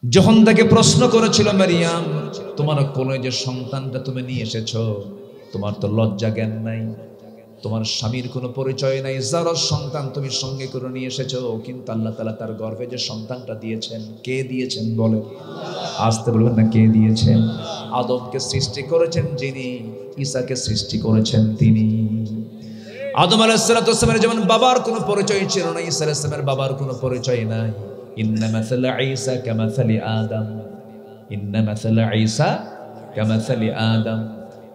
যখন তাকে প্রশ্ন করেছিল মারিয়াম, তোমার কোলে যে সন্তানটা তুমি নিয়ে এসেছো, তোমার তো লজ্জা জ্ঞান নাই, তোমার স্বামীর কোনো পরিচয় নাই, যার সন্তান তুমি সঙ্গে করে নিয়ে এসেছো, কিন্তু আল্লাহ তাআলা তার গর্ভে যে সন্তানটা দিয়েছেন, কে দিয়েছেন বলে? আসতে বলবেন না, কে দিয়েছেন? আদমকে সৃষ্টি করেছেন যিনি, ঈসাকে সৃষ্টি করেছেন তিনি। আদম আলাইহিস সালামের যেমন বাবার কোনো পরিচয় ছিল না, ঈসা আলাইহিস সালামের বাবার কোনো পরিচয় নাই। ইন্না মাসালা ঈসা কামাসালি আদম, ইন্না মাসালা ঈসা কামাসালি আদম।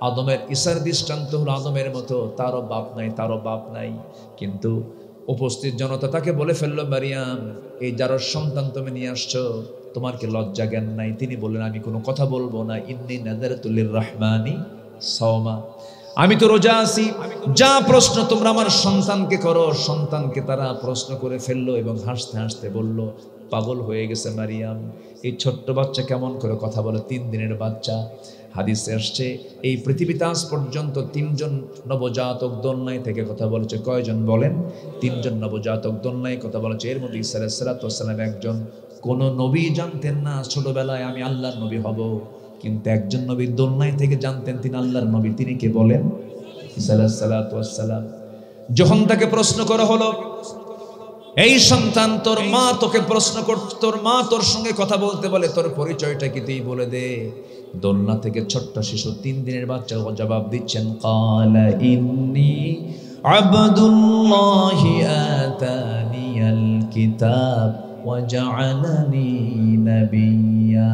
আদমের ঈসার দৃষ্টান্ত হলো আদমের মতো, তারও বাপ নাই, তারও বাপ নাই। কিন্তু উপস্থিত জনতা তাকে বলে ফেললো, মারিয়াম, এই যার সন্তান তুমি নিয়ে আসছো, তোমার কি লজ্জা জ্ঞান নাই? তিনি বললেন, আমি কোনো কথা বলবো না। ইন্নী নাযারতু লির-রাহমানি সাওমা, আমি তো রোজা আছি। যা প্রশ্ন তোমরা আমার সন্তানকে করো। সন্তানকে তারা প্রশ্ন করে ফেললো এবং হাসতে হাসতে বলল, পাগল হয়ে গেছে মারিয়াম, এই ছোট্ট বাচ্চা কেমন করে কথা বলে? 3 দিনের বাচ্চা। হাদিসে আসছে, এই পৃথিবীতে আজ পর্যন্ত 3 জন নবজাতক দোলনায় থেকে কথা বলেছে। কয়জন বলেন? 3 জন নবজাতক দোলনায় কথা বলেছে। এর মধ্যে ঈসা আলাইহিস সালাম একজন। কোন নবী জানতেন না ছোটবেলায় আমি আল্লাহর নবী হব, কিন্তু একজন নবী দোলনায় থেকে জানতেন তিনি আল্লাহর নবী। তিনি কে বলেন? ঈসা আলাইহিস সালাম। যখন তাকে প্রশ্ন করা হলো, এই সন্তান, তোর মা তোকে প্রশ্ন করছে, তোর মা তোর সঙ্গে কথা বলতে বলে, তোর পরিচয়টা কি তুই বলে দে। দোলনা থেকে ছোট্ট শিশু 3 দিনের বাচ্চা জবাব দিচ্ছেন, ক্বালা ইন্নী আবদুল্লাহি আতানিয়াল কিতাব ওয়া জাআলানি নাবিয়্যা,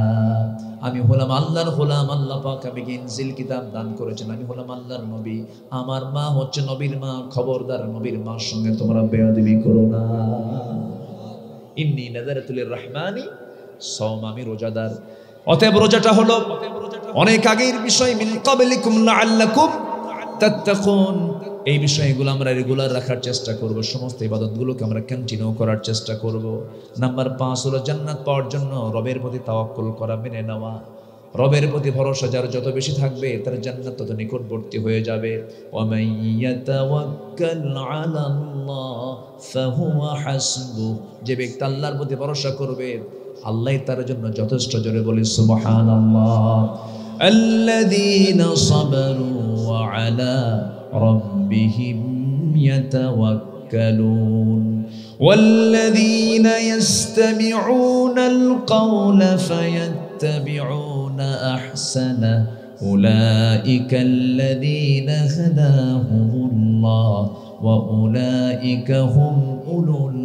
আমি হলাম আল্লাহর গোলাম, আল্লাহ পাক আমাকে ইনজিল কিতাব দান করেছেন, আমি হলাম আল্লাহর নবী, আমার মা হচ্ছে নবীর মা। খবরদার নবীর মার সঙ্গে তোমরা বেয়াদবি করো না। ইন্নী নাযারতু লির-রাহমানি সাওমা, আমি রোজাদার। অতএব রোজাটা হলো অনেক আগের বিষয়। মিন ক্বাবলিকুম লাআল্লাকুম তাত্তাকুন, এই বিষয়গুলো আমরা রেগুলার রাখার চেষ্টা করব, সমস্ত ইবাদতগুলোকে আমরা কন্টিনিউ করার চেষ্টা করব। নাম্বার 5 হলো জান্নাত পাওয়ার জন্য রবের প্রতি তাওয়াক্কুল করা, মেনে নেওয়া। রবের প্রতি ভরসা যার যত বেশি থাকবে, তার জান্নাত তত নিকটবর্তী হয়ে যাবে। ওয়া মান ইয়াতাওয়াক্কাল আলাল্লাহ ফাহুয়া হাসবুহ, যে ব্যক্তি আল্লাহর প্রতি ভরসা করবে, আল্লাহই তার জন্য যথেষ্ট। জোরে বলি সুবহানাল্লাহ। আল্লাযীনা সাবারু ওয়া আলা রাব্বিহিম ইয়াতাওয়াক্কালুন ওয়াল্লাযীনা ইসতামিউনাল কাওলা ফায়াত্তাবিউনা আহসানা উলাইকাল্লাযীনা হাদাহুমুল্লাহ ওয়া উলাইকা হুম উলুল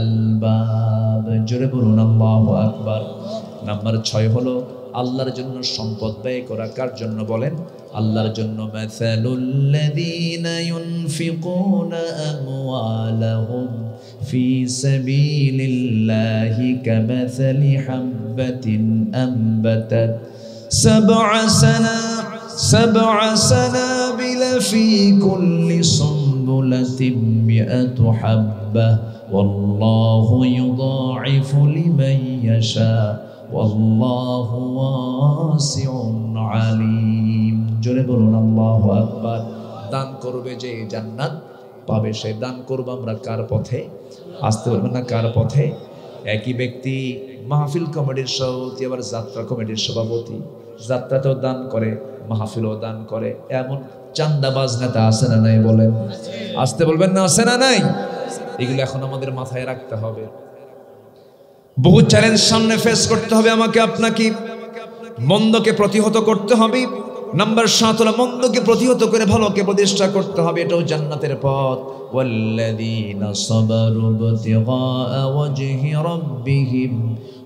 আলবাব। জোরে বলুন আল্লাহু আকবার। নাম্বার 6 হলো আল্লাহর জন্য সম্পদ ব্যয় করা। কার জন্য বলেন? আল্লাহর জন্য। মাসালুল্লাযীনা ইউনফিকুনা আমওয়ালাহুম ফি সাবিলিল্লাহি কামাসালি হাববাতিন আনবাতাত সাব'a সানাবিলা ফি কুল্লি সুনবুলাতিন মিআতু হাব্বাহ ওয়াল্লাহু ইউদাঈফু লিমান ইয়াশা ওয়াল্লাহু ওয়াসিউন আলীম। জোরে বলুন আল্লাহু আকবার। দান করবে যে জান্নাত পাবে, সে দান করব আমরা কার পথে? আসতে বলবেন না, কার পথে? একই ব্যক্তি মাহফিল কমিটির সভাপতি, আবার যাত্রা কমিটির সভাপতি। যাত্রাতেও দান করে, মাহফিলও দান করে। এমন চান্দাবাজ নেতা আছে না নাই? বলেন। আসতে বলবেন না, আছে না নাই? এগুলো এখন আমাদের মাথায় রাখতে হবে। বহু চ্যালেঞ্জ সামনে ফেস করতে হবে আমাকে আপনাকে। মন্দকে প্রতিহত করতে হবে। নাম্বার 7 হলো মন্দকে প্রতিহত করে ভালোকে প্রতিষ্ঠা করতে হবে। এটাও জান্নাতের পথ। ওয়াল্লাযীনা সাবারু ইবতিগাআ ওয়াজহি রাব্বিহিম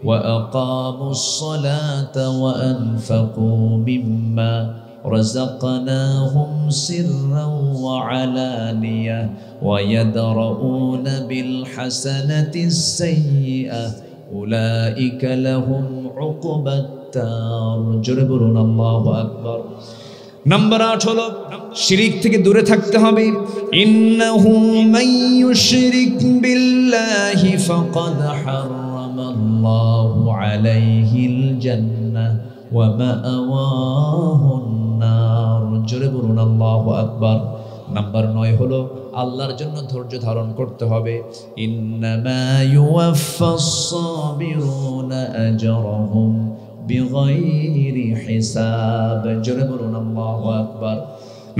ওয়া আকামুস সালাতা ওয়া আনফাকু মিম্মা রাযাকনাহুম সিররান ওয়া আলানিয়া ওয়া ইয়াদরাউনা বিল হাসানাতিস সাইয়্যিআহ উলাইকা লাহুম উকবাত দার। জোরে বলুন আল্লাহু আকবার। নাম্বার 8 হলো শিরক থেকে দূরে থাকতে হবে। ইন্নাহু মান ইউশরিক বিল্লাহি ফাকাদ হারামাল্লাহু আলাইহিল জান্নাহ ওয়া মাআওয়াহুন নার। জোরে বলুন আল্লাহু আকবার। নাম্বার 9 হলো আল্লাহর জন্য ধৈর্য ধারণ করতে হবে। ইন্নামা ইউওয়াফাস সাবিরুনা আজরাহুম বিগাইরি হিসাব। জোরে বলুন আল্লাহু আকবার।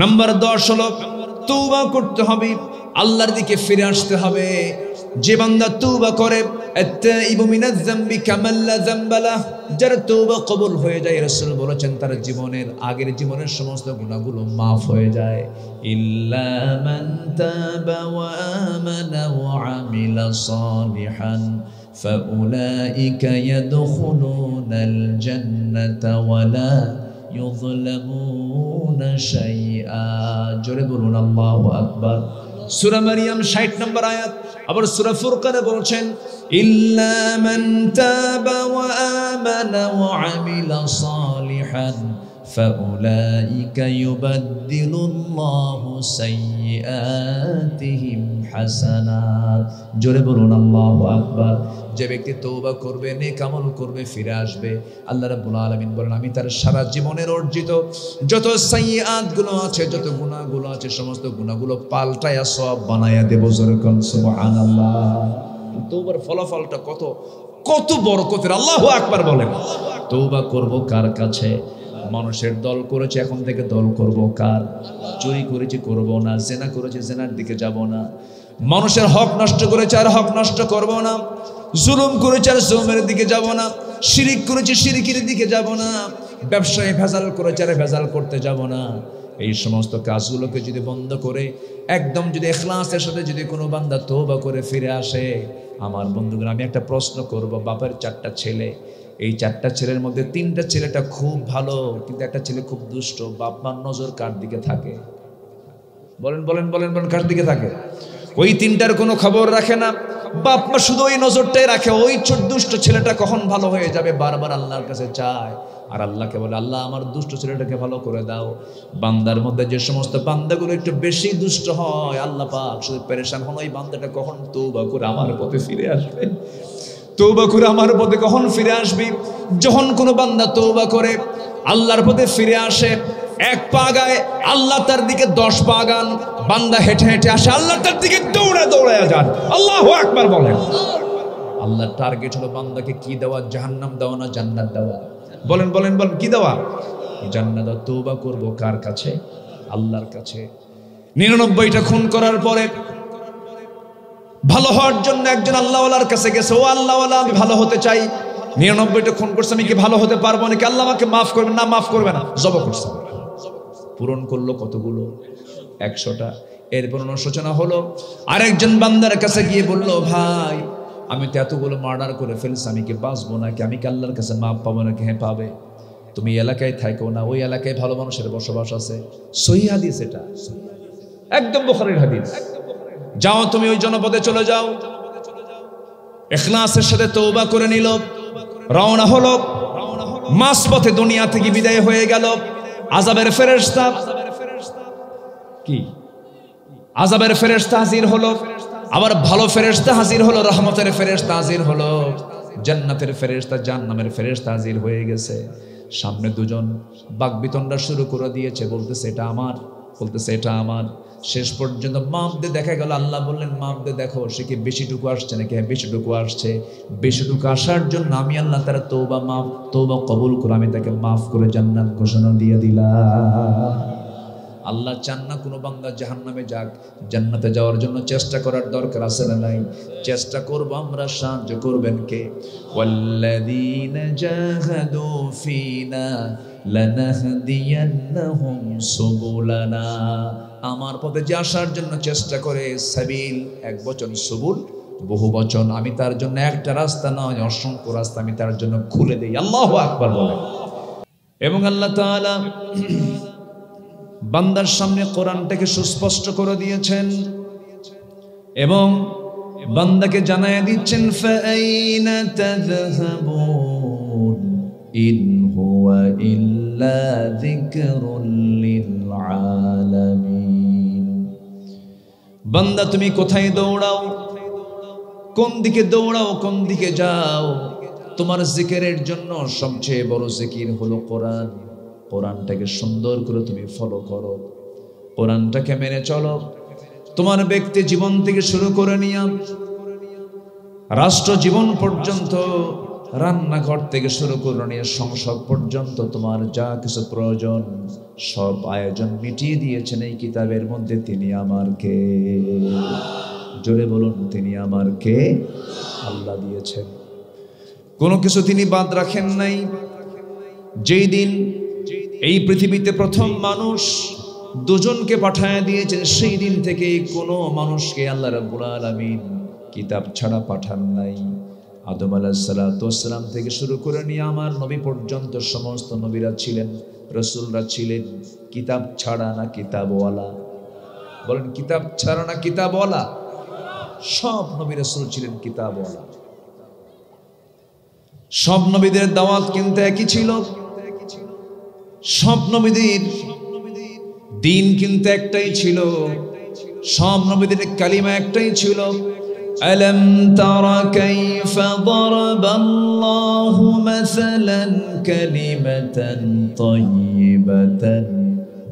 নাম্বার 10 হলো তওবা করতে হবে, আল্লাহর দিকে ফিরে আসতে হবে। যে বান্দা তওবা করে, আত-তাইবু মিনাজ যামবি কামান লা যামবা লাহ, যার তওবা কবুল হয়ে যায়, রাসূল বলেছেন তার জীবনের আগের জীবনের সমস্ত গুনাহগুলো মাফ হয়ে যায়। ইল্লা মান তাবা ওয়া আমানা ওয়া আমিলা সালিহান ফাউলাইকা ইয়াদখুলুনাল জান্নাতা ওয়া লা ইউযলামুনা শাইআ। জোরে বলুন আল্লাহু আকবার। সূরা মারইয়াম 60 নম্বর আয়াত। আবার সূরা ফুরকানে বলছেন ইল্লা মান তাবা ওয়া আমানা ওয়া আমিলা সালিহান ফাউলাইকা ইউবাদদিলুল্লাহু সাইয়্যাতিহিম হাসানাত। জোরে বলুন আল্লাহু আকবার। যে ব্যক্তি তওবা করবে, নেক আমল করবে, ফিরে আসবে, আল্লাহ রাব্বুল আলামিন বলেন আমি তার সারা জীবনের অর্জিত যত সাইয়্যাত গুলো আছে, যত গুনাহগুলো আছে, সমস্ত গুনাহগুলো পাল্টায়া সওয়াব বানায়া দেব। জোরে কোন সুবহানাল্লাহ। তওবার ফলাফলটা কত কত বরকতের, আল্লাহু আকবার বলেন। তওবা করব কার কাছে? মানুষের দল করেছে, এখন থেকে দল করব কার? চুরি করেছি করব না, জেনা করেছি জেনার দিকে যাব না, মানুষের হক নষ্ট করেছে আর হক নষ্ট করব না, জুলুম করেছে আর জুলুমের দিকে যাব না, শিরিক করেছে শিরিকের দিকে যাব না, ব্যবসায় ভেজাল করেছে আর ভেজাল করতে যাব না। এই সমস্ত কাজগুলোকে যদি বন্ধ করে একদম যদি ইখলাসের সাথে যদি কোনো বান্দা তওবা করে ফিরে আসে, আমার বন্ধুগণ আমি একটা প্রশ্ন করব। বাপের 4টা ছেলে, এই 4টা ছেলের মধ্যে 3টা ছেলেটা খুব ভালো, কিন্তু একটা ছেলে খুব দুষ্ট। বাপ মার নজর কার দিকে থাকে? বলেন বলেন বলেন বলেন, কার দিকে থাকে? ওই 3টার কোনো খবর রাখে না, বাপ মা শুধু ওই নজরটাই রাখে ওই ছোট দুষ্ট ছেলেটা কখন ভালো হয়ে যাবে, বারবার আল্লাহর কাছে চায়। আর আল্লাহকে বলে আল্লাহ আমার দুষ্ট ছেলেটাকে ভালো করে দাও। বান্দার মধ্যে যে সমস্ত বান্দাগুলো একটু বেশি দুষ্ট হয়, আল্লাহ পাক শুধু পেরেশান হন ওই বান্দাটা কখন তওবা করে আমার পথে ফিরে আসবে, তওবা করে আমার পথে কখন ফিরে আসবি। যখন কোনো বান্দা তওবা করে আল্লাহর পথে ফিরে আসে, 1 পা গায়, আল্লাহ তার দিকে 10 পা গান। বান্দা হেঁটে হেঁটে আসে, আল্লাহ তার দিকে দৌড়ে দৌড়ে যান। আল্লাহু আকবার বলেন। আল্লাহর টার্গেট হলো বান্দাকে কি দেওয়া? জাহান্নাম দেওয়া না জান্নাত দেওয়া? বলেন বলেন বলেন, কি দেওয়া? জান্নাত। তওবা করব কার কাছে? আল্লাহর কাছে। 99টা খুন করার পরে ভালো হওয়ার জন্য একজন আল্লাহওয়ালার কাছে গেছে, ও আল্লাহওয়ালা আমি ভালো হতে চাই, 99টা খুন করছে, আমি কি ভালো হতে পারবো নাকি? আল্লাহ আমাকে মাফ করবেন না? মাফ করবে না। জবা করছে, পূরণ করলো কতগুলো? 100টা। এরপর অনুশোচনা হলো, আরেকজন বান্দার কাছে গিয়ে বলল ভাই আমি তো এতগুলো মার্ডার করে ফেলছি, আমি কি বাঁচবো নাকি? আমি কি আল্লাহর কাছে মাফ পাবো নাকি? হ্যাঁ পাবে। তুমি এলাকায় থাকো না, ওই এলাকায় ভালো মানুষের বসবাস আছে। সহিহ হাদিস, এটা একদম বুখারীর হাদিস। যাও তুমি ওই জনপদে চলে যাও। ইখলাসের সাথে তওবা করে নিল, রওনা হলো। মাঝপথে দুনিয়া থেকে বিদায় হয়ে গেল। আযাবের ফেরেশতা, কি আযাবের ফেরেশতা হাজির হলো, আবার ভালো ফেরেশতা হাজির হলো, রহমতের ফেরেশতা হাজির হলো, জান্নাতের ফেরেশতা জাহান্নামের ফেরেশতা হাজির হয়ে গেছে। সামনে দুজন বাকবিতণ্ডা শুরু করে দিয়েছে, বলতেছে এটা আমার, বলতেছে এটা আমার। শেষ পর্যন্ত মাপ দিয়ে দেখা গেল, আল্লাহ বললেন মাপ দিয়ে দেখো সে কি বেশিটুকু আসছে নাকি? হ্যাঁ বেশিটুকু আসছে। বেশিটুকু আসার জন্য আমি আল্লাহ তার তওবা কবুল করে আমি তাকে মাফ করে জান্নাত ঘোষণা দিয়ে দিলাম। আল্লাহ চান না কোনো বান্দা জাহান্নামে যাক, জান্নাতে যাওয়ার জন্য চেষ্টা করার দরকার আছে না নাই? চেষ্টা করব আমরা, সাহায্য করবেন কে? ওয়াল্লাযীনা জাহাদু ফিনা লানাহদিয়ান্নাহুম সুবুলানা। আমার পথে যে আসার জন্য চেষ্টা করে, সাবিল এক বচন, সুবুল বহু বচন, আমি তার জন্য একটা রাস্তা নয় অসংখ্য রাস্তা আমি তার জন্য খুলে দেই। আল্লাহু আকবার বলেন। এবং আল্লাহ তাআলা বান্দার সামনে কোরআনটাকে সুস্পষ্ট করে দিয়েছেন এবং বান্দাকে জানায় দিচ্ছেন, ফাআইনা তাযহাবুন ইন হুয়া ইল্লা যিকরুল লিল আলামিন। বান্দা তুমি কোথায় দৌড়াও, কোন দিকে দৌড়াও, কোন দিকে যাও? তোমার জিকিরের জন্য সবচেয়ে বড় জিকির হলো কোরআন। কোরআনটাকে সুন্দর করে তুমি ফলো করো। কোরআনটাকে মেনে চলো। তোমার ব্যক্তি জীবন থেকে শুরু করে নিয়ে রাষ্ট্র জীবন পর্যন্ত, রান্নাঘর থেকে শুরু করে নিয়ে সংসদ পর্যন্ত তোমার যা কিছু প্রয়োজন সব আয়োজন মিটিয়ে দিয়েছেন এই কিতাবের মধ্যে। তিনি আমার কে? জোরে বলুন, তিনি আমার কে? আল্লাহ দিয়েছেন, কোনো কিছু তিনি বাদ রাখেন নাই। যেই দিন এই পৃথিবীতে প্রথম মানুষ দুজনকে পাঠায় দিয়েছেন, সেই দিন থেকে কোনো মানুষকে আল্লাহ রাব্বুল আলামিন কিতাব ছাড়া পাঠান নাই। আদম আলাইহিস সালাতু ওয়াস সালাম থেকে শুরু করে নিয়ে আমার নবী পর্যন্ত সমস্ত নবীরা ছিলেন, রাসূলরা ছিলেন কিতাব ছাড়া না কিতাবওয়ালা? বলেন, কিতাব ছাড়া না কিতাবওয়ালা? সব নবী রাসূল ছিলেন কিতাবওয়ালা। সব নবীদের দাওয়াত কিন্তু একই ছিল, সব নবীদের দিন কিন্তু একটাই ছিল, সব নবীদের কালিমা একটাই ছিল। আলম তারা কাইফা দারাবাল্লাহু মাসালান কালিমাতান তাইয়িবাতান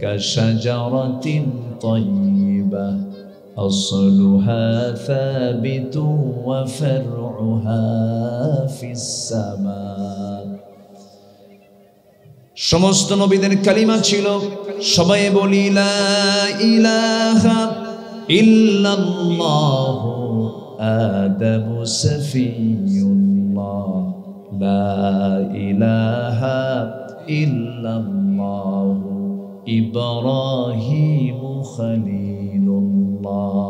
কাশাজারাতিন তাইয়িবা আসলুহা সাবিতুন ওয়া ফারউহা ফিস সামা। সমস্ত নবীদের কালিমা ছিল, সবাই বলি লা ইলাহা ইল্লাল্লাহু আদামু সফিয়ুল্লাহ, লা ইলাহা ইল্লাল্লাহু ইব্রাহিমু খলিলুল্লাহ,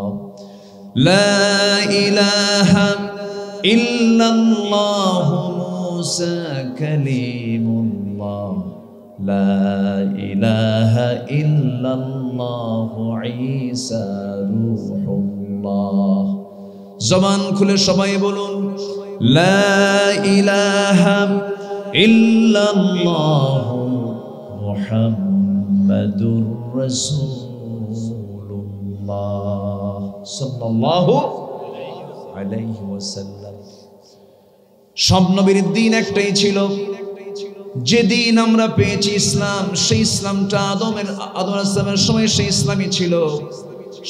লা ইলাহা ইল্লাল্লাহু মুসা কালিমুল্লাহ, লা ইলাহা ইল্লাল্লাহু ঈসা রূহুল্লাহ। জবান খুলে সবাই বলুন লা ইলাহা ইল্লাল্লাহু মুহাম্মাদুর রাসূলুল্লাহ সাল্লাল্লাহু আলাইহি ওয়াসাল্লাম। সব নবীর দিন একটাই ছিল। যে দিন আমরা পেয়েছি ইসলাম, সেই ইসলামটা আদম আলাইহিস সালামের সময় সেই ইসলামই ছিল।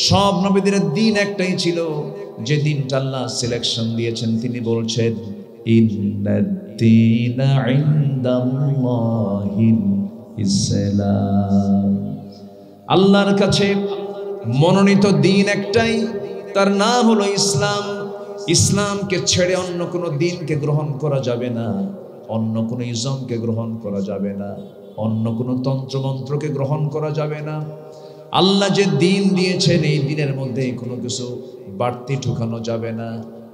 সব নবীদের দিন একটাই ছিল। যে দিনটা আল্লাহ সিলেকশন দিয়েছেন, তিনি বলছেন ইন্নাদ-দীনা ইনদাল্লাহিল ইসলাম। আল্লাহর কাছে মনোনীত দিন একটাই, তার নাম হলো ইসলাম। ইসলামকে ছেড়ে অন্য কোনো দিনকে গ্রহণ করা যাবে না, অন্য কোনো ইজমকে গ্রহণ করা যাবে না, অন্য কোনো তন্ত্রমন্ত্রকে গ্রহণ করা যাবে না। আল্লাহ যে দিন দিয়েছেন, এই দিনের মধ্যে কোনো কিছু বাড়তি ঢুকানো যাবে না,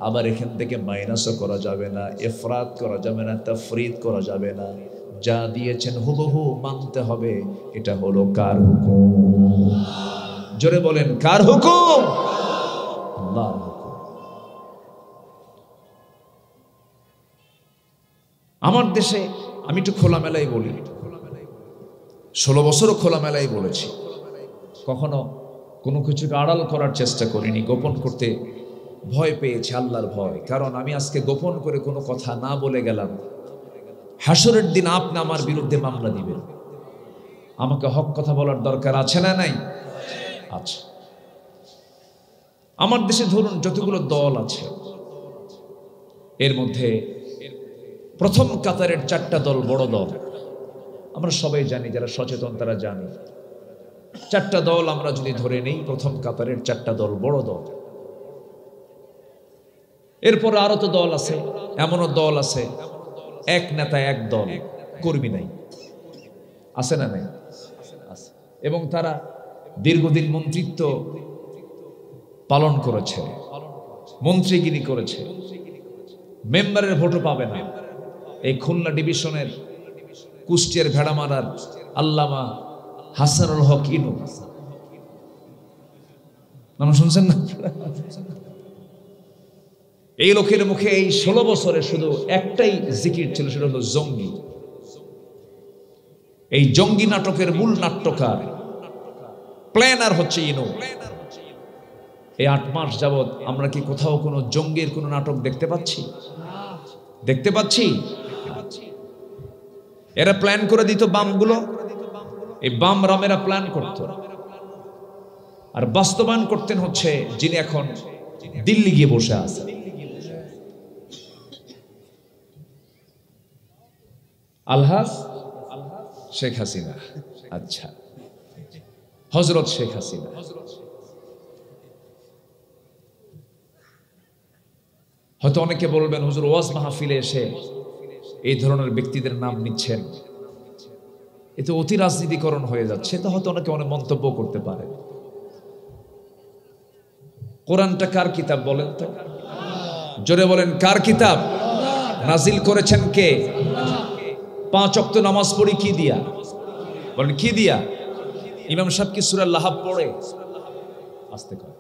আবার এখান থেকে মাইনাসও করা যাবে না, ইফরাত করা যাবে না, তাফরিদ করা যাবে না। যা দিয়েছেন হুবহু মানতে হবে। এটা হলো কার হুকুম? জোরে বলেন, কার হুকুম? আল্লাহর হুকুম। আমার দেশে আমি একটু খোলামেলাই বলি, 16 বছরও খোলামেলাই বলেছি, কখনো কোনো কিছুকে আড়াল করার চেষ্টা করিনি, গোপন করতে ভয় পেয়েছি, আল্লাহর ভয়। কারণ আমি আজকে গোপন করে কোনো কথা না বলে গেলাম, হাসরের দিন আপনি আমার বিরুদ্ধে মামলা দিবেন। আমাকে হক কথা বলার দরকার আছে না নাই? আছে। আমার দেশে ধরুন যতগুলো দল আছে, এর মধ্যে প্রথম কাতারের 4টা দল বড় দল। আমরা সবাই জানি, যারা সচেতন তারা জানি। 4টা দল আমরা যদি ধরে নেই, প্রথম কাতারের 4টা দল বড় দল। এরপর আরো তো দল আছে, এমনও দল আছে এক নেতা এক দল, কর্মী নাই, আছে না নাই? আছে। এবং তারা দীর্ঘদিন মন্ত্রিত্ব পালন করেছে, মন্ত্রীগিরি করেছে, মেম্বারের ভোটও পাবে না। এই খুলনা ডিভিশনের কুষ্টিয়ার ভেড়ামারার আল্লামা হাসানুল হক ইনু, নাম শুনছেন না? এই লোকের মুখে এই 16 বছরে শুধু একটাই জিকির ছিল, সেটা হলো জঙ্গি। এই জঙ্গি নাটকের মূল নাট্যকার, প্ল্যানার হচ্ছে ইনু। এই 8 মাস যাবৎ আমরা কি কোথাও কোনো জঙ্গির কোনো নাটক দেখতে পাচ্ছি? দেখতে পাচ্ছি? এরা প্ল্যান করে দিত বামগুলো, এই বাম রামেরা প্ল্যান করত। আর বাস্তবায়ন করতেন হচ্ছে যিনি এখন দিল্লি গিয়ে বসে আছেন, আলহাজ শেখ হাসিনা। আচ্ছা, হযরত শেখ হাসিনা। হয়তো অনেকে বলবেন, হুজুর ওয়াজ মাহফিলে এসে এই ধরনের ব্যক্তিদের নাম নিচ্ছেন, এতে অতি রাজনীতিকরণ হয়ে যাচ্ছে। তো হয়তো অনেকে অনেক মন্তব্য করতে পারে। কোরআনটা কার কিতাব বলেন তো? জোরে বলেন, কার কিতাব? নাজিল করেছেন কে? 5 ওয়াক্ত নামাজ পড়ি কি দিয়া? বলেন কি দিয়া? ইমাম সাহেব কি সূরা লাহাব পড়ে? আস্তে করে,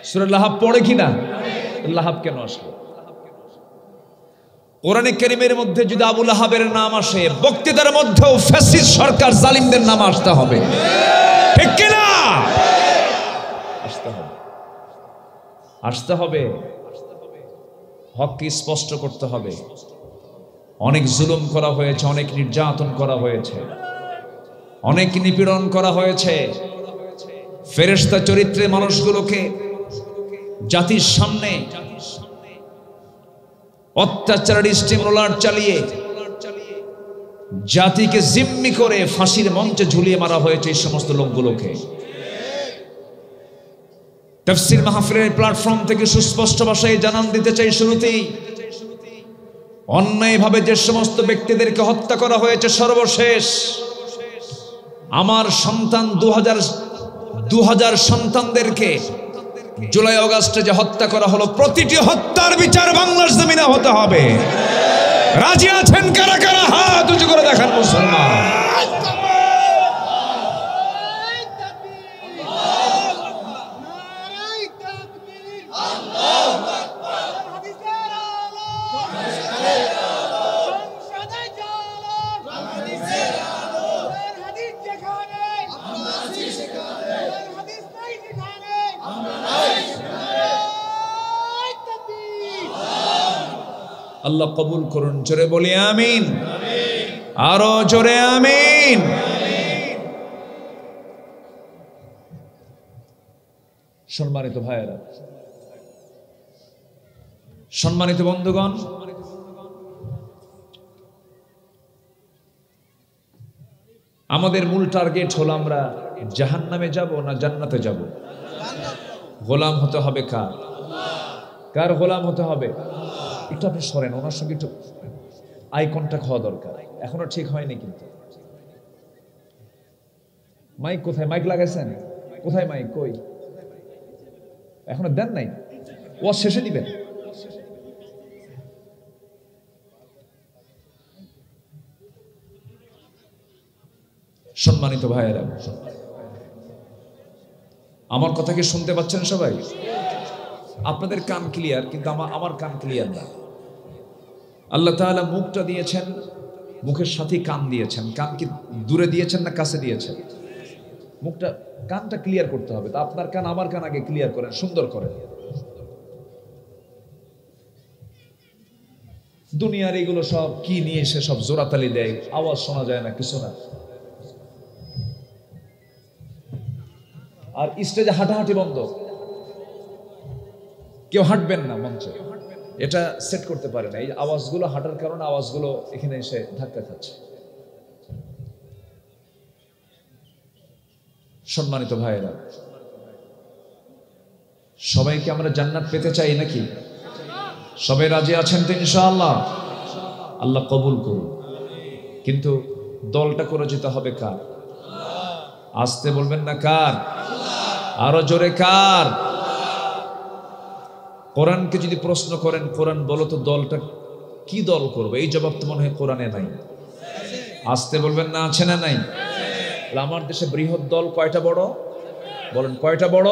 সূরা লাহাব পড়ে কিনা? লাহাব কেন আসলো? কোরআনে কারীমের মধ্যে যদি আবু লাহাবের নাম আসে, বক্তৃতার মধ্যেও ফ্যাসিস্ট সরকার জালিমদের নাম আসতে হবে, ঠিক কিনা? আসতে হবে, আসতে হবে। হককে স্পষ্ট করতে হবে। অনেক জুলুম করা হয়েছে, অনেক নির্যাতন করা হয়েছে, অনেক নিপীড়ন করা হয়েছে। ফেরেশতা চরিত্রে মানুষগুলোকে জাতির সামনে অত্যাচার স্টিমরোলার চালিয়ে জাতিকে জিম্মি করে ফাঁসির মঞ্চে ঝুলিয়ে মারা হয়েছে এই সমস্ত লোকগুলোকে। তাফসীর মাহফিলের প্ল্যাটফর্ম থেকে সুস্পষ্ট ভাষায় জানান দিতে চাই, শুরুতেই অন্যায়ভাবে যে সমস্ত ব্যক্তিদেরকে হত্যা করা হয়েছে, সর্বশেষ আমার সন্তান 2000 সন্তানদেরকে জুলাই আগস্টে যে হত্যা করা হলো, প্রতিটি হত্যার বিচার বাংলার জমিনে হতে হবে। রাজি আছেন কারা কারা? হাত উঁচু করে দেখান মুসলমান। আল্লাহ কবুল করুন, জোরে বলি আমিন, আরো জোরে আমিন। সম্মানিত ভাইয়েরা, সম্মানিত বন্ধুগণ, আমাদের মূল টার্গেট হলো আমরা জাহান্নামে যাব না জান্নাতে যাব? গোলাম হতে হবে কার? কার গোলাম হতে হবে? একটু আপনি সরেন, ওনার সঙ্গে একটু আই কন্টাক্ট হওয়া দরকার। এখনো ঠিক হয়নি কিন্তু। মাইক কোথায়? মাইক লাগাইছেন কোথায়? মাইক কই? এখনো দেন নাই? ওয়াজ শেষে দিবেন। সম্মানিত ভাইয়েরা, আমার কথা কি শুনতে পাচ্ছেন সবাই? আপনাদের কান ক্লিয়ার, কিন্তু আমার কান ক্লিয়ার না। আল্লাহ তাআলা মুখটা দিয়েছেন, মুখের সাথে কান দিয়েছেন। কান কি দূরে দিয়েছেন না কাছে দিয়েছেন? মুখটা, কানটা ক্লিয়ার করতে হবে। তা আপনার কান আমার কান আগে ক্লিয়ার করেন, সুন্দর করেন। দুনিয়ার এগুলো সব কি নিয়ে এসে সব জোরাতালি দেয়, আওয়াজ শোনা যায় না, কিছু না। আর স্টেজে হাঁটাহাঁটি বন্ধ, কেউ হাঁটবেন না মঞ্চে, এটা সেট করতে পারে না। এই আওয়াজগুলো, হাঁটার কারণে আওয়াজগুলো এখানে এসে ধাক্কা খাচ্ছে। সম্মানিত ভাইয়েরা, সবাইকে আমরা জান্নাত পেতে চাই নাকি? সবাই রাজি আছেন তো ইনশাআল্লাহ? আল্লাহ কবুল করুন। কিন্তু দলটা করে যেতে হবে কার? আসতে বলবেন না কার? আরো জোরে কার? কোরআনকে যদি প্রশ্ন করেন, কোরআন বলো তো দলটা কি দল করবে, এই জবাব তো মনে হয় কোরআনে নাই। আসতে বলবেন না, আছে না নাই? আমার দেশে বৃহৎ দল কয়টা বড়? বলেন কয়টা বড়?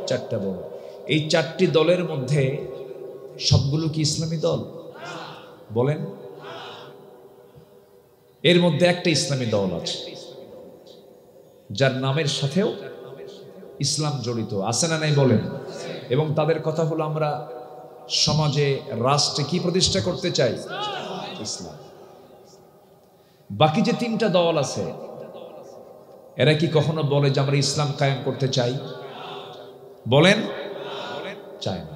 4টা বড়। এই 4টি দলের মধ্যে সবগুলো কি ইসলামী দল? বলেন। এর মধ্যে একটা ইসলামী দল আছে যার নামের সাথেও ইসলাম জড়িত, আছে না নাই? বলেন। এবং তাদের কথা হলো, আমরা সমাজে, রাষ্ট্রে কি প্রতিষ্ঠা করতে চাই? ইসলাম। বাকি যে 3টা দল আছে, এরা কি কখনো বলে যে আমরা ইসলাম কায়েম করতে চাই? বলেন, চায় না।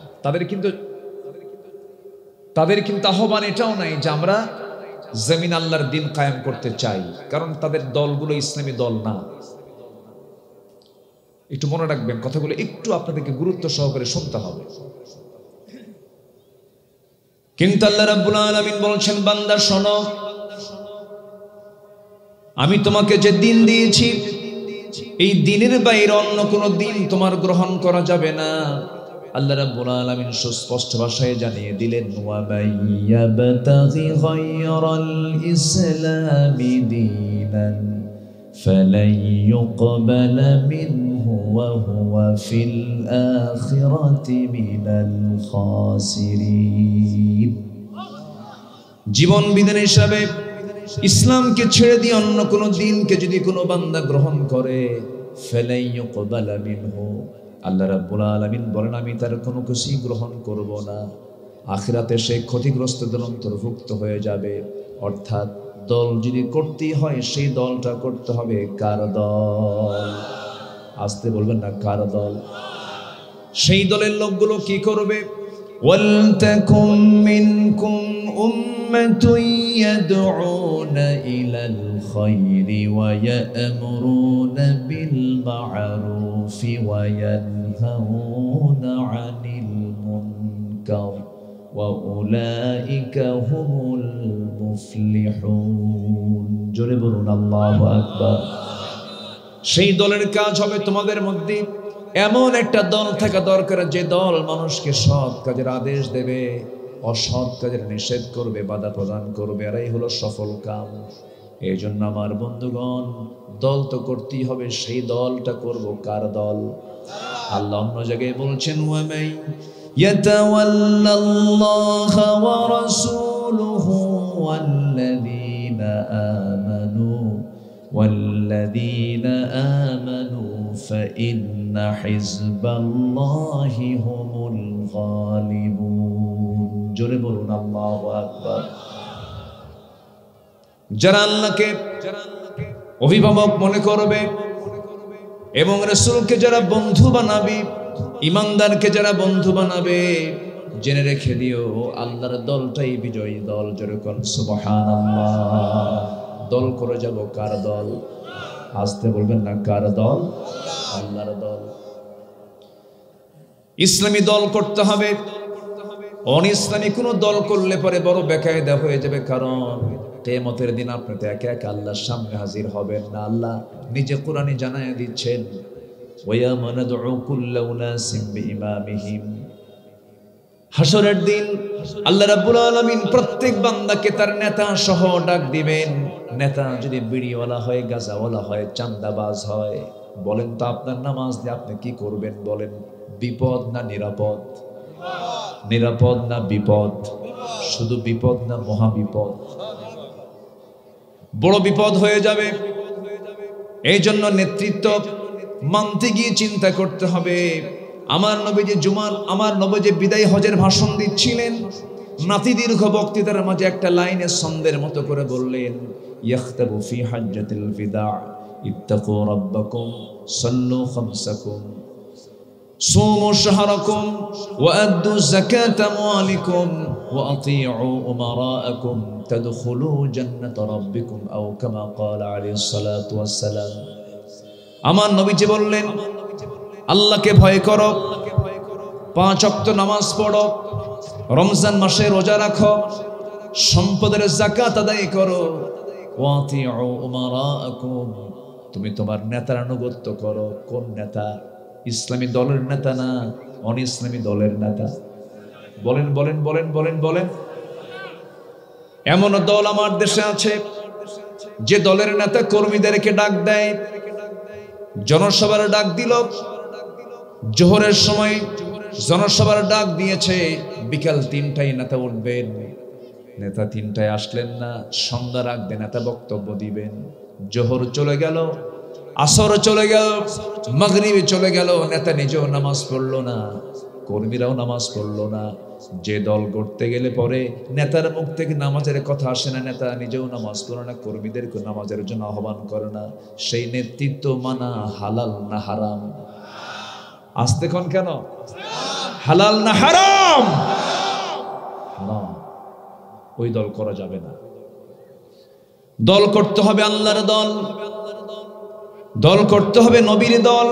তাদের কিন্তু আহ্বান এটাও নাই যে আমরা জমিন আল্লাহর দিন কায়েম করতে চাই, কারণ তাদের দলগুলো ইসলামী দল না। একটু মনে রাখবেন, কথাগুলো একটু আপনাদেরকে গুরুত্ব সহকারে শুনতে হবে। কিন্তু আল্লাহ রাব্বুল আলামিন বলছেন, বান্দা শোনো, আমি তোমাকে যে দিন দিয়েছি এই দিনের বাইরে অন্য কোনো দিন তোমার গ্রহণ করা যাবে না। আল্লাহ রাব্বুল আলামিন সুস্পষ্ট ভাষায় জানিয়ে দিলেন, ওয়া মাইয়াবতাগি গায়রাল ইসলামি দীনান ফালাই ইউকবালা মিনহু ওয়া হুয়া ফিল আখিরাতি মিনাল খাসিরিন। জীবন বিধান হিসাবে ইসলামকে ছেড়ে দিয়ে অন্য কোনো দিনকে যদি কোনো বান্দা গ্রহণ করে, ফালাই ইউকবালা মিনহু, আল্লাহ রাব্বুল আলামিন বলেন আমি তার কোনো কিছুই গ্রহণ করব না। আখিরাতে সে ক্ষতিগ্রস্তদের অন্তর্ভুক্ত হয়ে যাবে। অর্থাৎ দল যদি করতেই হয় সেই দলটা করতে হবে কার দল? আসতে বলবেন না, কার দল? সেই দলের লোকগুলো কি করবে? ওয়ালতাকুম মিনকুম উম্মাতুন ইয়াদউনা ইলাল খায়রি ওয়া ইয়া'মুরুনা বিল মা'রুফি ওয়া ইয়ানহাউনা আনিল মুনকার ওয়া উলাইকা হুমুল মুফলিহুন। জোরে বলুন আল্লাহু আকবার। সেই দলের কাজ হবে তোমাদের মধ্যে এমন একটা দল থাকা দরকার যে দল মানুষকে সৎ কাজের আদেশ দেবে, অসৎ কাজের নিষেধ করবে, বাধা প্রদান করবে। এরাই হলো সফল কাম। এই জন্য আমার বন্ধুগণ, দল তো করতেই হবে, সেই দলটা করব কার দল? আল্লাহ অন্য জায়গায় বলছেন, ওয়া মান ইয়াতাওয়াল্লাল্লাহা ওয়া রাসূলুহু والذين آمنوا فإن حزب الله هم الغالبون। জোরে বলুন আল্লাহু আকবার। যারা আল্লাহকে অভিভাবক মনে করবে এবং রাসূলকে যারা বন্ধু বানাবে, ইমানদারকে যারা বন্ধু বানাবে, জেনে রেখে দিও আল্লাহর দলটাই বিজয়ী দল। জোরে কোন সুবহানাল্লাহ। দল করে যাব কার দল? আসতে বলবেন না, কার দল? আল্লাহর দল। ইসলামী দল করতে হবে। অন ইসলামী কোন দল করলে পরে বড় বেকায়দা হয়ে যাবে, কারণ কিয়ামতের দিন আপনি তো একা একা আল্লাহর সামনে হাজির হবেন না। আল্লাহ নিজে কোরআনে জানায়া দিচ্ছেন, ওয়া ইয়াওমা নাদউ কুল্লা উনাসিম বিইমামিহিম। হাসরের দিন আল্লাহ রাব্বুল আলামিন প্রত্যেক বান্দাকে তার নেতা সহ ডাক দিবেন। নেতা যদি বিড়িওয়ালা হয়, গাঁজাওয়ালা হয়, চান্দাবাজ হয়, বলেন তো আপনার নামাজ দিয়ে আপনি কি করবেন? বলেন, বিপদ না নিরাপদ? নিরাপদ না বিপদ? শুধু বিপদ না মহা বিপদ? বড় বিপদ হয়ে যাবে। এই জন্য নেতৃত্ব মানতে গিয়ে চিন্তা করতে হবে। আমার নবী যে বিদায় হজের ভাষণ দিচ্ছিলেন, নাতি দীর্ঘ বক্তৃতার মাঝে একটা লাইনে ছন্দের মতো করে বললেন, ইয়াখতাবু ফি হাজ্জাতিল বিদা ইত্তাকু রাব্বাকুম সাল্লু খামসাকুম সুমু শাহরাকুম ওয়া আদ্দু যাকাতা আমওয়ালিকুম ওয়া আতিউ উমারাআকুম তাদখুলু জান্নাতা রাব্বিকুম আও কামা ক্বালা আলাইহিস সালাতু ওয়াস সালাম। আমার নবীজি বললেন, আল্লাহকে ভয় করো, 5 ওয়াক্ত নামাজ পড়ো, রমজান মাসে রোজা রাখো, সম্পদের যাকাত আদায় করো, ওয়াতিউ উমারাআকুম, তুমি তোমার নেতার আনুগত্য করো। কোন নেতা? ইসলামী দলের নেতা না, অন ইসলামী দলের নেতা? বলেন বলেন বলেন বলেন বলেন। এমন দল আমার দেশে আছে যে দলের নেতা কর্মীদেরকে ডাক দেয়, জনসভার ডাক দিল, জোহরের সময় জনসভার ডাক দিয়েছে, বিকাল 3টায় নেতা উঠবেন। নেতা 3টায় আসলেন না, সন্ধ্যার আগে নেতা বক্তব্য দিবেন। জোহর চলে গেল, আসর চলে গেল, মাগরিব চলে গেল, নেতা নিজেও নামাজ পড়লো না, কর্মীরাও নামাজ পড়লো না। যে দল করতে গেলে পরে নেতার মুখ থেকে নামাজের কথা আসে না, নেতা নিজেও নামাজ পড়ে না, কর্মীদেরকে নামাজের জন্য আহ্বান করে না, সেই নেতৃত্ব মানা হালাল না হারাম? আসতে কোন কেন? হালাল না হারাম? হারাম। ওই দল করা যাবে না। দল করতে হবে আল্লাহর দল, দল করতে হবে নবীর দল,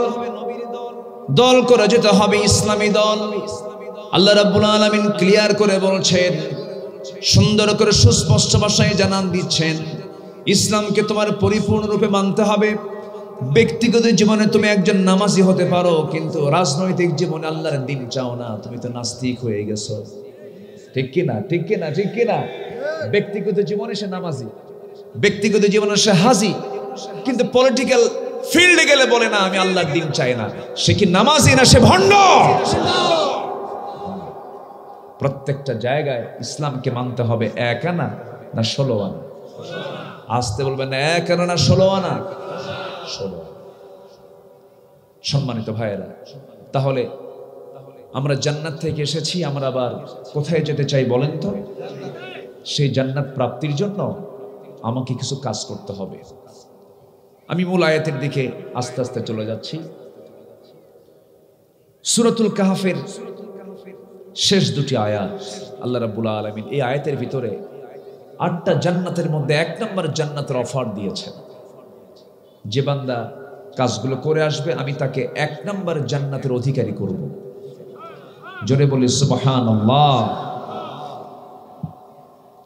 দল করে যেতে হবে ইসলামী দল। আল্লাহ রাব্বুল আলামিন ক্লিয়ার করে বলছেন, সুন্দর করে সুস্পষ্ট ভাষায় জানান দিচ্ছেন, ইসলামকে তোমার পরিপূর্ণরূপে মানতে হবে। ব্যক্তিগত জীবনে তুমি একজন নামাজি হতে পারো, কিন্তু রাজনৈতিক জীবনে আল্লাহর দ্বীন চাও না, তুমি তো নাস্তিক হয়ে গেছো। ঠিক কিনা? ঠিক কিনা? ঠিক কিনা? ব্যক্তিগত জীবনে সে নামাজি, ব্যক্তিগত জীবনে সে হাজি, কিন্তু পলিটিক্যাল ফিল্ডে গেলে বলে না আমি আল্লাহর দ্বীন চাই না। সে কি নামাজি না সে ভণ্ড? প্রত্যেকটা জায়গায় ইসলামকে মানতে হবে। এক আনা না 16 আনা? আসতে বলবেন, এক আনা না 16 আনা? 16। সম্মানিত ভাইয়েরা, তাহলে আমরা জান্নাত থেকে এসেছি, আমরা আবার কোথায় যেতে চাই বলেন তো? সেই জান্নাত প্রাপ্তির জন্য আমাকে কিছু কাজ করতে হবে। আমি মূল আয়াতের দিকে আস্তে আস্তে চলে যাচ্ছি। সূরাতুল কাহফের শেষ দুটি আয়াত, আল্লাহ রাব্বুল আলামিন এই আয়াতের ভিতরে 8টা জান্নাতের মধ্যে 1 নম্বর জান্নাতের অফার দিয়েছেন। যে বান্দা কাজগুলো করে আসবে আমি তাকে 1 নম্বর জান্নাতের অধিকারী করব। জোরে বলি সুবহানাল্লাহ।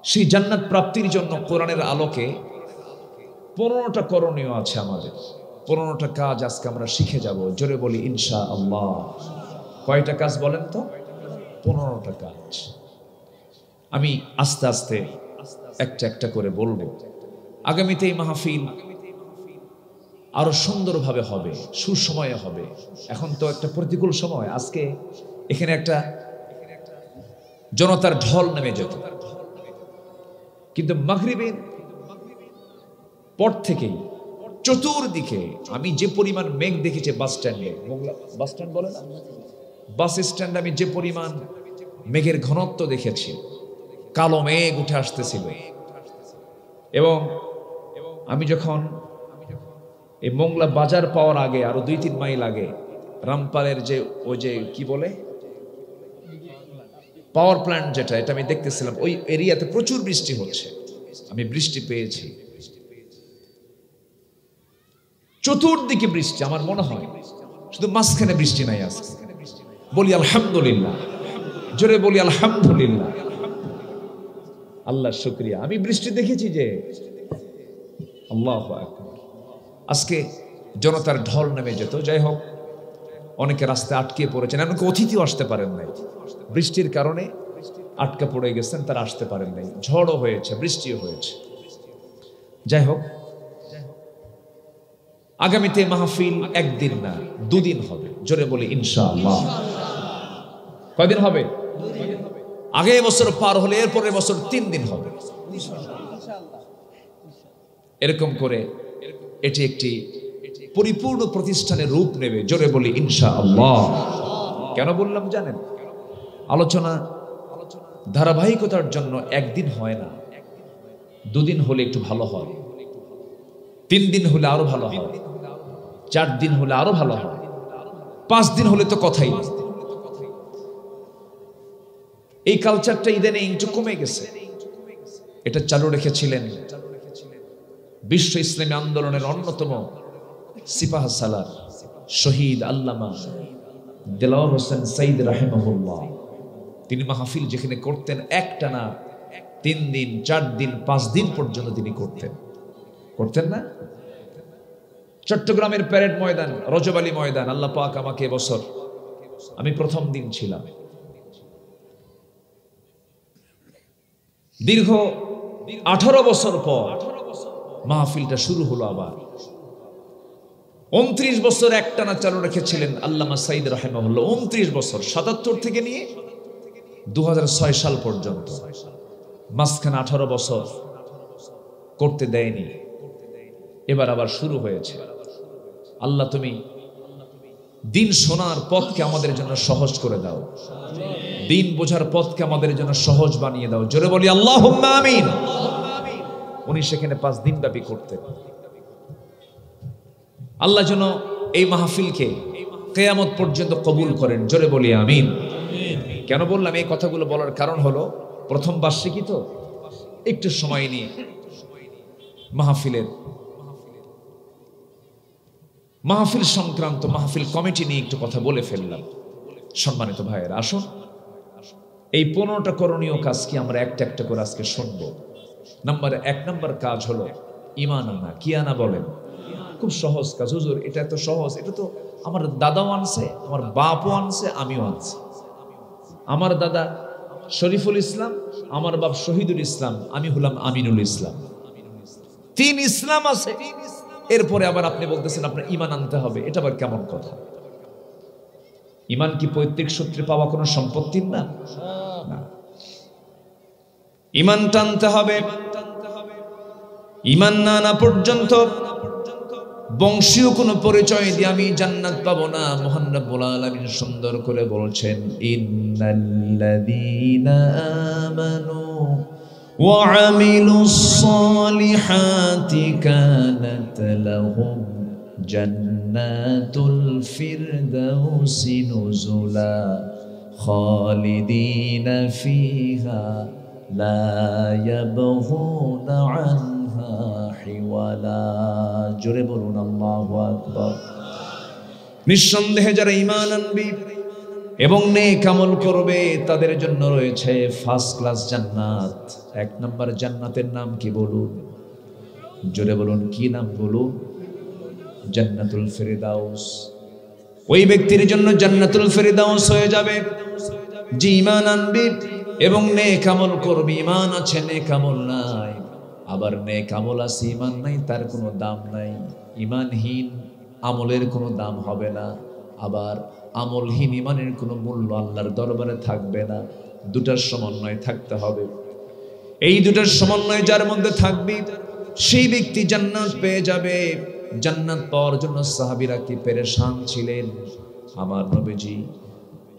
সেই জান্নাত প্রাপ্তির জন্য কোরআনের আলোকে 15টা করণীয় আছে আমাদের, 15টা কাজ আজকে আমরা শিখে যাব। জোরে বলি ইনশাআল্লাহ। কয়টা কাজ বলেন তো? 15টা কাজ। আমি আস্তে আস্তে একটা একটা করে বলবো। আগামীতে এই মাহফিল আরো সুন্দরভাবে হবে, সুসময়ে হবে। এখন তো একটা প্রতিকূল সময়, আজকে এখানে একটা জনতার ঢল নেমে যেত, কিন্তু মাগরিবের পর থেকেই চতুর্দিকে আমি যে পরিমাণ মেঘ দেখেছি, বাস স্ট্যান্ডে, বাস স্ট্যান্ড বলে না, বাস স্ট্যান্ডে আমি যে পরিমাণ মেঘের ঘনত্ব দেখেছি, কালো মেঘ উঠে আসতেছিল। এবং আমি যখন এই মোংলা বাজার পাওয়ার আগে আরো 2-3 মাইল আগে রামপালের যে ওই যে কি বলে পাওয়ার প্ল্যান্ট যেটা, এটা আমি দেখতেছিলাম। ওই এরিয়াতে প্রচুর বৃষ্টি হচ্ছে, আমি বৃষ্টি পেয়েছি, চতুর্দিকে বৃষ্টি। আমার মনে হয় শুধু মাঝখানে বৃষ্টি নাই আজকে। বলি আলহামদুলিল্লাহ, জোরে বলি আলহামদুলিল্লাহ। আল্লাহর শুকরিয়া, আমি বৃষ্টি দেখেছি যে। আল্লাহু আকবার। আজকে জনতার ঢল নেমে যেত। যাই হোক, অনেকে রাস্তায় আটকে পড়েছেন, এমনকি অতিথিও আসতে পারেন নাই, বৃষ্টির কারণে আটকা পড়ে গেছেন, তারা আসতে পারেন নাই। ঝড়ও হয়েছে, বৃষ্টিও হয়েছে। যাই হোক, আগামীতে মাহফিল 1 দিন না 2 দিন হবে। জোরে বলি ইনশাআল্লাহ। কয়দিন হবে? আগে বছর পার হলে এরপরের বছর 3 দিন হবে এরকম করে। এটি একটি পরিপূর্ণ প্রতিষ্ঠানের রূপ নেবে। জোরে বলি ইনশাআল্লাহ। কেন বললাম জানেন? আলোচনা ধারাবাহিকতার জন্য 1 দিন হয় না, 2 দিন হলে একটু ভালো হয়, 3 দিন হলে আরো ভালো হয়, 4 দিন হলে আরো ভালো হয়, 5 দিন হলে তো কথাই না। এই কালচারটা ইদানিং একটু কমে গেছে। এটা চালু রেখেছিলেন বিশ্ব ইসলামী আন্দোলনের অন্যতম সিপাহ সালার শহীদ আল্লামা দেলাওয়ার হোসেন সাইদ রাহিমাহুল্লাহ। তিনি মাহফিল যেখানে করতেন একটানা 3 দিন 4 দিন 5 দিন পর্যন্ত তিনি করতেন না? চট্টগ্রামের প্যারেড ময়দান, রজব আলী ময়দান, আল্লাহ পাক আমাকে এবছর, আমি প্রথম দিন ছিলাম, দীর্ঘ 18 বছর পর মাহফিলটা শুরু হলো আবার। 29 বছর একটানা চালু রেখেছিলেন আল্লামা সাইদ রাহিমাহুল্লাহ। 29 বছর, 77 থেকে নিয়ে 2006 সাল পর্যন্ত, মাঝখানে 18 বছর করতে দেয়নি। এবার আবার শুরু হয়েছে। আল্লাহ তুমি দিন শোনার পথকে আমাদের জন্য সহজ করে দাও, দিন বোঝার পথকে আমাদের জন্য সহজ বানিয়ে দাও। জোরে বলি আল্লাহুম্মা আমিন। উনি সেখানে 5 দিন ব্যাপী করতেন। আল্লাহ যেন এই মাহফিলকে কিয়ামত পর্যন্ত কবুল করেন। জোরে বলি আমিন। কেন বললাম এই কথাগুলো বলার কারণ হলো, প্রথম বার্ষিকী তো, একটু সময় নিয়ে মাহফিল সংক্রান্ত মাহফিল কমিটি নিয়ে একটু কথা বলে ফেললাম। সম্মানিত ভাইয়েরা, আসুন এই 15টা করণীয় কাজ কি আমরা একটা একটা করে আজকে শুনবো। এক নম্বর কাজ হলো ঈমান আনা। কি আনা বলেন? খুব সহজ কাজ। হুজুর এটা এত সহজ, এটা তো আমার দাদাও আনছে, আমার বাপও আনছে, আমিও আনছি। আমার দাদা শরীফুল ইসলাম, আমার বাপ শহীদুল ইসলাম, আমি হলাম আমিনুল ইসলাম। 3 ইসলাম আছে। এরপরে আবার আপনি বলতেছেন আপনার ঈমান আনতে হবে, এটা আবার কেমন কথা? ঈমান কি পৈতৃক সূত্রে পাওয়া কোনো সম্পত্তির না? ঈমান টানতে হবে। ঈমান না আনা পর্যন্ত বংশীয় কোনো পরিচয় দিয়ে আমি জান্নাত পাবো না। মহান রব্বুল আলামিন সুন্দর করে বলছেন, ইন্নাল্লাযীনা আমানু ওয়া আমিলুস সালিহাতি কানাত লাহুম জান্নাতুল ফিরদাউসি নুজুলা খালিদিনা ফিহা লা ইয়াবগুনা আনহা হিওয়ালা। জোরে বলুন আল্লাহু আকবার। নিঃসন্দেহে যারা ঈমান আনবে এবং নেক আমল করবে তাদের জন্য রয়েছে ফার্স্ট ক্লাস জান্নাত। 1 নম্বর জান্নাতের নাম কি বলুন? জোরে বলুন, কি নাম বলুন? জান্নাতুল ফিরদাউস। ওই ব্যক্তির জন্য জান্নাতুল ফিরদাউস হয়ে যাবে যে ঈমান আনবে এবং নেক আমল করবে। ঈমান আছে, নেক আমল নাই। আবার নেক আমল আছে, ঈমান নাই, তার কোনো দাম নাই। ঈমানহীন আমলের কোনো দাম হবে না, আবার আমলহীন ঈমানের কোনো মূল্য আল্লাহর দরবারে থাকবে না। দুটার সমন্বয় থাকতে হবে। এই দুটার সমন্বয় যার মধ্যে থাকবে সেই ব্যক্তি জান্নাত পেয়ে যাবে। জান্নাত পাওয়ার জন্য সাহাবীরা কি পেরেশান ছিলেন। আমার নবীজি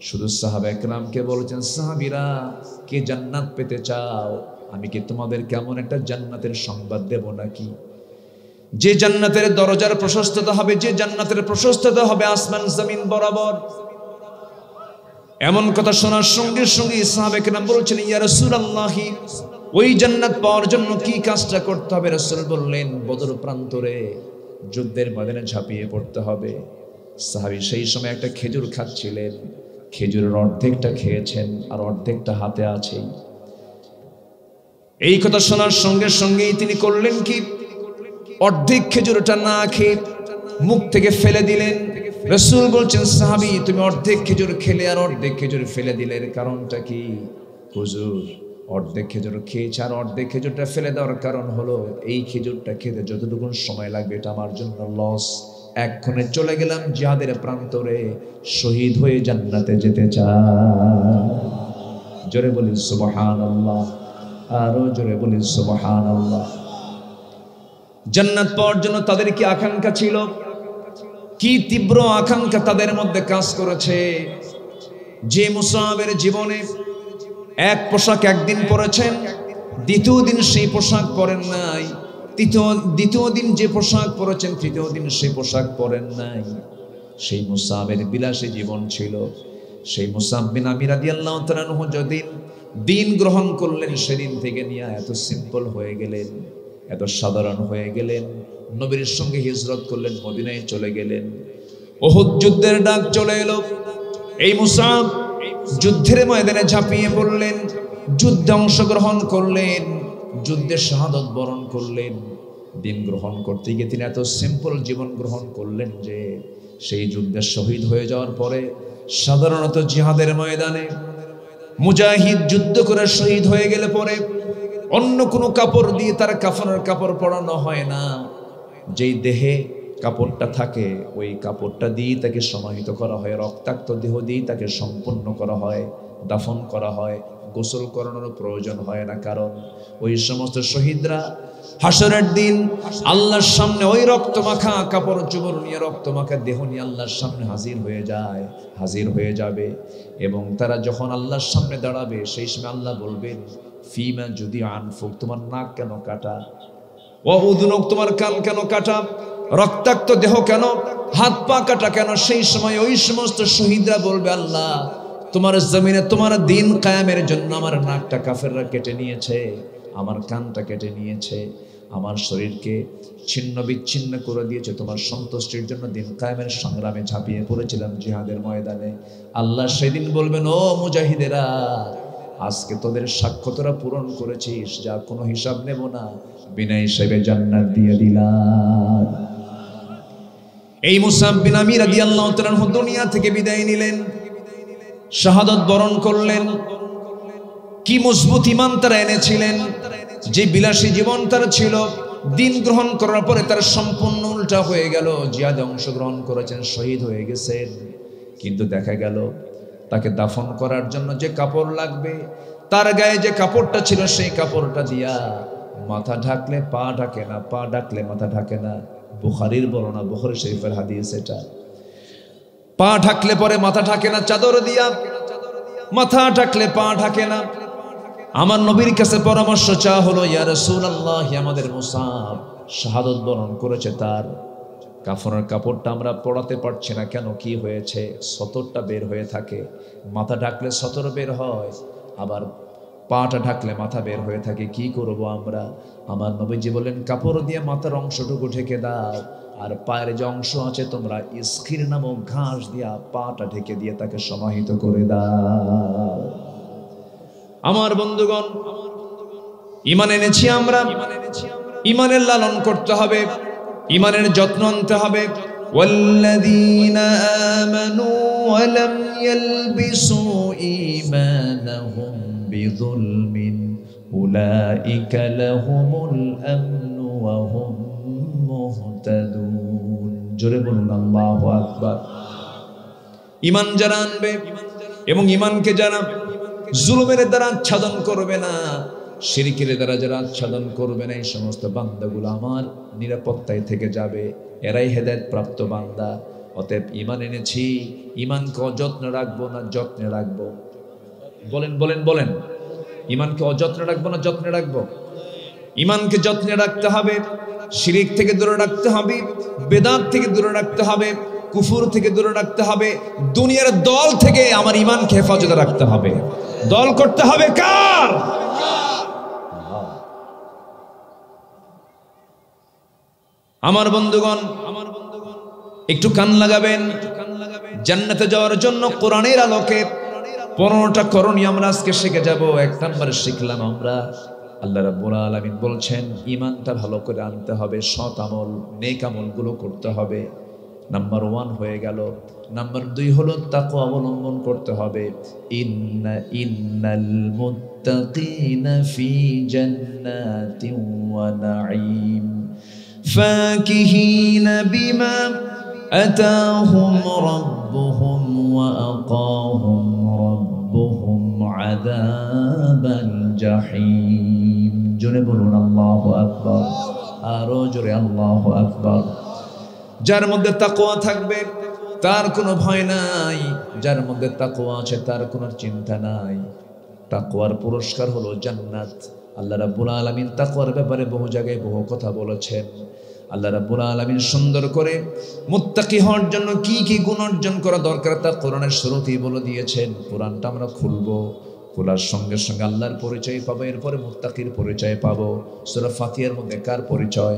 শুধু সাহাবায়ে কেরামকে বলেছেন, সাহাবীরা কে জান্নাত পেতে চাও? আমি কি তোমাদের কেমন একটা জান্নাতের সংবাদ দেব নাকি? যে জান্নাতের দরজার প্রশস্ততা হবে, যে জান্নাতের প্রশস্ততা হবে আসমান জমিন বরাবর। এমন কথা শোনার সঙ্গে সঙ্গে সাহাবায়ে কেরাম বলছেন, ইয়া রাসূলুল্লাহ, ওই জান্নাত পাওয়ার জন্য কি কাজটা করতে হবে? রাসূল বললেন, বদর প্রান্তরে যুদ্ধের ময়দানে ঝাঁপিয়ে পড়তে হবে। সাহাবী সেই সময় একটা খেজুর খাচ্ছিলেন, খেজুরের অর্ধেকটা খেয়েছেন আর অর্ধেকটা হাতে আছে। এই কথা শোনার সঙ্গে সঙ্গেই তিনি করলেন কি, অর্ধেক খেজুরটা না খেয়ে মুখ থেকে ফেলে দিলেন। রাসূল বলছেন, সাহাবী তুমি অর্ধেক খেজুর খেলে আর অর্ধেক খেজুর ফেলে দিলে, এর কারণটা কি? হুজুর অর্ধেক খেজুর খেয়েছে আর অর্ধেক খেজুরটা ফেলে দেওয়ার কারণ হলো এই খেজুরটা খেতে যতটুকু সময় লাগবে এটা আমার জন্য লস। এক্ষণে চলে গেলাম জিহাদের প্রান্তরে, শহীদ হয়ে জান্নাতে যেতে চাই। জোরে বলি সুবহানাল্লাহ, আরো জোরে বলি সুবহানাল্লাহ। জান্নাত পাওয়ার জন্য তাদের কি আকাঙ্ক্ষা ছিল, কি তীব্র আকাঙ্ক্ষা তাদের মধ্যে কাজ করেছে। যে মুসাহাবের জীবনে এক পোশাক একদিন পরেছেন, দ্বিতীয় দিন সেই পোশাক পরেন নাই, দ্বিতীয় দিন যে পোশাক পরেছেন তৃতীয় দিন সেই পোশাক পরেন নাই, সেই মুসাহাবের বিলাসী জীবন ছিল। সেই মুসাহাব বিন আমির রাদিয়াল্লাহু তাআলা আনহু যেদিন দিন গ্রহণ করলেন সেদিন থেকে নিয়ে এত সিম্পল হয়ে গেলেন, এত সাধারণ হয়ে গেলেন। নবীর সঙ্গে হিজরত করলেন, মদিনায় চলে গেলেন। উহুদ যুদ্ধের ডাক চলে এলো, এই মুসাহাব যুদ্ধের ময়দানে ঝাঁপিয়ে পড়লেন, যুদ্ধে অংশগ্রহণ করলেন, যুদ্ধে শাহাদত বরণ করলেন। দিন গ্রহণ করতে গিয়ে তিনি এত সিম্পল জীবন গ্রহণ করলেন যে সেই যুদ্ধে শহীদ হয়ে যাওয়ার পরে সাধারণত জিহাদের ময়দানে মুজাহিদ যুদ্ধ করে শহীদ হয়ে গেলে পরে অন্য কোনো কাপড় দিয়ে তার কাফনের কাপড় পরানো হয় না। যেই দেহে কাপড়টা থাকে ওই কাপড়টা দিয়ে তাকে সমাহিত করা হয়, রক্তাক্ত দেহ দিয়ে তাকে সম্পন্ন করা হয়, দাফন করা হয়, গোসল করানোর প্রয়োজন হয় না, কারণ ওই সমস্ত শহীদরা হাসরের দিন আল্লাহর সামনে ওই রক্তমাখা কাপড় চোপড় নিয়ে, রক্তমাখা দেহ নিয়ে আল্লাহর সামনে হাজির হয়ে যাবে। এবং তারা যখন আল্লাহর সামনে দাঁড়াবে, সেই সময় আল্লাহ বলবেন, ফিমা যদি আনফুক, তোমার নাক কেন কাটা, ও উদুনক, তোমার কান কেন কাটা, রক্তাক্ত দেহ কেন, হাত পা কাটা কেন। সেই সময় ওই সমস্ত শহীদরা বলবে, আল্লাহ তোমার জমিনে তোমার দিন কায়েমের জন্য আমার নাকটা কাফেররা কেটে নিয়েছে, আমার কানটা কেটে নিয়েছে, আমার শরীরকে ছিন্ন বিচ্ছিন্ন করে দিয়েছে, তোমার সন্তুষ্টির জন্য দিন কায়েমের সংগ্রামে ঝাঁপিয়ে পড়েছিলাম জিহাদের ময়দানে। আল্লাহ সেদিন বলবেন, ও মুজাহিদেরা, আজকে তোদের সাক্ষ্য তোরা পূরণ করেছিস, যা কোনো হিসাব নেব না, বিনা হিসেবে জান্নাত দিয়ে দিলাম। এই মুসাব বিন আমির রাদিয়াল্লাহু তাআলা আনহু দুনিয়া থেকে বিদায় নিলেন, শাহাদাত বরণ করলেন। কি মজবুত ঈমান তারা এনেছিলেন, যে বিলাসী জীবন তার ছিল, দিন গ্রহণ করার পরে তার সম্পূর্ণ উল্টা হয়ে গেল। জিহাদে অংশগ্রহণ করেছেন, শহীদ হয়ে গেছেন, কিন্তু দেখা গেল তাকে দাফন করার জন্য যে কাপড় লাগবে, তার গায়ে যে কাপড়টা ছিল, সেই কাপড়টা দিয়া মাথা ঢাকলে পা ঢাকে না, পা ঢাকলে মাথা ঢাকে না। বুখারীর বর্ণনা, বুখারী শরীফের হাদিস এটা। পা ঢাকলে পরে মাথা ঢাকে না চাদর দিয়া, মাথা ঢাকলে পা ঢাকে না। আমার নবীর কাছে পরামর্শ চাওয়া হলো, ইয়া রাসূলুল্লাহ, আমাদের মুসাব শাহাদাত বরণ করেছে, তার কাফনের কাপড়টা আমরা পরাতে পারছি না কেন, কি হয়েছে? সতরটা বের হয়ে থাকে, মাথা ঢাকলে সতর বের হয়, আবার পাটা ঢাকলে মাথা বের হয়ে থাকে, কি করব আমরা? আমার নবীজি বলেন, কাপড় দিয়ে মাথার অংশটুকু ঢেকে দাও, আর পায়ের যে অংশ আছে তোমরা ইস্কির নামক ঘাস দিয়া পাটা ঢেকে দিয়ে তাকে সমাহিত করে দাও। আমার বন্ধুগণ, ঈমান এনেছি আমরা, ঈমানের লালন করতে হবে, ঈমানের যত্ন আনতে হবে। ওয়াল্লাযীনা আমানু ওয়া লাম ইয়ালবিসু ঈমানাহুম বিযুলমিন উলাইকা লাহুমুল আমনু ওয়া হুম মুহতাদুন। জোরে বলুন আল্লাহু আকবার। ঈমান যারা আনবে এবং ঈমানকে যারা জুলুমের দ্বারা আচ্ছাদন করবে না, শিরকের দ্বারা যারা আচ্ছাদন করবে না, এই সমস্ত বান্দাগুলো আমার নিরাপত্তায় থেকে যাবে, এরাই হেদায়েত প্রাপ্ত বান্দা। অতএব ঈমান এনেছি, ঈমানকে অযত্নে রাখবো না যত্নে রাখবো? বলেন বলেন বলেন, ঈমানকে অযত্নে রাখবো না যত্নে রাখবো? ঈমানকে যত্নে রাখতে হবে, শিরক থেকে দূরে রাখতে হবে, বেদাত থেকে দূরে রাখতে হবে, কুফর থেকে দূরে রাখতে হবে, দুনিয়ার দল থেকে আমার ঈমানকে হেফাজতে রাখতে হবে। দল করতে হবে কার? আমার বন্ধুগণ, একটু কান লাগাবেন। জান্নাতে যাওয়ার জন্য কোরআনের আলোকে 15টা করণীয় আমরা আজকে শিখে যাব। 1 নম্বরে শিখলাম আমরা, আল্লাহ রাব্বুল আলামিন বলছেন ঈমানটা ভালো করে আনতে হবে, সৎ আমল নেক আমলগুলো করতে হবে। নাম্বার 1 হয়ে গেল। নাম্বার 2 হলো তাকওয়া অবলম্বন করতে হবে। ইন্নাল মুত্তাকিনা ফি জান্নাতিন ওয়া নাঈম ফাকিহিনা বিমা আতাহুম রাব্বুহুম ওয়া আকাহুম রাব্বুহুম আযাবাল জাহিম। জোরে বলুন আল্লাহু আকবার, আরো জোরে আল্লাহু আকবার। যার মধ্যে তাকওয়া থাকবে তার কোনো ভয় নাই, যার মধ্যে তাকওয়া আছে তার কোনো চিন্তা নাই। তাকওয়ার পুরস্কার হলো জান্নাত। আল্লাহ রাব্বুল আলামিন তাকওয়ার ব্যাপারে বহু জায়গায় বহু কথা বলেছেন। আল্লাহ রাব্বুল আলামিন সুন্দর করে মুত্তাকি হওয়ার জন্য কি কি গুণ অর্জন করা দরকার তা কোরআনের শুরুতেই বলে দিয়েছেন। কোরআনটা আমরা খুলবো, খোলার সঙ্গে সঙ্গে আল্লাহর পরিচয় পাবো, এরপরে মুত্তাকির পরিচয় পাবো। সূরা ফাতিহার মধ্যে কার পরিচয়?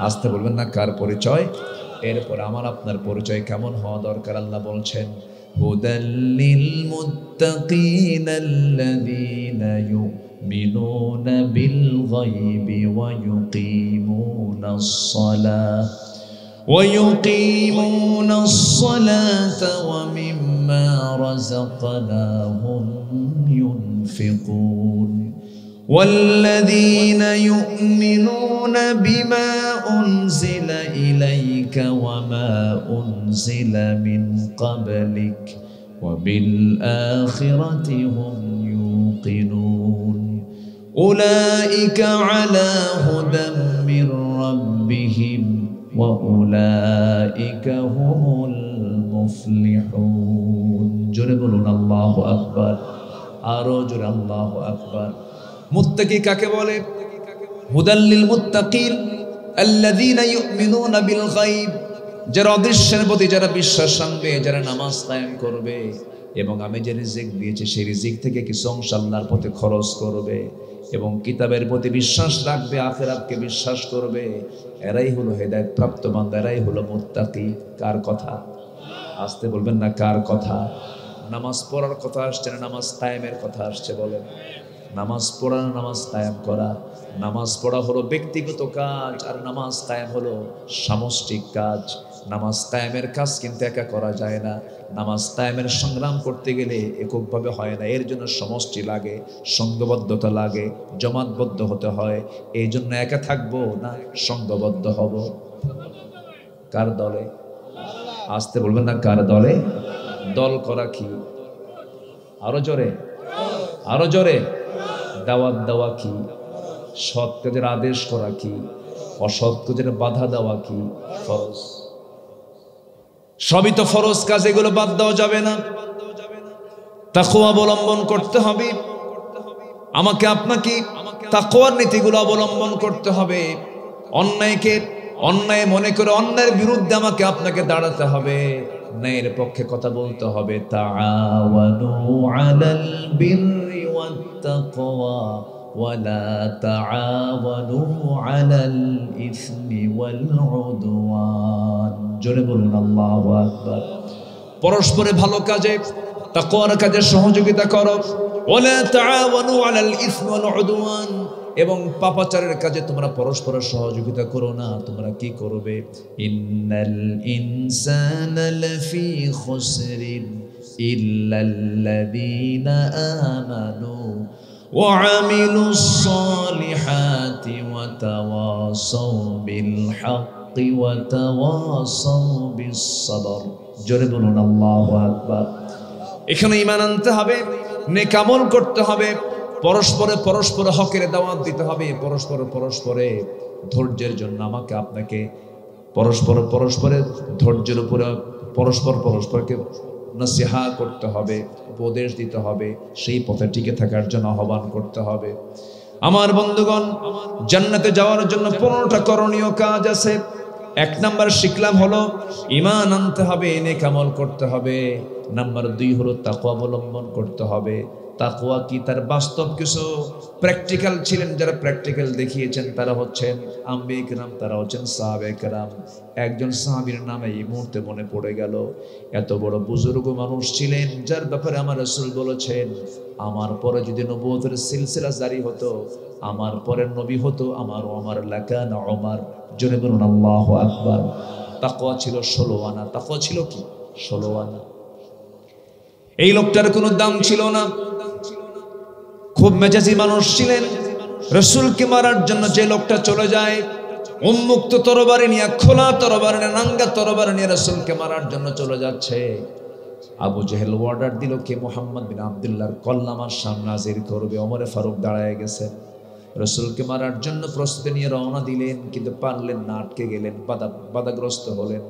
আসতে বলবেন না, কার পরিচয়? এরপর আমার আপনার পরিচয় কেমন হওয়া দরকার? আল্লাহ বলছেন, হুদাল্লিল মুত্তাকিনাল্লাযীনা ইউমিনুনা বিল গায়বি ওয়া ইউকিমুনাস সালাতা ওয়া মিম্মা রাযাকনাহুম ইউনফিকুন। والذين يؤمنون بما أنزل إليك وما أنزل من قبلك وبالآخرة هم يوقنون أولئك على هدى من ربهم وأولئك هم المفلحون জোরে বলুন আল্লাহু আকবার আরো জোরে আল্লাহু আকবার মুত্তাকি কাকে বলে হুদাল লিল মুত্তাকিন আল্লাযীনা ইউমিনুনা বিল গায়ব যারা অদৃশ্যের প্রতি যারা বিশ্বাস রাখবে যারা নামাজ কায়েম করবে এবং আমি যে রিজিক দিয়েছি সেই রিজিক থেকে কিছু অংশ আল্লাহর পথে খরচ করবে এবং কিতাবের প্রতি বিশ্বাস রাখবে আখিরাতকে বিশ্বাস করবে এরাই হলো হেদায়েত প্রাপ্ত বান্দা এরাই হলো মুত্তাকি কার কথা আসতে বলবেন না কার কথা নামাজ পড়ার কথা আসছে না নামাজ কায়েমের কথা আসছে বলেন নামাজ পড়া নামাজ কায়েম করা নামাজ পড়া হলো ব্যক্তিগত কাজ আর নামাজ কায়েম হলো সামষ্টিক কাজ নামাজ কায়েমের কাজ কিন্তু একা করা যায় না নামাজ কায়েমের সংগ্রাম করতে গেলে এককভাবে হয় না এর জন্য সমষ্টি লাগে সংঘবদ্ধতা লাগে জমাতবদ্ধ হতে হয় এই জন্য একা থাকবো না সংঘবদ্ধ হব কার দলে আসতে বলবেন না কার দলে দল করা কি আরো জোরে দাওয়াত দেওয়া কি সৎ কাজের আদেশ করা কি অসৎ কাজের বাধা দেওয়া কি ফরজ সবই তো ফরজ কাজ এগুলো বাদ দেওয়া যাবে না তাকওয়া অবলম্বন করতে হবে আমাকে আপনাকে তাকওয়ার নীতিগুলো অবলম্বন করতে হবে অন্যায়কে অন্যায় মনে করে অন্যায়ের বিরুদ্ধে আমাকে আপনাকে দাঁড়াতে হবে ন্যায়ের পক্ষে কথা বলতে হবে তাআওয়ানু আলাল বিররি ওয়াত তাকওয়া ওয়ালা তাআওয়ানু আলাল ইসমি ওয়াল উদওয়ান জোরে বলুন আল্লাহু আকবার পরস্পরে ভালো কাজে তাকওয়ার কাজে সহযোগিতা করো ওয়ালা তাআওয়ানু আলাল ইসমি ওয়াল উদওয়ান এবং পাপাচারের কাজে তোমরা পরস্পর সহযোগিতা করো না তোমরা কি করবে ইন্নাল ইনসানা লাফি খুসরিন ইল্লাল্লাযীনা আমানু ওয়া আমিলুস সালিহাতি ওয়া তাওয়াসাউ বিল হাক্কি ওয়া তাওয়াসাউ বিস সাবর জোরে বলুন আল্লাহু আকবার এখানে ঈমান আনতে হবে নেক আমল করতে হবে পরস্পর হকের দাওয়াত দিতে হবে পরস্পরে ধৈর্যের জন্য আমাকে আপনাকে পরস্পরের ধৈর্যের উপরে পরস্পরকে নসিহা করতে হবে উপদেশ দিতে হবে সেই পথে টিকে থাকার জন্য আহ্বান করতে হবে আমার বন্ধুগণ জান্নাতে যাওয়ার জন্য 15টা করণীয় কাজ আছে এক নাম্বার শিখলাম হলো ঈমান আনতে হবে নেক আমল করতে হবে নাম্বার 2 হলো তাকওয়া অবলম্বন করতে হবে তাকওয়া কি তার বাস্তব কিছু প্র্যাকটিক্যাল ছিলেন যারা প্র্যাকটিক্যাল দেখিয়েছেন তারা হচ্ছেন আম্বিয়া কিরাম তারা হচ্ছেন সাহাবায়ে কেরাম একজন সাহাবীর নাম এই মুহূর্তে মনে পড়ে গেল এত বড় বুজুর্গ মানুষ ছিলেন যার ব্যাপারে আমার রাসূল বলেছেন আমার পরে যদি নবুয়তের সিলসিলা জারি হতো আমার পরের নবী হতো আমার লাকানা ওমর জোরে বলুন আল্লাহু আকবার তাকওয়া ছিল 16 আনা তাকওয়া ছিল কি 16 আনা এই লোকটার কোনো দাম ছিল না খুব মেজাজি মানুষ ছিলেন রাসূলকে মারার জন্য যে লোকটা চলে যায় উন্মুক্ত তরবারি নিয়ে খোলা তরবারি নিয়ে নাঙ্গা তরবারি নিয়ে রাসূলকে মারার জন্য চলে যাচ্ছে আবু জেহেল অর্ডার দিল কে মুহাম্মদ বিন আব্দুল্লাহর কলমার সামনে হাজির করবে ওমরে ফারুক দাঁড়ায় গেছে রাসূলকে মারার জন্য প্রস্তুতি নিয়ে রওনা দিলেন কিন্তু পারলেন না আটকে গেলেন বাধাগ্রস্ত হলেন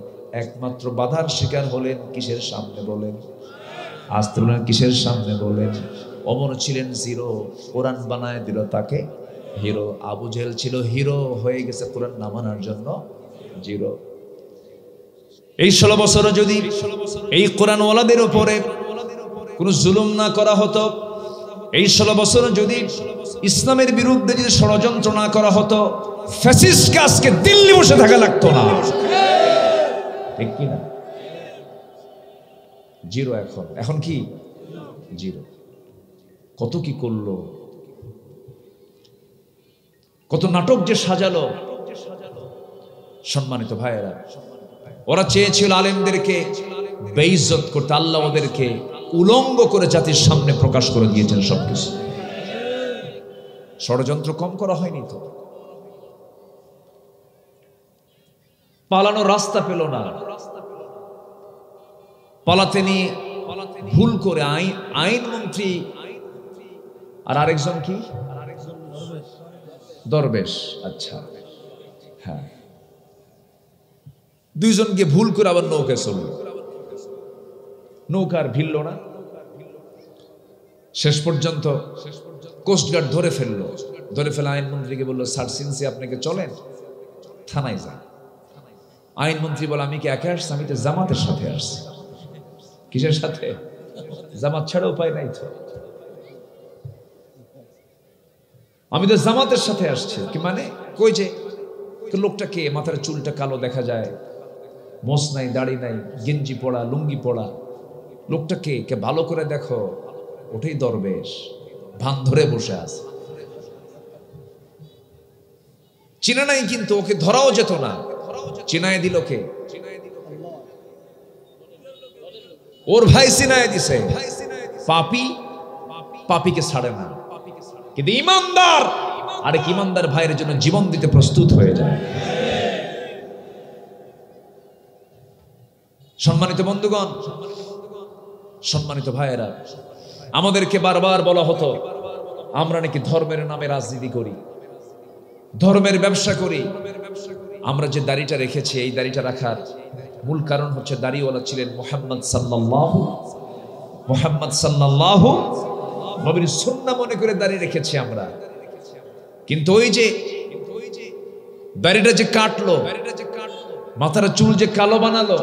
একমাত্র বাধার শিকার হলেন কিসের সামনে বলেন আসতে বলেন কিসের সামনে বলেন ওমর ছিলেন জিরো কোরআন বানায় দিল তাকে হিরো আবু জেহেল ছিল হিরো হয়ে গেছে কোরআন না মানার জন্য জিরো এই 16 বছরে যদি এই কোরআন ওয়ালাদের উপরে কোনো জুলুম না করা হতো এই 16 বছরে যদি ইসলামের বিরুদ্ধে যদি ষড়যন্ত্র না করা হতো ফ্যাসিস্টকে আজকে দিল্লি বসে থাকা লাগতো না ঠিক কি না জিরো এখন কি জিরো কত কি করলো কত নাটক যে সাজালো সম্মানিত ভাইয়েরা ওরা চেয়েছিল আলেমদেরকে বেইজ্জত করতে আল্লাহ ওদেরকে উলঙ্গ করে জাতির সামনে প্রকাশ করে দিয়েছেন সবকিছু ষড়যন্ত্র কম করা হয়নি তো পালানোর রাস্তা পেল না পালাতে নিয়ে ভুল করে আইনমন্ত্রী আর আরেকজন কি? দরবেশ। আচ্ছা, হ্যাঁ, দুইজনকে ভুল করে আবার নৌকায় চলল, নৌকার ভিড়ল না। শেষ পর্যন্ত কোস্টগার্ড ধরে ফেললো, ধরে ফেলে আইনমন্ত্রীকে বললো, স্যার সিনসি আপনাকে চলেন, থানায় যান। আইনমন্ত্রী বলে, আমি কি একা আসছি? আমি তো জামাতের সাথে আসছি। কিসের সাথে? জামাত ছাড়া উপায় নাই তো, আমি তো জামাতের সাথে আসছি। কি মানে? কই যে লোকটা কে? মাথার চুলটা কালো দেখা যায়, মোছ নাই, দাড়ি নাই, গেঞ্জি পড়া, লুঙ্গি পড়া, লোকটা কে? কে ভালো করে দেখো, ওটাই দরবেশ, ভান ধরে বসে আছে। চিনা নাই, কিন্তু ওকে ধরাও যেত না। চিনায় দিল কে? ওর ভাই চিনায় দিছে। পাপী পাপীকে ছাড়ে না, কিন্তু ইমানদার আরেক ইমানদার ভাইয়ের জন্য জীবন দিতে প্রস্তুত হয়ে যায়। সম্মানিত বন্ধুগণ, সম্মানিত ভাইয়েরা, আমাদেরকে বারবার বলা হতো আমরা নাকি ধর্মের নামে রাজনীতি করি, ধর্মের ব্যবসা করি। আমরা যে দাড়িটা রেখেছি, এই দাড়িটা রাখার মূল কারণ হচ্ছে দাড়িওয়ালা ছিলেন মুহাম্মদ সাল্লাল্লাহু নবীর সুন্নাহ মনে করে দাড়ি রেখেছি আমরা। কিন্তু ওই যে দাড়িটা যে কাটলো, মাথার চুল যে কালো বানালো,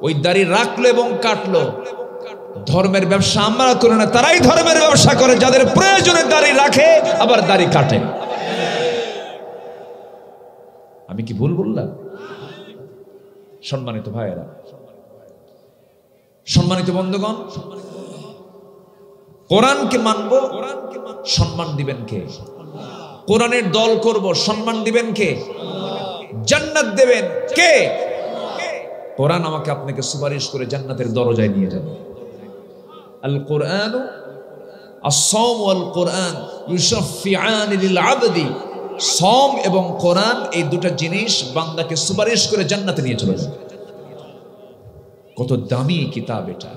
ওই দাড়ি রাখলো এবং কাটলো, ধর্মের ব্যবসা আমরা করে না, তারাই ধর্মের ব্যবসা করে, যাদের প্রয়োজনে দাড়ি রাখে আবার দাড়ি কাটে। আমি কি ভুল বললাম? সম্মানিত ভাইয়েরা, সম্মানিত বন্ধুগণ, কোরআনকে মানবো, সম্মান দিবেন কে? কোরআনের দল করব, সম্মান দিবেন কে? জান্নাত দেবেন কে? কোরআন আমাকে আপনাকে সুপারিশ করে জান্নাতের দরজায় নিয়ে যাবে। আল কোরআন আস-সাওম ওয়াল কোরআন ইউশাফিআন লিল আবদি। সাওম এবং কোরআন, এই দুটো জিনিস বান্দাকে সুপারিশ করে জান্নাতে নিয়ে চলে যাবে। কত দামি কিতাব এটা!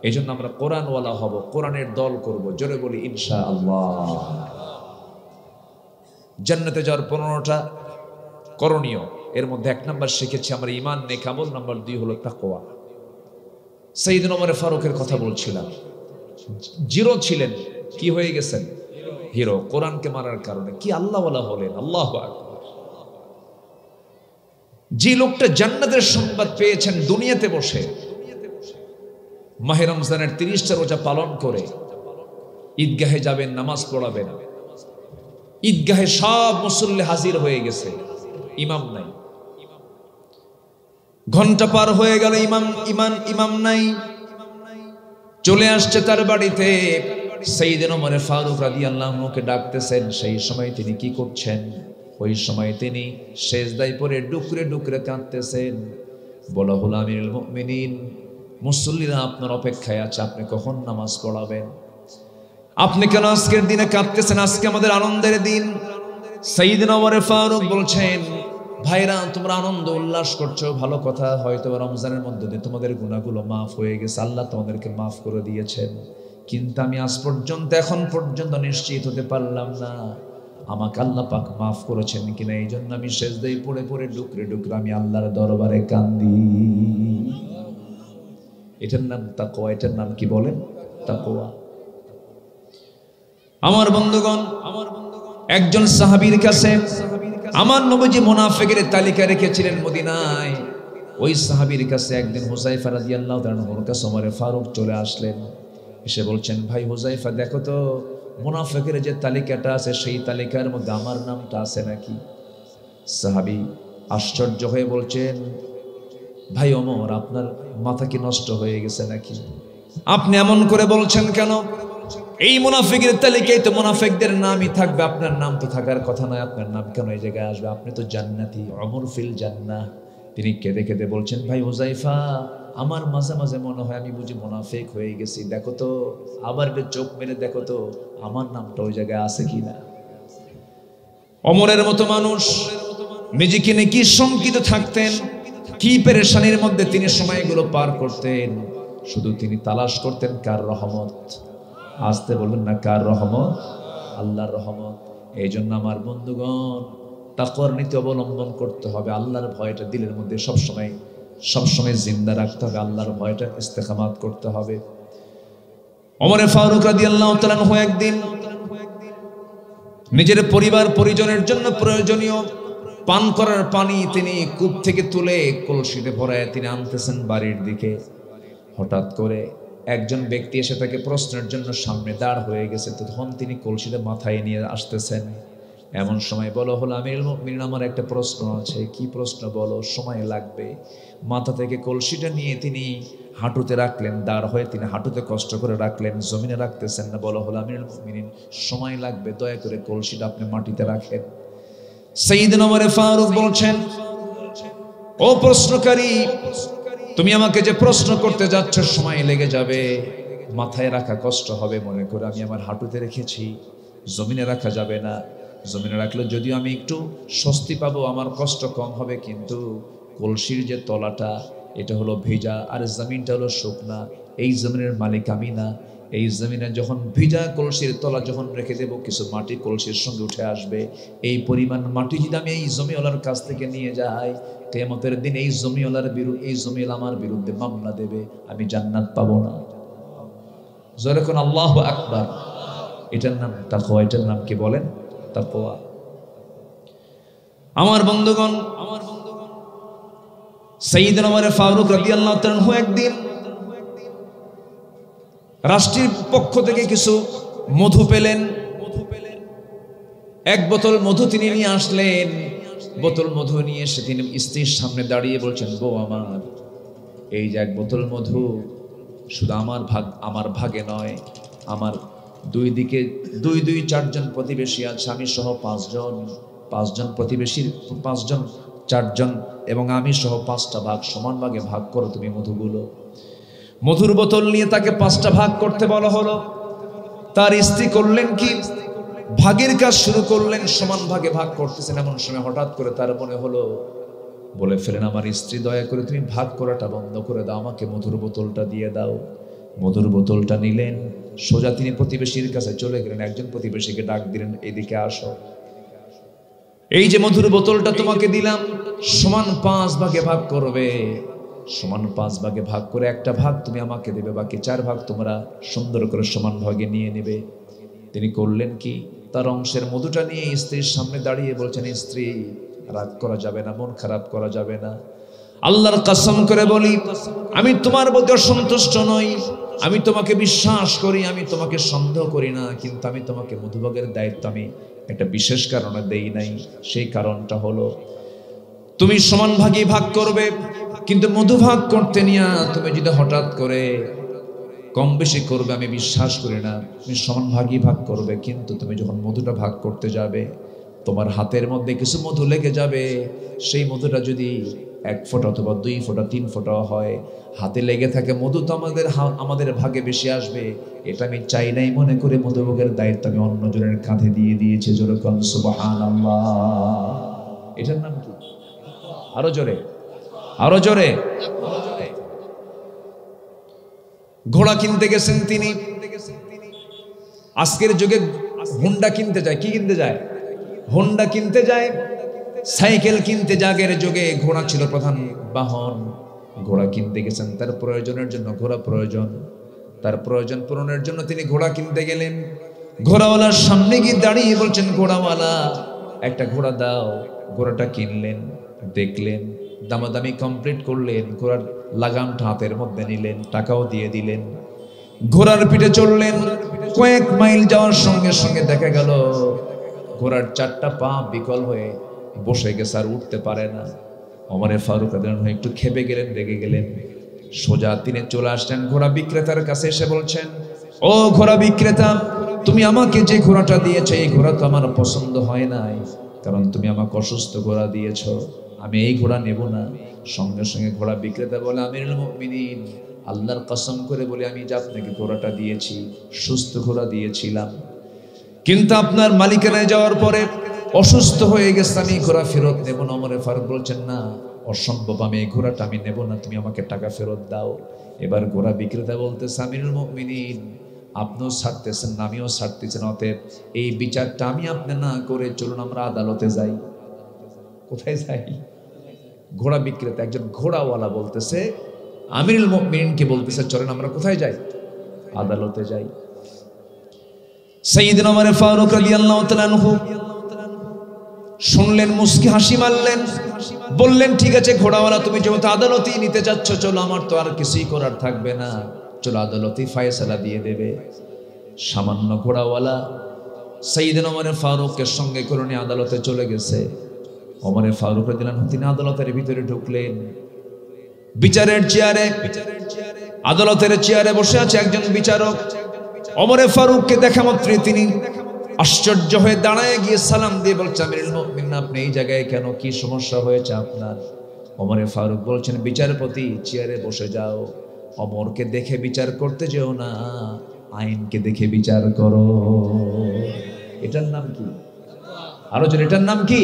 এই জন্য আমরা কোরআনওয়ালা হব, কোরআনের দল করব। জোরে বলি ইনশাআল্লাহ। জান্নাতে যাওয়ার 15টা করণীয়, এর মধ্যে 1 নাম্বার শিখেছি আমরা ঈমান, নেক আমল। নাম্বার 2 হলো তাকওয়া। সাইয়েদনা ওমর ফারুকের কথা বলছিলাম, জিরো ছিলেন, কি হয়ে গেছেন? হিরো। কোরআনকে মানার কারণে কি আল্লাহওয়ালা হলেন। আল্লাহু আকবার। যে লোকটা জান্নাতের সংবাদ পেয়েছেন দুনিয়াতে বসে, মাহে রমজানের 30টা রোজা পালন করে ঈদগাহে যাবেন, নামাজ পড়াবেন। ঈদগাহে সব মুসল্লি হাজির হয়ে গেছে, ইমাম নাই। ঘন্টা পার হয়ে গেল, ইমাম নাই। চলে আসছে তার বাড়িতে, সাইয়েদনা ওমর ফারুক রাদিয়াল্লাহু আনহুকে ডাকতেছেন। সেই সময় তিনি কি করছেন? ওই সময় তিনি সেজদায় পড়ে ডুকরে ডুকরে কাঁদতেছেন। বলা হলো, আমিরুল মুমিনিন, মুসল্লিরা আপনার অপেক্ষায় আছে, আপনি কখন নামাজ পড়াবেন? আপনি কেন আজকের দিনে কাঁদতেছেন? আজকে আমাদের আনন্দের দিন। সাইয়েদনা ওমর ফারুক বলছেন, ভাইরা, তোমরা আনন্দ উল্লাস করছো, ভালো কথা। হয়তো রমজানের মধ্যে দিয়ে তোমাদের গুনাহগুলো মাফ হয়ে গেছে, আল্লাহ তোমাদেরকে মাফ করে দিয়েছেন। কিন্তু আমি আজ পর্যন্ত, এখন পর্যন্ত নিশ্চিত হতে পারলাম না আমাকে আল্লাহ পাক মাফ করেছেন কিনা। এই জন্য আমি সেজদায় পড়ে পড়ে ডুকরে ডুকরে আমি আল্লাহর দরবারে কান্দি। এটার নাম তাকওয়া। এটার নাম কি বলেন? তাকওয়া। আমার বন্ধুগণ, একজন সাহাবীর কাছে আমার নবীজি মুনাফিকের তালিকা রেখেছিলেন মদিনায়। ওই সাহাবীর কাছে একদিন হুযায়ফা রাদিয়াল্লাহু তাআলা ওর কাছে ওমর ফারুক চলে আসলেন। এসে বলছেন, ভাই হুযায়ফা, দেখো তো মুনাফিকের যে তালিকাটা আছে, সেই তালিকার মধ্যে আমার নামটা আছে নাকি? সাহাবী আশ্চর্য হয়ে বলছেন, ভাই ওমর, আপনার মাথা কি নষ্ট হয়ে গেছে নাকি? আপনি এমন করে বলছেন কেন? এই মুনাফিকের তালিকায় তো মুনাফিকদের নামই থাকবে, আপনার নাম তো থাকার কথা নয়। আপনার নাম কেন এই জায়গায় আসবে? আপনি তো জান্নাতি, ওমর ফিল জান্নাহ। তিনি কেঁদে কেঁদে বলছেন, ভাই হুযায়ফা, আমার মাঝে মাঝে মনে হয় আমি বুঝি মুনাফিক হয়ে গেছি। দেখো তো, আবার একটু চোখ মেরে দেখো তো আমার নামটা ওই জায়গায় আছে কিনা। ওমরের মতো মানুষ নিজেকে নিয়ে কি শঙ্কিত থাকতেন, কি পেরেশানির মধ্যে তিনি সময়গুলো পার করতেন। শুধু তিনি তালাশ করতেন কার রহমত, আসতে বলবেন না, কার রহমত? আল্লাহর রহমত। এই জন্য আমার বন্ধুগণ, তাকওয়ার নীতি অবলম্বন করতে হবে। আল্লাহর ভয়টা দিলের মধ্যে সবসময় জিন্দা রাখতে হবে। আল্লাহর ভয়টা ইস্তেকামাত করতে হবে। ওমরে ফারুক রাদিয়াল্লাহু তাআলা আনহু একদিন নিজের পরিবার পরিজনের জন্য প্রয়োজনীয় পান করার পানি তিনি কূপ থেকে তুলে কলসিতে ভরায় তিনি আনতেছেন বাড়ির দিকে। হঠাৎ করে একজন ব্যক্তি এসে তাকে প্রশ্নের জন্য সামনে দাঁড় হয়ে গেছে। তখন তিনি কলসিটা মাথায় নিয়ে আসতেছেন। এমন সময় বলা হলো, আমিরুল মুমিনিন, আমার একটা প্রশ্ন আছে। কি প্রশ্ন বলো? সময় লাগবে। মাথা থেকে কলসিটা নিয়ে তিনি হাঁটুতে রাখলেন, দাঁড় হয়ে তিনি হাঁটুতে কষ্ট করে রাখলেন, জমিনে রাখতেছেন না। বলা হলো, আমিরুল মুমিনিন, সময় লাগবে, দয়া করে কলসিটা আপনি মাটিতে রাখেন। সাইয়েদনা ওমর ফারুক বলছেন, ও প্রশ্নকারী, তুমি আমাকে যে প্রশ্ন করতে যাচ্ছ সময় লেগে যাবে, মাথায় রাখা কষ্ট হবে মনে করে আমি আমার হাঁটুতে রেখেছি, জমিনে রাখা যাবে না। জমিনে রাখলে যদিও আমি একটু স্বস্তি পাবো, আমার কষ্ট কম হবে, কিন্তু কলসির যে তলাটা এটা হলো ভেজা আর জমিনটা হলো শুকনা। এই জমিনের মালিক আমি না। এই জমিনে যখন ভিজা কলসির তলা যখন রেখে দেবো, কিছু মাটি কলসির সঙ্গে উঠে আসবে। এই পরিমাণ মাটি যদি আমি এই জমিওয়ালার কাছ থেকে নিয়ে যাই, কিয়ামতের দিন এই জমিওয়ালা আমার বিরুদ্ধে মামলা দেবে, আমি জান্নাত পাবো না। যখন আল্লাহু আকবার। এটার নাম তাকওয়া। এটার নাম কি বলেন? তাকওয়া। আমার বন্ধুগণ, সাইয়েদনা ওমর ফারুক রাদিয়াল্লাহু তাআলা আনহু একদিন রাষ্ট্রের পক্ষ থেকে কিছু মধু পেলেন। এক বোতল মধু তিনি নিয়ে আসলেন। বোতল মধু নিয়ে এসে তিনি স্ত্রীর সামনে দাঁড়িয়ে বলছেন, বউ আমার, এই যে এক বোতল মধু, শুধু আমার ভাগে নয়, আমার দুই দিকে দুই চারজন প্রতিবেশী আছে, আমি সহ পাঁচজন প্রতিবেশীর চারজন এবং আমি সহ 5টা ভাগ, সমান ভাগে ভাগ করো তুমি মধুগুলো। মধুর বোতল নিয়ে তাকে 5টা ভাগ করতে বলা হলো। তার স্ত্রী করলেন কি, ভাগের কাজ শুরু করলেন, সমান ভাগে ভাগ করতেছেন। এমন সময় হঠাৎ করে তার মনে হলো, বলে ফেলেন, আমার স্ত্রী, দয়া করে তুমি ভাগ করাটা বন্ধ করে দাও, আমাকে মধুর বোতলটা দিয়ে দাও। মধুর বোতলটা নিলেন, সোজা তিনি প্রতিবেশীর কাছে চলে গেলেন। একজন প্রতিবেশীকে ডাক দিলেন, এদিকে আসো, এই যে মধুর বোতলটা তোমাকে দিলাম, সমান 5 ভাগে ভাগ করবে। সমান 5 ভাগে ভাগ করে একটা ভাগ তুমি আমাকে দেবে, বাকি 4 ভাগ তোমরা সুন্দর করে সমান ভাগে নিয়ে নেবে। তিনি করলেন কি, তার অংশের মধুটা নিয়ে স্ত্রীর সামনে দাঁড়িয়ে বলছেন, স্ত্রী, রাগ করা যাবে না, মন খারাপ করা যাবে না। আল্লাহর কসম করে বলি, আমি তোমার প্রতি অসন্তুষ্ট নই, আমি তোমাকে বিশ্বাস করি, আমি তোমাকে সন্দেহ করি না, কিন্তু আমি তোমাকে মধুভাগের দায়িত্ব আমি একটা বিশেষ কারণে দেই নাই। সেই কারণটা হলো, তুমি সমান ভাগই ভাগ করবে, কিন্তু মধু ভাগ করতে নিয়ে তুমি যদি হঠাৎ করে কম বেশি করবে, আমি বিশ্বাস করি না। তুমি সমান ভাগই ভাগ করবে, কিন্তু তুমি যখন মধুটা ভাগ করতে যাবে, তোমার হাতের মধ্যে কিছু মধু লেগে যাবে। সেই মধুটা যদি 1 ফোঁটা অথবা 2 ফোঁটা 3 ফোঁটা হয়, হাতে লেগে থাকে, মধু তো আমাদের ভাগে বেশি আসবে। এটা আমি চাই নাই মনে করে মধুভাগের দায়িত্ব আমি অন্যজনের কাঁধে দিয়ে দিয়েছি। জোরে কোন সুবহানাল্লাহ। এটার নাম কি? আরো জোরে, আরো জোরে। ঘোড়া কিনতে গেছেন তিনি। আজকের যুগে হোন্ডা কিনতে যায়, কি কিনতে যায়? হোন্ডা কিনতে যায়, সাইকেল কিনতে যায়। আগের যুগে ঘোড়া ছিল প্রধান বাহন। ঘোড়া কিনতে গেছেন, তার প্রয়োজনের জন্য ঘোড়া প্রয়োজন, তার প্রয়োজন পূরণের জন্য তিনি ঘোড়া কিনতে গেলেন। ঘোড়াওয়ালার সামনে গিয়ে দাঁড়িয়ে বলছেন, ঘোড়াওয়ালা, একটা ঘোড়া দাও। ঘোড়াটা কিনলেন, দেখলেন, দামাদামি কমপ্লিট করলেন, ঘোড়ার লাগামটা হাতের মধ্যে নিলেন, টাকাও দিয়ে দিলেন। ঘোড়ার পিঠে চললেন। কয়েক মাইল যাওয়ার সঙ্গে সঙ্গে দেখা গেল ঘোড়ার 4টা পা বিকল হয়ে বসে গেছে, আর উঠতে পারে না। ওমর ফারুক রাদিয়াল্লাহু আনহু একটু খেপে গেলেন, রেগে গেলেন। সোজা তিনি চলে আসলেন ঘোড়া বিক্রেতার কাছে, এসে বলছেন, ও ঘোড়া বিক্রেতা, তুমি আমাকে যে ঘোড়াটা দিয়েছো, এই ঘোড়া তো আমার পছন্দ হয় নাই, কারণ তুমি আমাকে অসুস্থ ঘোড়া দিয়েছো, আমি এই ঘোড়া নেব না। সঙ্গে সঙ্গে ঘোড়া বিক্রেতা বলে, আমিরুল মুমিনিন, আল্লাহর কসম করে বলে, আমি যে আপনাকে ঘোড়াটা দিয়েছি, সুস্থ ঘোড়া দিয়েছিলাম, কিন্তু আপনার মালিকানায় যাওয়ার পরে অসুস্থ হয়ে গেছে, আমি ঘোড়া ফেরত নেব না। ওমর ফারুক বলছেন, না, অসম্ভব, আমি এই ঘোড়াটা আমি নেব না, তুমি আমাকে টাকা ফেরত দাও। এবার ঘোড়া বিক্রেতা বলতেছে, আমিরুল মুমিনিন, আপনিও ছাড়তেছেন না, আমিও ছাড়তেছেন, অতএব এই বিচারটা আমি আপনি না করে চলুন আমরা আদালতে যাই। কোথায় যাই? ঘোড়া বিক্রেতা একজন ঘোড়াওয়ালা বলতেছে আমিরুল মুমিনিনকে বলতেছে চলেন আমরা কোথায় যাই? আদালতে যাই। সাইয়েদনা ওমর ফারুক রাদিয়াল্লাহু তাআলা আনহু শুনলেন, মুস্কি হাসি মারলেন, বললেন ঠিক আছে ঘোড়াওয়ালা, তুমি যেহেতু আদালতেই নিতে যাচ্ছ, চলো, আমার তো আর কিছুই করার থাকবে না, চলো আদালতেই ফায়সালা দিয়ে দেবে। সামান্য ঘোড়াওয়ালা সাইয়েদনা ওমর ফারুকের সঙ্গে করে নিয়ে আদালতে চলে গেছে। ওমর ফারুক রাদিয়াল্লাহু আনহু তিনি আদালতের ভিতরে ঢুকলেন। বিচারের চেয়ারে, আদালতের চেয়ারে বসে আছে একজন বিচারক। ওমর ফারুককে দেখা মাত্রই তিনি আশ্চর্য হয়ে দাঁড়ায় গিয়ে সালাম দিয়ে বলছে আমিরুল মুমিনিন, আপনি এই জায়গায় কেন? কি সমস্যা হয়েছে আপনার? ওমর ফারুক বলছেন বিচারপতি চেয়ারে বসে যাও, ওমরকে দেখে বিচার করতে যেও না, আইনকে দেখে বিচার করো। এটার নাম কি? আরো জন, এটার নাম কি?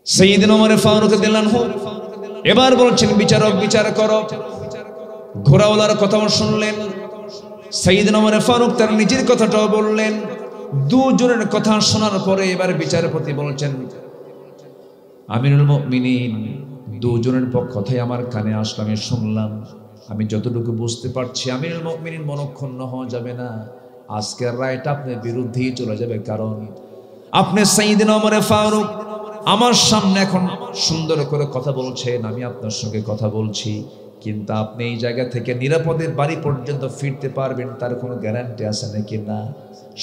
সাইয়েদনা ওমর ফারুক রাদিয়াল্লাহু আনহু এবার বলছেন বিচারক বিচার করো। ঘোড়াওয়ালার কথাও শুনলেন, সাইয়েদনা ওমর ফারুক তার নিজের কথাটাও বললেন। দুজনের কথা শোনার পরে এবার বিচারপতি বলছেন আমিরুল মুমিনিন, দুজনের কথাই আমার কানে আসলো, আমি শুনলাম, আমি যতটুকু বুঝতে পারছি আমিরুল মুমিনিন মনক্ষুণ্ণ হওয়া যাবে না, আজকের রায়টা আপনার বিরুদ্ধেই চলে যাবে। কারণ আপনি সাইয়েদনা ওমর ফারুক আমার সামনে এখন সুন্দর করে কথা বলছেন, আমি আপনার সঙ্গে কথা বলছি, কিন্তু আপনি এই জায়গা থেকে নিরাপদে বাড়ি পর্যন্ত ফিরতে পারবেন তার কোনো গ্যারান্টি আছে নাকি? না।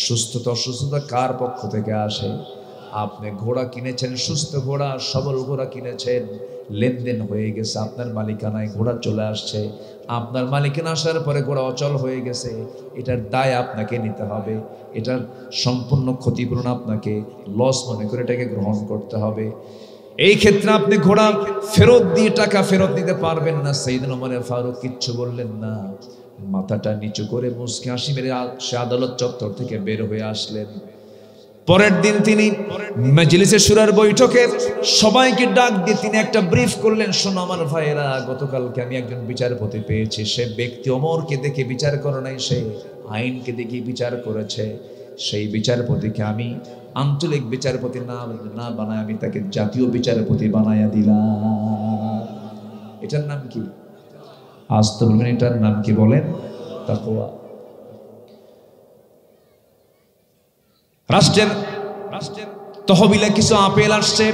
সুস্থতা অসুস্থতা কার পক্ষ থেকে আসে? আপনি ঘোড়া কিনেছেন, সুস্থ ঘোড়া, সবল ঘোড়া কিনেছেন, লেনদেন হয়ে গেছে, আপনার মালিকানায় ঘোড়া চলে আসছে, আপনার মালিকানা আসার পরে ঘোড়া অচল হয়ে গেছে, এটার দায় আপনাকে নিতে হবে, এটার সম্পূর্ণ ক্ষতিপূরণ আপনাকে লস মনে করে এটাকে গ্রহণ করতে হবে। এই ক্ষেত্রে আপনি ঘোড়া ফেরত দিয়ে টাকা ফেরত নিতে পারবেন না। সাইয়েদনা ওমর ফারুক কিচ্ছু বললেন না, মাথাটা নিচু করে মুস্কি হাসি মেরে সে আদালত চত্বর থেকে বের হয়ে আসলেন। পরের দিন তিনি মজলিসে শুরার বৈঠকে সবাইকে ডাক দিয়ে তিনি একটা ব্রিফ করলেন, শোনো আমার ভাইয়েরা, গতকালকে আমি একজন বিচারপতি পেয়েছি, সে ব্যক্তি ওমরকে দেখে বিচার করে নাই, সে আইনকে দেখে বিচার করেছে। সেই বিচারপতিকে আমি আঞ্চলিক বিচারপতি না বানায় আমি তাকে জাতীয় বিচারপতি বানায়া দিলাম। এটার নাম কি? আজ তো বলবেন এটার নাম কি? বলেন তাকওয়া। রাষ্ট্রের তহবিলে কিছু আপেল আসছে,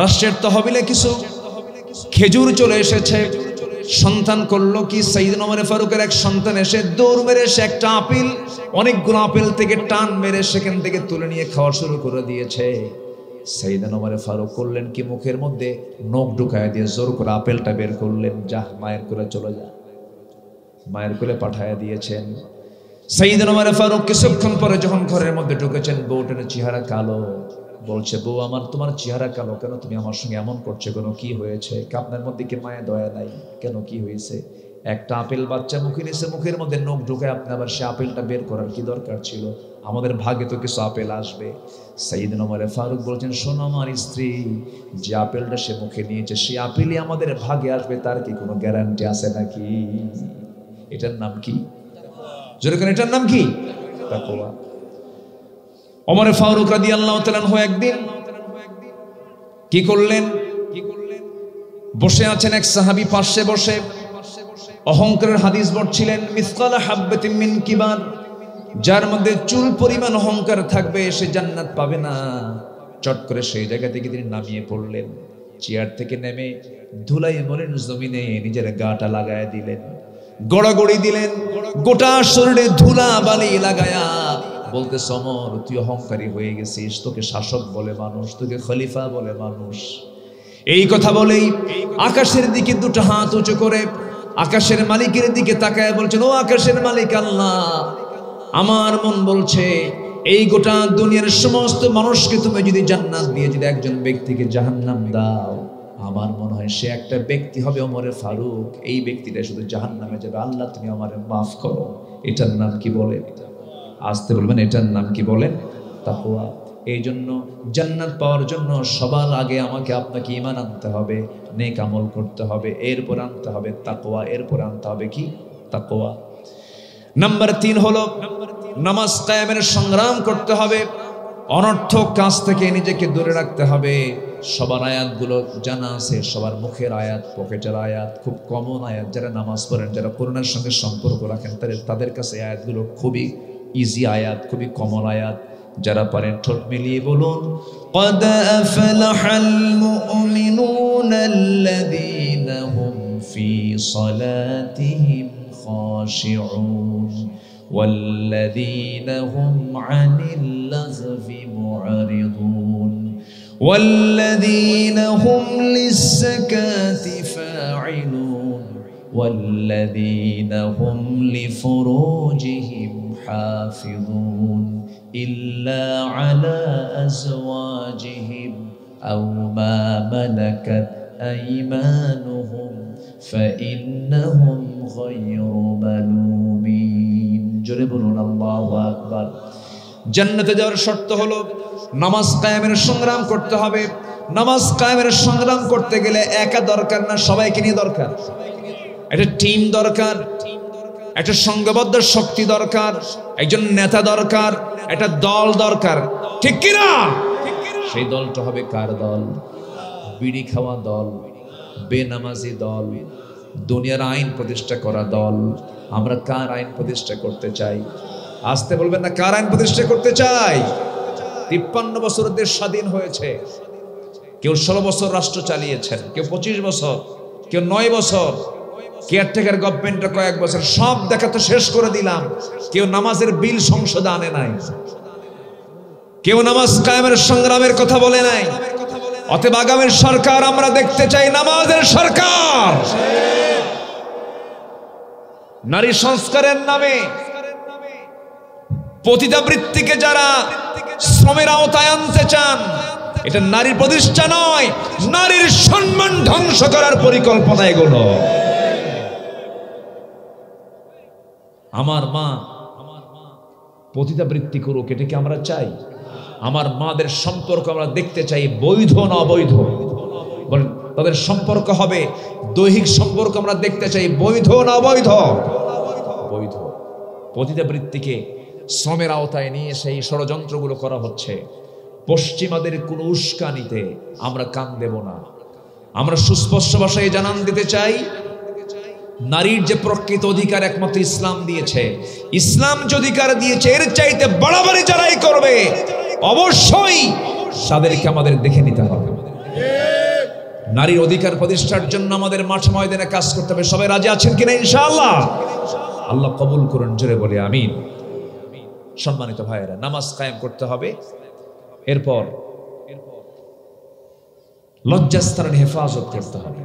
রাষ্ট্রের তহবিলে কিছু খেজুর চলে এসেছে। সন্তান করলো কি, সাইয়েদনা ওমর ফারুকের এক সন্তান এসে দৌড় মেরে সে একটা আপেল, অনেকগুলো আপেল থেকে টান মেরে সেখান থেকে তুলে নিয়ে খাওয়া শুরু করে দিয়েছে। সাইয়েদনা ওমর ফারুক করলেন কি, মুখের মধ্যে নখ ঢুকায় দিয়ে জোর করে আপেলটা বের করলেন, যা মায়ের কোলে চলে যা, মায়ের কোলে পাঠায় দিয়েছেন। সাইয়েদনা ওমর ফারুক কিছুক্ষণ পরে যখন ঘরের মধ্যে ঢুকেছেন, বউটার চেহারা কালো, বলছে বউ আমার, তোমার চেহারা কালো কেন? তুমি আমার সঙ্গে এমন করছো কেন? কি হয়েছে? আপনার মধ্যে কি মায়া দয়া নাই কেন? কি হয়েছে? একটা আপেল বাচ্চা মুখে নিয়েছে, মুখের মধ্যে নখ ঢুকায় আপনি আবার সে আপেলটা বের করার কি দরকার ছিল? আমাদের ভাগে তো কিছু আপেল আসবে। সাইয়েদনা ওমর ফারুক বলছেন, শোনো আমার স্ত্রী, যে আপেলটা সে মুখে নিয়েছে সেই আপেলই আমাদের ভাগে আসবে, তার কি কোনো গ্যারান্টি আছে নাকি? এটার নাম কি? যেরকম এটার নাম কি? তাকওয়া। ওমর ফারুক রাদিয়াল্লাহু তাআলা আনহু একদিন কি করলেন? বসে আছেন এক সাহাবী পাশে বসে অহংকারের হাদিস পড়ছিলেন। মিসকালা হাববাতিন মিন কিবার, যার মধ্যে চুল পরিমাণ অহংকার থাকবে সে জান্নাত পাবে না। চট করে সেই জায়গা থেকে তিনি নামিয়ে পড়লেন, চেয়ার থেকে নেমে ধুলাই মলিন জমিনে নিজের গাটা লাগায় দিলেন, গড়াগড়ি দিলেন, গোটা শরীরে ধুলা বালি লাগায়া বলতে, ওমর তুই অহংকারী হয়ে গেছিস, তোকে শাসক বলে মানুষ, তোকে খলিফা বলে মানুষ। এই কথা বলেই আকাশের দিকে দুটো হাত উঁচু করে আকাশের মালিকের দিকে তাকায় বলছেন, ও আকাশের মালিক আল্লাহ, আমার মন বলছে এই গোটা দুনিয়ার সমস্ত মানুষকে তুমি যদি জান্নাত দিয়ে যদি একজন ব্যক্তিকে জাহান্নাম দাও, আমার মনে হয় সে একটা ব্যক্তি হবে ওমর ফারুক, এই ব্যক্তিটা শুধু জাহান্নামে যাবে। আল্লাহ তুমি আমারে মাফ করো। এটার নাম কি বলে? আসতে বলবেন, এটার নাম কি বলেন? তাকওয়া। এই জন্য জান্নাত পাওয়ার জন্য সবার আগে আমাকে আপনাকে ঈমান আনতে হবে, নেক আমল করতে হবে, এরপর আনতে হবে তাকওয়া, এরপর আনতে হবে কি তাকওয়া। নাম্বার 3 হলো নামাজ কায়েমের সংগ্রাম করতে হবে, অনর্থক কাজ থেকে নিজেকে দূরে রাখতে হবে। সবার আয়াতগুলো জানা আছে, সবার মুখের আয়াত, পকেটের আয়াত, খুব কমন আয়াত। যারা নামাজ পড়েন, যারা কোরআনের সঙ্গে সম্পর্ক রাখেন, তাদের কাছে আয়াতগুলো খুবই ইজি আয়াত, খুবই কমন আয়াত। যারা পারেন ঠোঁট মিলিয়ে বলুন, قد أفلح المؤمنون الذين هم في صلاتهم خاشعون والذين هم عن اللغو معرضون والذين هم للزكاة فاعلون والذين هم لفروجهم حافظون إلا على أزواجهم أو ما ملكت أيمانهم فإنهم غير ملومين জোরে বলুন আল্লাহু আকবার। জান্নাতে যাওয়ার শর্ত হলো নামাজ কায়েমের সংগ্রাম করতে হবে। নামাজ কায়েমের সংগ্রাম করতে গেলে একা দরকার না, সবাইকে নিয়ে দরকার। একটা টিম দরকার, একটা সংঘবদ্ধ শক্তি দরকার, একজন নেতা দরকার, একটা দল দরকার, ঠিক কি না? সেই দলটা হবে কার দল? বিড়ি খাওয়া দল, বেনামাজি দল, দুনিয়ার আইন প্রতিষ্ঠা করা দল। আমরা কার আইন প্রতিষ্ঠা করতে চাই? আসতে বলবেন না, কার আইন প্রতিষ্ঠা করতে চাই? 53 বছর দেশ স্বাধীন হয়েছে, কেউ 16 বছর রাষ্ট্র চালিয়েছেন, কেউ 25 বছর, কেউ 9 বছর, কেয়ারটেকার গভর্নমেন্টে কয়েক বছর। সব দেখা তো শেষ করে দিলাম, কেউ নামাজের বিল সংসদে আনে নাই, কেউ নামাজ কায়েমের সংগ্রামের কথা বলে নাই। অতএব আগামীর সরকার আমরা দেখতে চাই নামাজের সরকার। নারী সংস্কারের নামে পতিতাবৃত্তিকে যারা শ্রমের আওতায় আনতে চান, এটা নারীর প্রতিষ্ঠা নয়, নারীর সম্মান ধ্বংস করার পরিকল্পনা এগুলো। আমার মা পতিতাবৃত্তি করুক, এটাকে আমরা চাই? আমার মাদের সম্পর্ক আমরা দেখতে চাই বৈধ না অবৈধ? তাদের সম্পর্ক হবে দৈহিক সম্পর্ক, আমরা দেখতে চাই বৈধ না অবৈধ? বৈধ। পতিতাবৃত্তিকে শ্রমের আওতায় নিয়ে সেই ষড়যন্ত্রগুলো করা হচ্ছে। পশ্চিমাদের কোনো উস্কানিতে আমরা কান দেব না। আমরা সুস্পষ্ট ভাষায় জানান দিতে চাই, নারীর যে প্রকৃত অধিকার একমাত্র ইসলাম দিয়েছে। ইসলাম যে অধিকার দিয়েছে, এর চাইতে বাড়াবাড়ি যারাই করবে অবশ্যই তাদেরকে আমাদের দেখে নিতে হবে। নারীর অধিকার প্রতিষ্ঠার জন্য আমাদের মাঠ ময়দানে কাজ করতে হবে। সবাই রাজি আছেন কিনা ইনশাআল্লাহ? আল্লাহ কবুল করুন, জোরে বলে আমিন। সম্মানিত ভাইয়েরা, নামাজ কায়েম করতে হবে। এরপর লজ্জাস্থানের হেফাজত করতে হবে।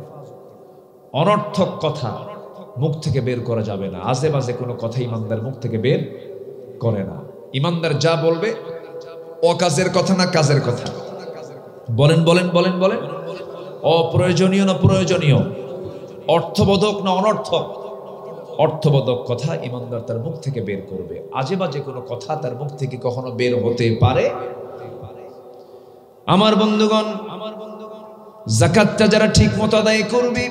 অনর্থক কথা মুখ থেকে বের করা যাবে না। আজে বাজে কোনো কথা ইমানদার মুখ থেকে বের করে না। ইমানদার যা বলবে অকাজের কথা না কাজের কথা। বলেন বলেন বলেন বলেন, অপ্রয়োজনীয় না প্রয়োজনীয়, অর্থবোধক না অনর্থক? অর্থবোধক কথা ইমানদার তার মুখ থেকে বের করবে। আজে বাজে কোনো কথা তার মুখ থেকে কখনো বের হতে পারে? আমার বন্ধুগণ, যাকাতটা যারা ঠিক মতো আদায় করবে,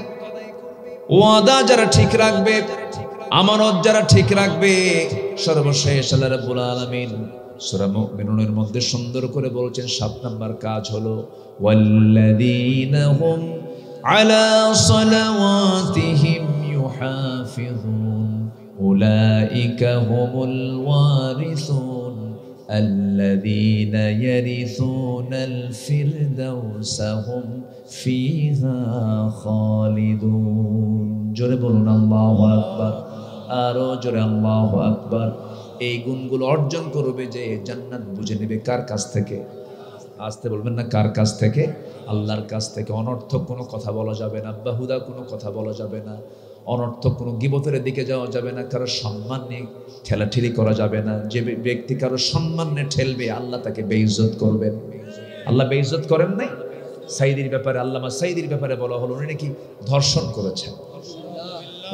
ওয়াদা যারা ঠিক রাখবে, আমানত যারা ঠিক রাখবে, সর্বশেষ আল্লাহ রাব্বুল আলামিন সূরা মুমিনুনের মধ্যে সুন্দর করে বলছেন 7 নাম্বার কাজ হলো ওয়াল্লাযীনা হুম আলা সালাওয়াতিহিম ইউহাফিযুন উলাইকা হুমুল ওয়ারিসুন আল্লাযীনা ইয়ারিসুনাল ফিরদাউসা হুম ফিহা খালিদুন। জোরে বলুন আল্লাহু আকবার, আরো জোরে আল্লাহু আকবার। এই গুণগুলো অর্জন করবে যে জান্নাত বুঝে নেবে কার কাছ থেকে? আসতে বলবেন না, কার কাছ থেকে? আল্লাহর কাছ থেকে। অনর্থক কোনো কথা বলা যাবে না, বাহুদা কোনো কথা বলা যাবে না, অনর্থক কোনো গীবতের দিকে যাওয়া যাবে না, কারো সম্মান নিয়ে ঠেলাঠেলি করা যাবে না। যে ব্যক্তি কারো সম্মান নিয়ে ঠেলবে আল্লাহ তাকে বেইজ্জত করবেন। আল্লাহ বেইজ্জত করেন নাই? সাইদির ব্যাপারে, আল্লামা সাইদির ব্যাপারে বলা হলো উনি নাকি ধর্ষণ করেছেন,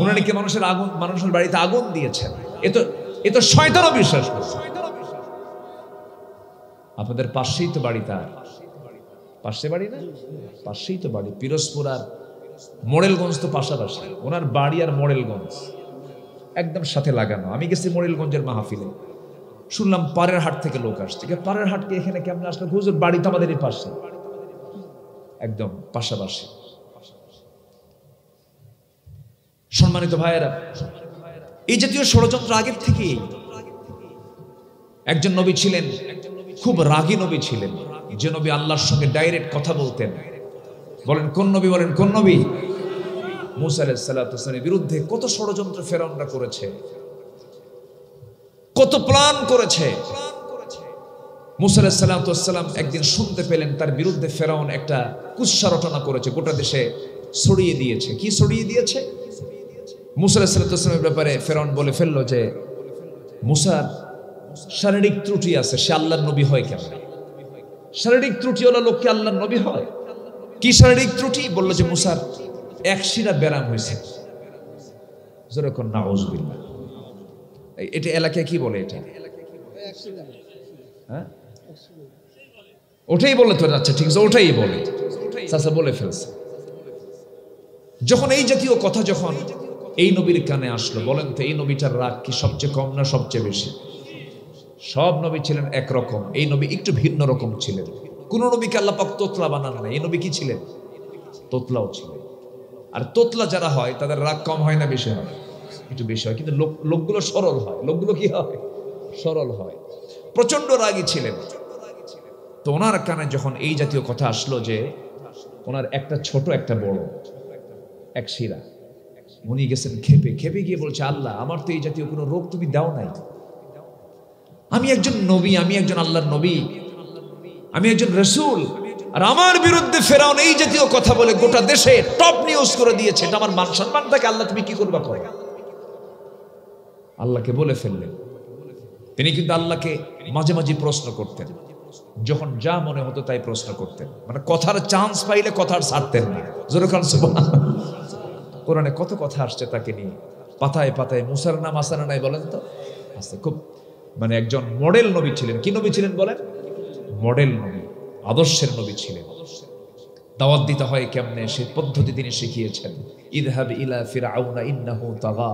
উনি নাকি মানুষের বাড়িতে আগুন দিয়েছেন। এ তো শয়তানও বিশ্বাস করে। আপনাদের পাশেই তো বাড়ি, তার পাশে বাড়ি না, পাশেই তো বাড়ি। পিরোজপুর আর মোড়েলগঞ্জ তো পাশাপাশি, ওনার বাড়ি আর মোড়েলগঞ্জ একদম সাথে লাগানো। আমি গেছি মোড়েলগঞ্জের মাহফিলে, শুনলাম পাড়ের হাট থেকে লোক আসছে। পাড়ের হাটকে এখানে কেমন আসলে? হুজুর বাড়ি তো আমাদেরই পাশে, একদম পাশাপাশি। সম্মানিত ভাইয়েরা, এই জাতীয় ষড়যন্ত্র আগের থেকেই। একজন নবী ছিলেন, খুব রাগী নবী ছিলেন, যে নবী আল্লাহর সঙ্গে ডাইরেক্ট কথা বলতেন। বলেন কোন নবী? বলেন কোন নবী? মুসা আলাইহিস সালাতু ওয়াস সালামের বিরুদ্ধে কত ষড়যন্ত্র ফেরাউনরা করেছে, কত প্ল্যান করেছে। মুসা আলাইহিস সালাতু ওয়াস সালাম একদিন শুনতে পেলেন তার বিরুদ্ধে ফেরাউন একটা কুৎসা রটনা করেছে, গোটা দেশে ছড়িয়ে দিয়েছে। কি ছড়িয়ে দিয়েছে? মুসা আলাইহিস সালাতু ওয়াস সালামের ব্যাপারে ফেরাউন বলে ফেললো যে মুসার শারীরিক ত্রুটি আছে, সে আল্লাহর নবী হয় কেমন? শারীরিক ত্রুটিওয়ালা লোককে আল্লাহর নবী হয়? কি শারীরিক ত্রুটি? বললো যে মুসার এক শিরা ব্যারাম হয়েছে। যেরকম নাউজুবিল্লাহ, এটা এলাকায় কি বলে? এটা হ্যাঁ, ওটাই বলে তো। আচ্ছা ঠিক আছে, ওটাই বলে। চাচা বলে ফেলছে। যখন এই জাতীয় কথা যখন এই নবীর কানে আসলো, বলেন তো এই নবীটার রাগ কি সবচেয়ে কম না সবচেয়ে বেশি? সব নবী ছিলেন একরকম, এই নবী একটু ভিন্ন রকম ছিলেন। কোন নবীকে আল্লাহ পাক তোতলা বানান না, এই নবী কি ছিলেন? তোতলাও ছিলেন। আর তোতলা যারা হয় তাদের রাগ কম হয় না বেশি হয়? একটু বেশি হয়। কিন্তু লোকগুলো সরল হয়। লোকগুলো কি হয়? সরল হয়। প্রচন্ড রাগী ছিলেন। তো ওনার কানে যখন এই জাতীয় কথা আসলো যে ওনার একটা ছোট একটা বড় এক শিরা, উনি গেছেন খেপে। খেপে গিয়ে বলছে, আল্লাহ আমার তো এই জাতীয় কোনো রোগ তুমি দাও নাই, আমি একজন নবী, আমি একজন আল্লাহর নবী, আমি একজন রাসূল, আর আমার বিরুদ্ধে ফেরাউন এই জাতীয় কথা বলে গোটা দেশে টপ নিউজ করে দিয়েছে। এটা আমার মান সম্মানটাকে আল্লাহ তুমি কি করবা করো? আল্লাহকে বলে ফেললেন। তিনি কিন্তু আল্লাহকে মাঝে মাঝে প্রশ্ন করতেন, যখন যা মনে হতো তাই প্রশ্ন করতেন। মানে কথার চান্স পাইলে কথার ছাড়তেন না। যেরকম কোরআনে কত কথা আসছে তাকে নিয়ে, পাতায় পাতায়। মুসার নাম আসে না নাই বলেন তো? আছে। খুব মানে একজন মডেল নবী ছিলেন। কি নবী ছিলেন বলেন? মডেল নবী, আদর্শের নবী ছিলেন। দাওয়াত দিতে হয় কেমনে সেই পদ্ধতি তিনি শিখিয়েছেন। ইযহাব ইলা ফিরআউনা ইন্নাহু তাগা।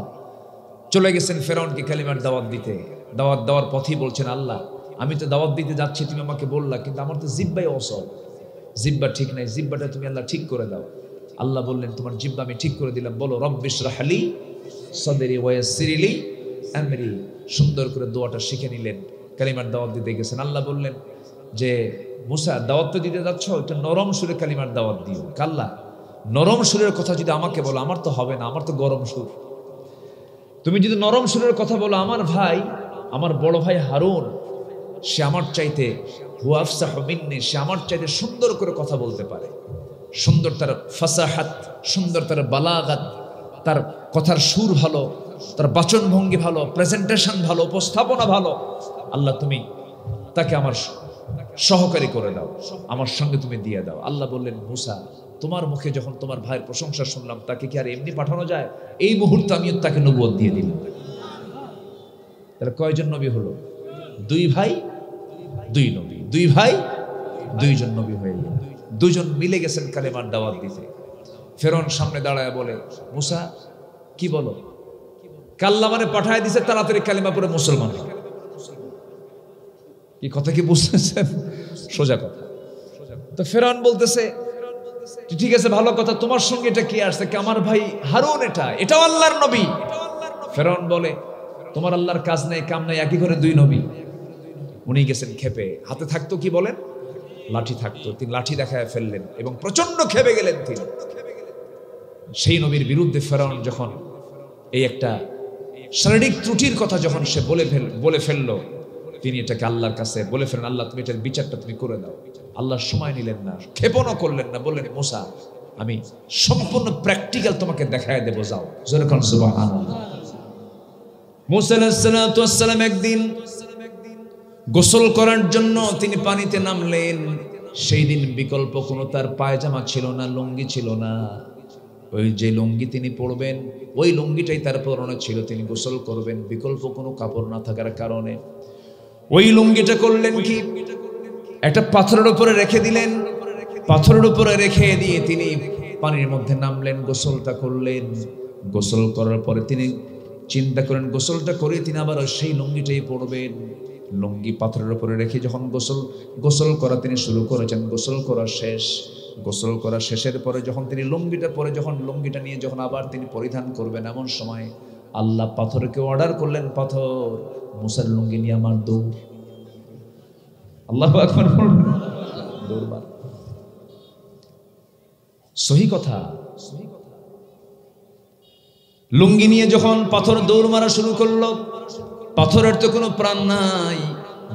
চলে গেছেন ফেরাউনকে কালিমার দাওয়াত দিতে। দাওয়াত দেওয়ার পথেই বলছেন, আল্লাহ আমি তো দাওয়াত দিতে যাচ্ছি, তুমি আমাকে বললা, কিন্তু আমার তো জিহ্বাই অসল, জিহ্বা ঠিক নাই, জিহ্বাটা তুমি আল্লাহ ঠিক করে দাও। আল্লাহ বললেন, তোমার জিহ্বা আমি ঠিক করে দিলাম। বলো রব্বিশরাহ লি সাদরি ওয়া ইয়াসসির লি আমরি। সুন্দর করে দোয়াটা শিখে নিলেন, কালিমার দাওয়াত দিতে গেছেন। আল্লাহ বললেন যে মুসা দাওয়াত তো দিতে যাচ্ছ, একটা নরম সুরে কালিমার দাওয়াত দিও। আল্লাহ নরম সুরের কথা যদি আমাকে বলো, আমার তো হবে না, আমার তো গরম সুর। তুমি যদি নরম সুরের কথা বলো, আমার ভাই, আমার বড় ভাই হারুন, সে আমার চাইতে হুয়া আফসাহু মিন্নি, সে আমার চাইতে সুন্দর করে কথা বলতে পারে। সুন্দর তার ফাসাহাত, সুন্দর তার বালাগাত, তার কথার সুর ভালো, তার বাচন ভঙ্গি ভালো, প্রেজেন্টেশন ভালো, উপস্থাপনা ভালো। আল্লাহ তুমি তাকে আমার সহকারী করে দাও, আমার সঙ্গে তুমি দিয়ে দাও। আল্লাহ বললেন, মুসা তোমার মুখে যখন তোমার ভাইয়ের প্রশংসা শুনলাম, তাকে কি আর এমনি পাঠানো যায়? এই মুহূর্তে আমি তাকে নবুয়ত দিয়ে দিলাম। তাহলে কয়জন নবী হলো? দুই ভাই দুই নবী, দুই ভাই দুইজন নবী হয়ে গেল। দুজন মিলে গেছেন কালেমার দাওয়াত দিতে। ফেরাউন সামনে দাঁড়ায় বলে, মুসা কি বলো? কাল্লা মানে পাঠায় দিছে, তাড়াতাড়ি কালিমা পড়ে মুসলমান। কি কথা কি বুঝতেছেন? সোজা কথা। তো ফেরাউন বলতেছে, ঠিক আছে ভালো কথা, তোমার সঙ্গে এটা কি আসছে? আমার ভাই হারুন, এটাও আল্লাহর নবী। ফেরাউন বলে, তোমার আল্লাহর কাজ নাই কাম নাই, একই করে দুই নবী। উনি গেছেন খেপে, হাতে থাকতো কি বলেন? লাঠি থাকতো। তিনি লাঠি দেখায় ফেললেন এবং প্রচন্ড খেপে গেলেন তিনি। সেই নবীর বিরুদ্ধে ফেরাউন যখন এই একটা শারীরিক ত্রুটির কথা যখন সে বলে ফেললো, তিনি এটাকে আল্লাহর কাছে বলে ফেলেন, আল্লাহ তুমি এটার বিচারটা তুমি করে দাও। আল্লাহ সময় নিলেন না, ক্ষেপণও করলেন না, বললেন, মুসা আমি সম্পূর্ণ প্র্যাকটিক্যাল তোমাকে দেখায় দেবো, যাও। যেরকম সুবহানাল্লাহ। মুসা আলাইহিস সালাতু ওয়াস সালাম একদিন গোসল করার জন্য তিনি পানিতে নামলেন। সেই দিন বিকল্প কোনো তার পায়জামা ছিল না, লুঙ্গি ছিল না। ওই যে লুঙ্গি তিনি পরবেন, ওই লুঙ্গিটাই তার পরনে ছিল। তিনি গোসল করবেন, বিকল্প কোনো কাপড় না থাকার কারণে ওই লুঙ্গিটা করলেন কি, একটা পাথরের উপরে রেখে দিলেন। পাথরের উপরে রেখে দিয়ে তিনি পানির মধ্যে নামলেন, গোসলটা করলেন। গোসল করার পরে তিনি চিন্তা করেন গোসলটা করে তিনি আবার সেই লুঙ্গিটাই পরবেন। লুঙ্গি পাথরের উপরে রেখে যখন গোসল করা তিনি শুরু করেছেন, গোসল করা শেষ। গোসল করা শেষের পরে যখন তিনি লুঙ্গিটা পরে যখন লুঙ্গিটা নিয়ে যখন আবার তিনি পরিধান করবেন, এমন সময় আল্লাহ পাথরকে অর্ডার করলেন, পাথর মুসার লুঙ্গি নিয়ে আমার দৌড়। আল্লাহু আকবার, দৌড়বার সহি কথা। লুঙ্গি নিয়ে যখন পাথর দৌড় মারা শুরু করলো, পাথরের তো কোনো প্রাণ নাই,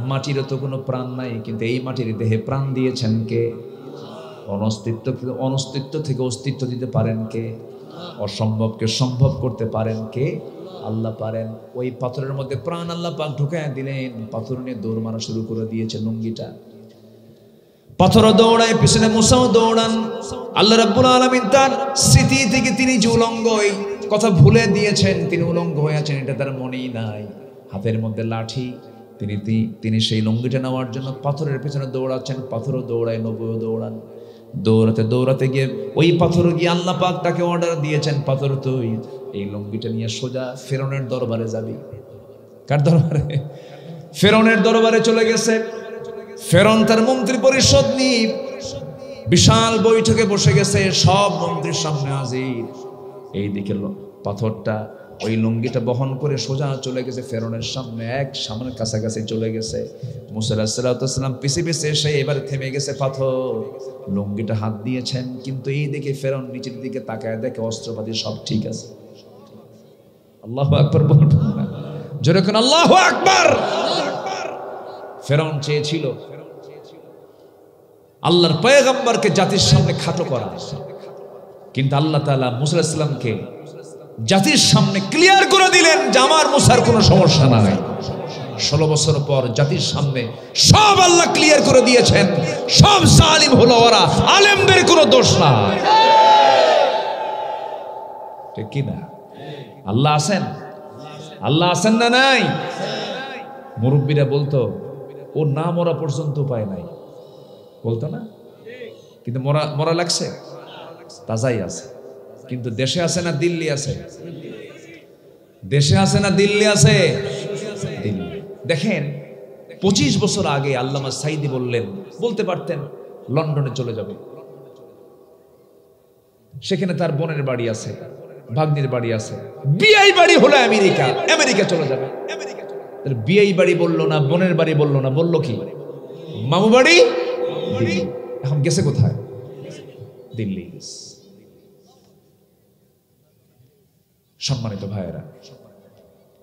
মাটিরও তো কোনো প্রাণ নাই, কিন্তু এই মাটির দেহে প্রাণ দিয়েছেন কে? অনস্তিত্ব থেকে অস্তিত্ব দিতে পারেন কে? অসম্ভবকে সম্ভব করতে পারেন কে? আল্লাহ পারেন। ওই পাথরের মধ্যে প্রাণ আল্লাহ পাক ঢুকায় দিলেন, পাথর নিয়ে দৌড় মারা শুরু করে দিয়েছে লুঙ্গিটা। পাথরও দৌড়ায়, পিছনে মুসাও দৌড়ান। আল্লাহ রাব্বুল আলামিন তার স্মৃতি থেকে তিনি যে উলঙ্গ, এই কথা ভুলে দিয়েছেন, তিনি উলঙ্গ হয়ে আছেন এটা তার মনেই নাই। হাতের মধ্যে লাঠি, তিনি সেই লুঙ্গিটা নেওয়ার জন্য পাথরের পেছনে দৌড়াচ্ছেন। পাথরও দৌড়ায়, নবীও দৌড়ান। দৌড়াতে গিয়ে ওই পাথর গিয়ে আল্লাহ পাক তাকে অর্ডার দিয়েছেন, পাথর তুই এই লুঙ্গিটা নিয়ে সোজা ফেরাউনের দরবারে যাবি। কার দরবারে? ফেরাউনের দরবারে চলে গেছে। ফেরাউন তার মন্ত্রী পরিষদ নিয়ে বিশাল বৈঠকে বসে গেছে, সব মন্ত্রীর সামনে হাজির। এইদিকে পাথরটা ওই লুঙ্গিটা বহন করে সোজা চলে গেছে ফেরাউনের সামনে, সামনে কাছাকাছি চলে গেছে। মুসা আলাইহিস সালাম পিছে পিছে এসে এবার থেমে গেছে পাথর। লুঙ্গিটা হাত দিয়েছেন, কিন্তু এই দিকে ফেরাউন নিচের দিকে তাকায় দেখে অস্ত্রপাতি সব ঠিক আছে। আল্লাহু আকবার বলবেন না? জোরে কোন আল্লাহু আকবার। ফেরাউন চেয়েছিল আল্লাহর পয়গম্বরকে জাতির সামনে খাটো করা, কিন্তু আল্লাহ তাআলা মুসা আলাইহিস সালামকে জাতির সামনে ক্লিয়ার করে দিলেন যে আমার মুসার কোনো সমস্যা নাই। 16 বছর পর জাতির সামনে সব আল্লাহ ক্লিয়ার করে দিয়েছেন, সব জালিম হলো ওরা, আলেমদের কোনো দোষ নাই। ঠিক কি না? আল্লাহ আছেন, আল্লাহ আছেন না নাই? মুরব্বীরা বলতো ও না মরা পর্যন্ত উপায় নাই, বলতো না? কিন্তু মরা লাগছে, তাজাই আছে। কিন্তু দেশে আছে না দিল্লি আছে? দেশে আছে না দিল্লি আছে? দিল্লি। দেখেন 25 বছর আগে আল্লামা সাইদি বলতে পারতেন লন্ডনে চলে যাবে, সেখানে তার বোনের বাড়ি আছে, ভাগ্নির বাড়ি আছে, বিআই বাড়ি হলো আমেরিকা চলে যাবে। বিআই বাড়ি বললো না, বোনের বাড়ি বললো না, বললো কি মামু বাড়ি। এখন গেছে কোথায়? দিল্লি। সম্মানিত ভাইয়েরা,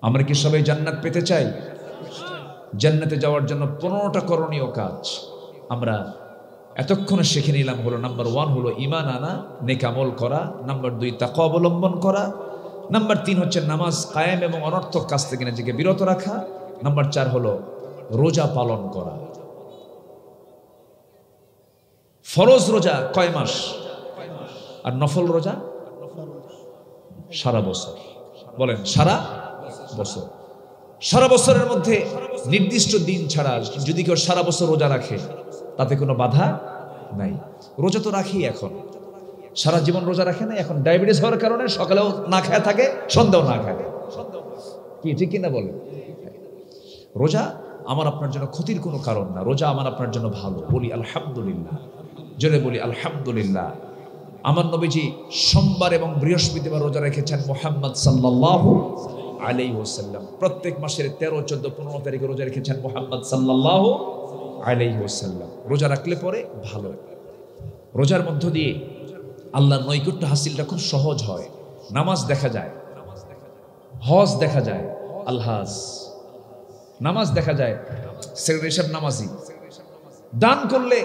আমরা কি সবাই জান্নাত পেতে চাই? জান্নাতে যাওয়ার জন্য 15টা করণীয় কাজ আমরা এতক্ষণে শিখে নিলাম। হলো নাম্বার 1 হলো ঈমান আনা, নেক আমল করা। নাম্বার 2 তাকওয়া অবলম্বন করা। নাম্বার 3 হচ্ছে নামাজ কায়েম এবং অনর্থক কাজ থেকে নিজেকে বিরত রাখা। নাম্বার 4 হলো রোজা পালন করা। ফরজ রোজা কয় মাস, আর নফল রোজা সারা বছর। বলেন সারা বছর। সারা বছরের মধ্যে নির্দিষ্ট দিন ছাড়া যদি কেউ সারা বছর রোজা রাখে তাতে কোনো বাধা নাই। রোজা তো রাখি, এখন সারা জীবন রোজা রাখে না, এখন ডায়াবেটিস হওয়ার কারণে সকালেও না খায় থাকে, সন্ধ্যাও না খায়। কি ঠিক কিনা বলেন? রোজা আমার আপনার জন্য ক্ষতির কোনো কারণ না, রোজা আমার আপনার জন্য ভালো। বলি আলহামদুলিল্লাহ, জোরে বলি আলহামদুলিল্লাহ। আমার নবীজি সোমবার এবং বৃহস্পতিবার রোজা রেখেছেন মুহাম্মদ সাল্লাল্লাহু আলাইহি ওয়াসাল্লাম। প্রত্যেক মাসের 13, 14, 15 তারিখে রোজা রেখেছেন মুহাম্মদ সাল্লাল্লাহু আলাইহি ওয়াসাল্লাম। রোজা রাখলে পরে ভালো, রোজার মধ্য দিয়ে আল্লাহর নৈকট্য হাসিলটা খুব সহজ হয়। নামাজ দেখা যায়, হজ দেখা যায়, আলহাজ নামাজ দেখা যায়, সেক্রেটারি নামাজি। দান করলে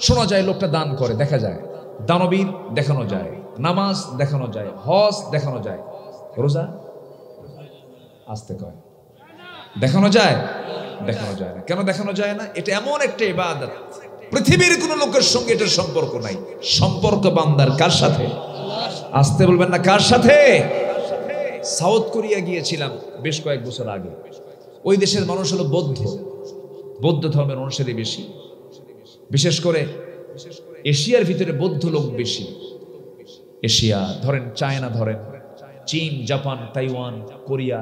শোনা যায় লোকটা দান করে, দেখা যায়। দানবীর দেখানো যায়, নামাজ দেখানো যায়, হজ দেখানো যায়। রোজা আসতে কয় দেখানো যায়? দেখানো যায় না। কেন দেখানো যায় না? এটা এমন একটা ইবাদত, পৃথিবীর কোন লোকের সঙ্গে এটার সম্পর্ক নাই। সম্পর্ক বান্দার কার সাথে? আসতে বলবেন না, কার সাথে? সাউথ কোরিয়া গিয়েছিলাম বেশ কয়েক বছর আগে। ওই দেশের মানুষ হলো বৌদ্ধ ধর্মের অনুসারী বেশি। বিশেষ করে এশিয়ার ভিতরে বৌদ্ধ লোক বেশি। এশিয়া ধরেন, চায়না ধরেন, চীন, জাপান, তাইওয়ান, কোরিয়া,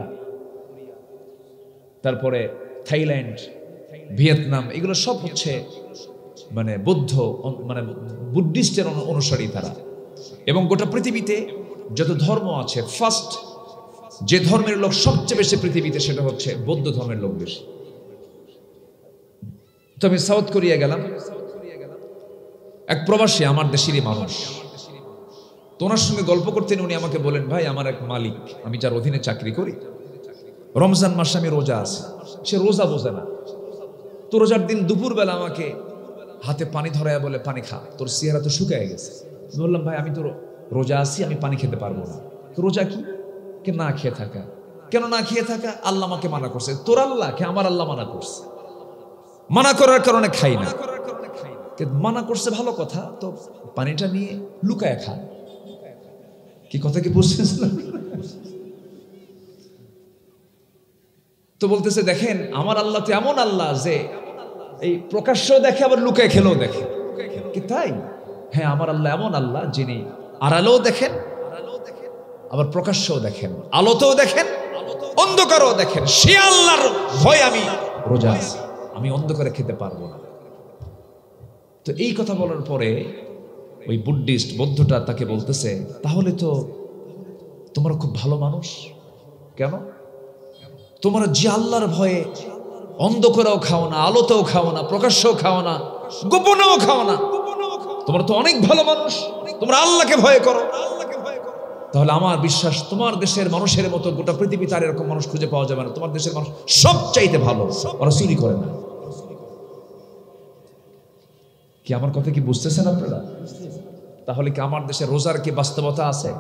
তারপরে থাইল্যান্ড, ভিয়েতনাম, এগুলো সব হচ্ছে মানে বৌদ্ধ, মানে বুদ্ধিস্টের অনুসারী তারা। এবং গোটা পৃথিবীতে যত ধর্ম আছে, ফার্স্ট যে ধর্মের লোক সবচেয়ে বেশি পৃথিবীতে, সেটা হচ্ছে বৌদ্ধ ধর্মের লোক বেশি। তো আমি সাউথ কোরিয়া গেলাম, এক প্রবাসী আমার দেশেরই মানুষ, তো ওনার সঙ্গে গল্প করতেন। উনি আমাকে বলেন, ভাই আমার এক মালিক, আমি যার অধীনে চাকরি করি, রমজান মাসে আমি রোজা আছি। সে রোজা বোঝে না, তো রোজার দিন দুপুরবেলা আমাকে হাতে পানি ধরায় বলে, পানি খা, তোর চেহারা তো শুকায় গেছে। বললাম, ভাই আমি তো রোজা আছি, আমি পানি খেতে পারবো না। রোজা কি? কে না খেয়ে থাকা। কেন না খেয়ে থাকা? আল্লাহ আমাকে মানা করছে। তোর আল্লাহ কে? আমার আল্লাহ মানা করছে, মানা করার কারণে খাই না। মানা করছে ভালো কথা, তো পানিটা নিয়ে লুকায় খা। কি কথা কি বুঝছিস না? তো বলতেছে, দেখেন আমার আল্লাহ তো এমন আল্লাহ যে এই প্রকাশ্য দেখে আবার লুকায় খেলেও দেখে। কি তাই? হ্যাঁ, আমার আল্লাহ এমন আল্লাহ যিনি আড়ালেও দেখেন, আবার প্রকাশ্যও দেখেন, আলোতেও দেখেন, অন্ধকারও দেখেন। সে আল্লাহর ভয় আমি রোজা আছি, আমি অন্ধকারে খেতে পারবো না। তো এই কথা বলার পরে ওই বুদ্ধিস্ট বৌদ্ধটা তাকে বলতেছে, তাহলে তো তোমরা খুব ভালো মানুষ। কেন? তোমরা যে আল্লাহর ভয়ে অন্ধকারেও খাও না, আলোতেও খাও না, প্রকাশ্যও খাও না, গোপনেও খাও না, তোমরা তো অনেক ভালো মানুষ, তোমরা আল্লাহকে ভয় করো। তাহলে আমার বিশ্বাস তোমার দেশের মানুষের মতো গোটা পৃথিবীতে আর এরকম মানুষ খুঁজে পাওয়া যাবে না। তোমার দেশের মানুষ সব চাইতে ভালো, ওরা চুরি করে না। কি আমার কথা কি বুঝতেছেন আপনারা? তাহলে কি আমার দেশে রোজার কি বাস্তবতা আছে?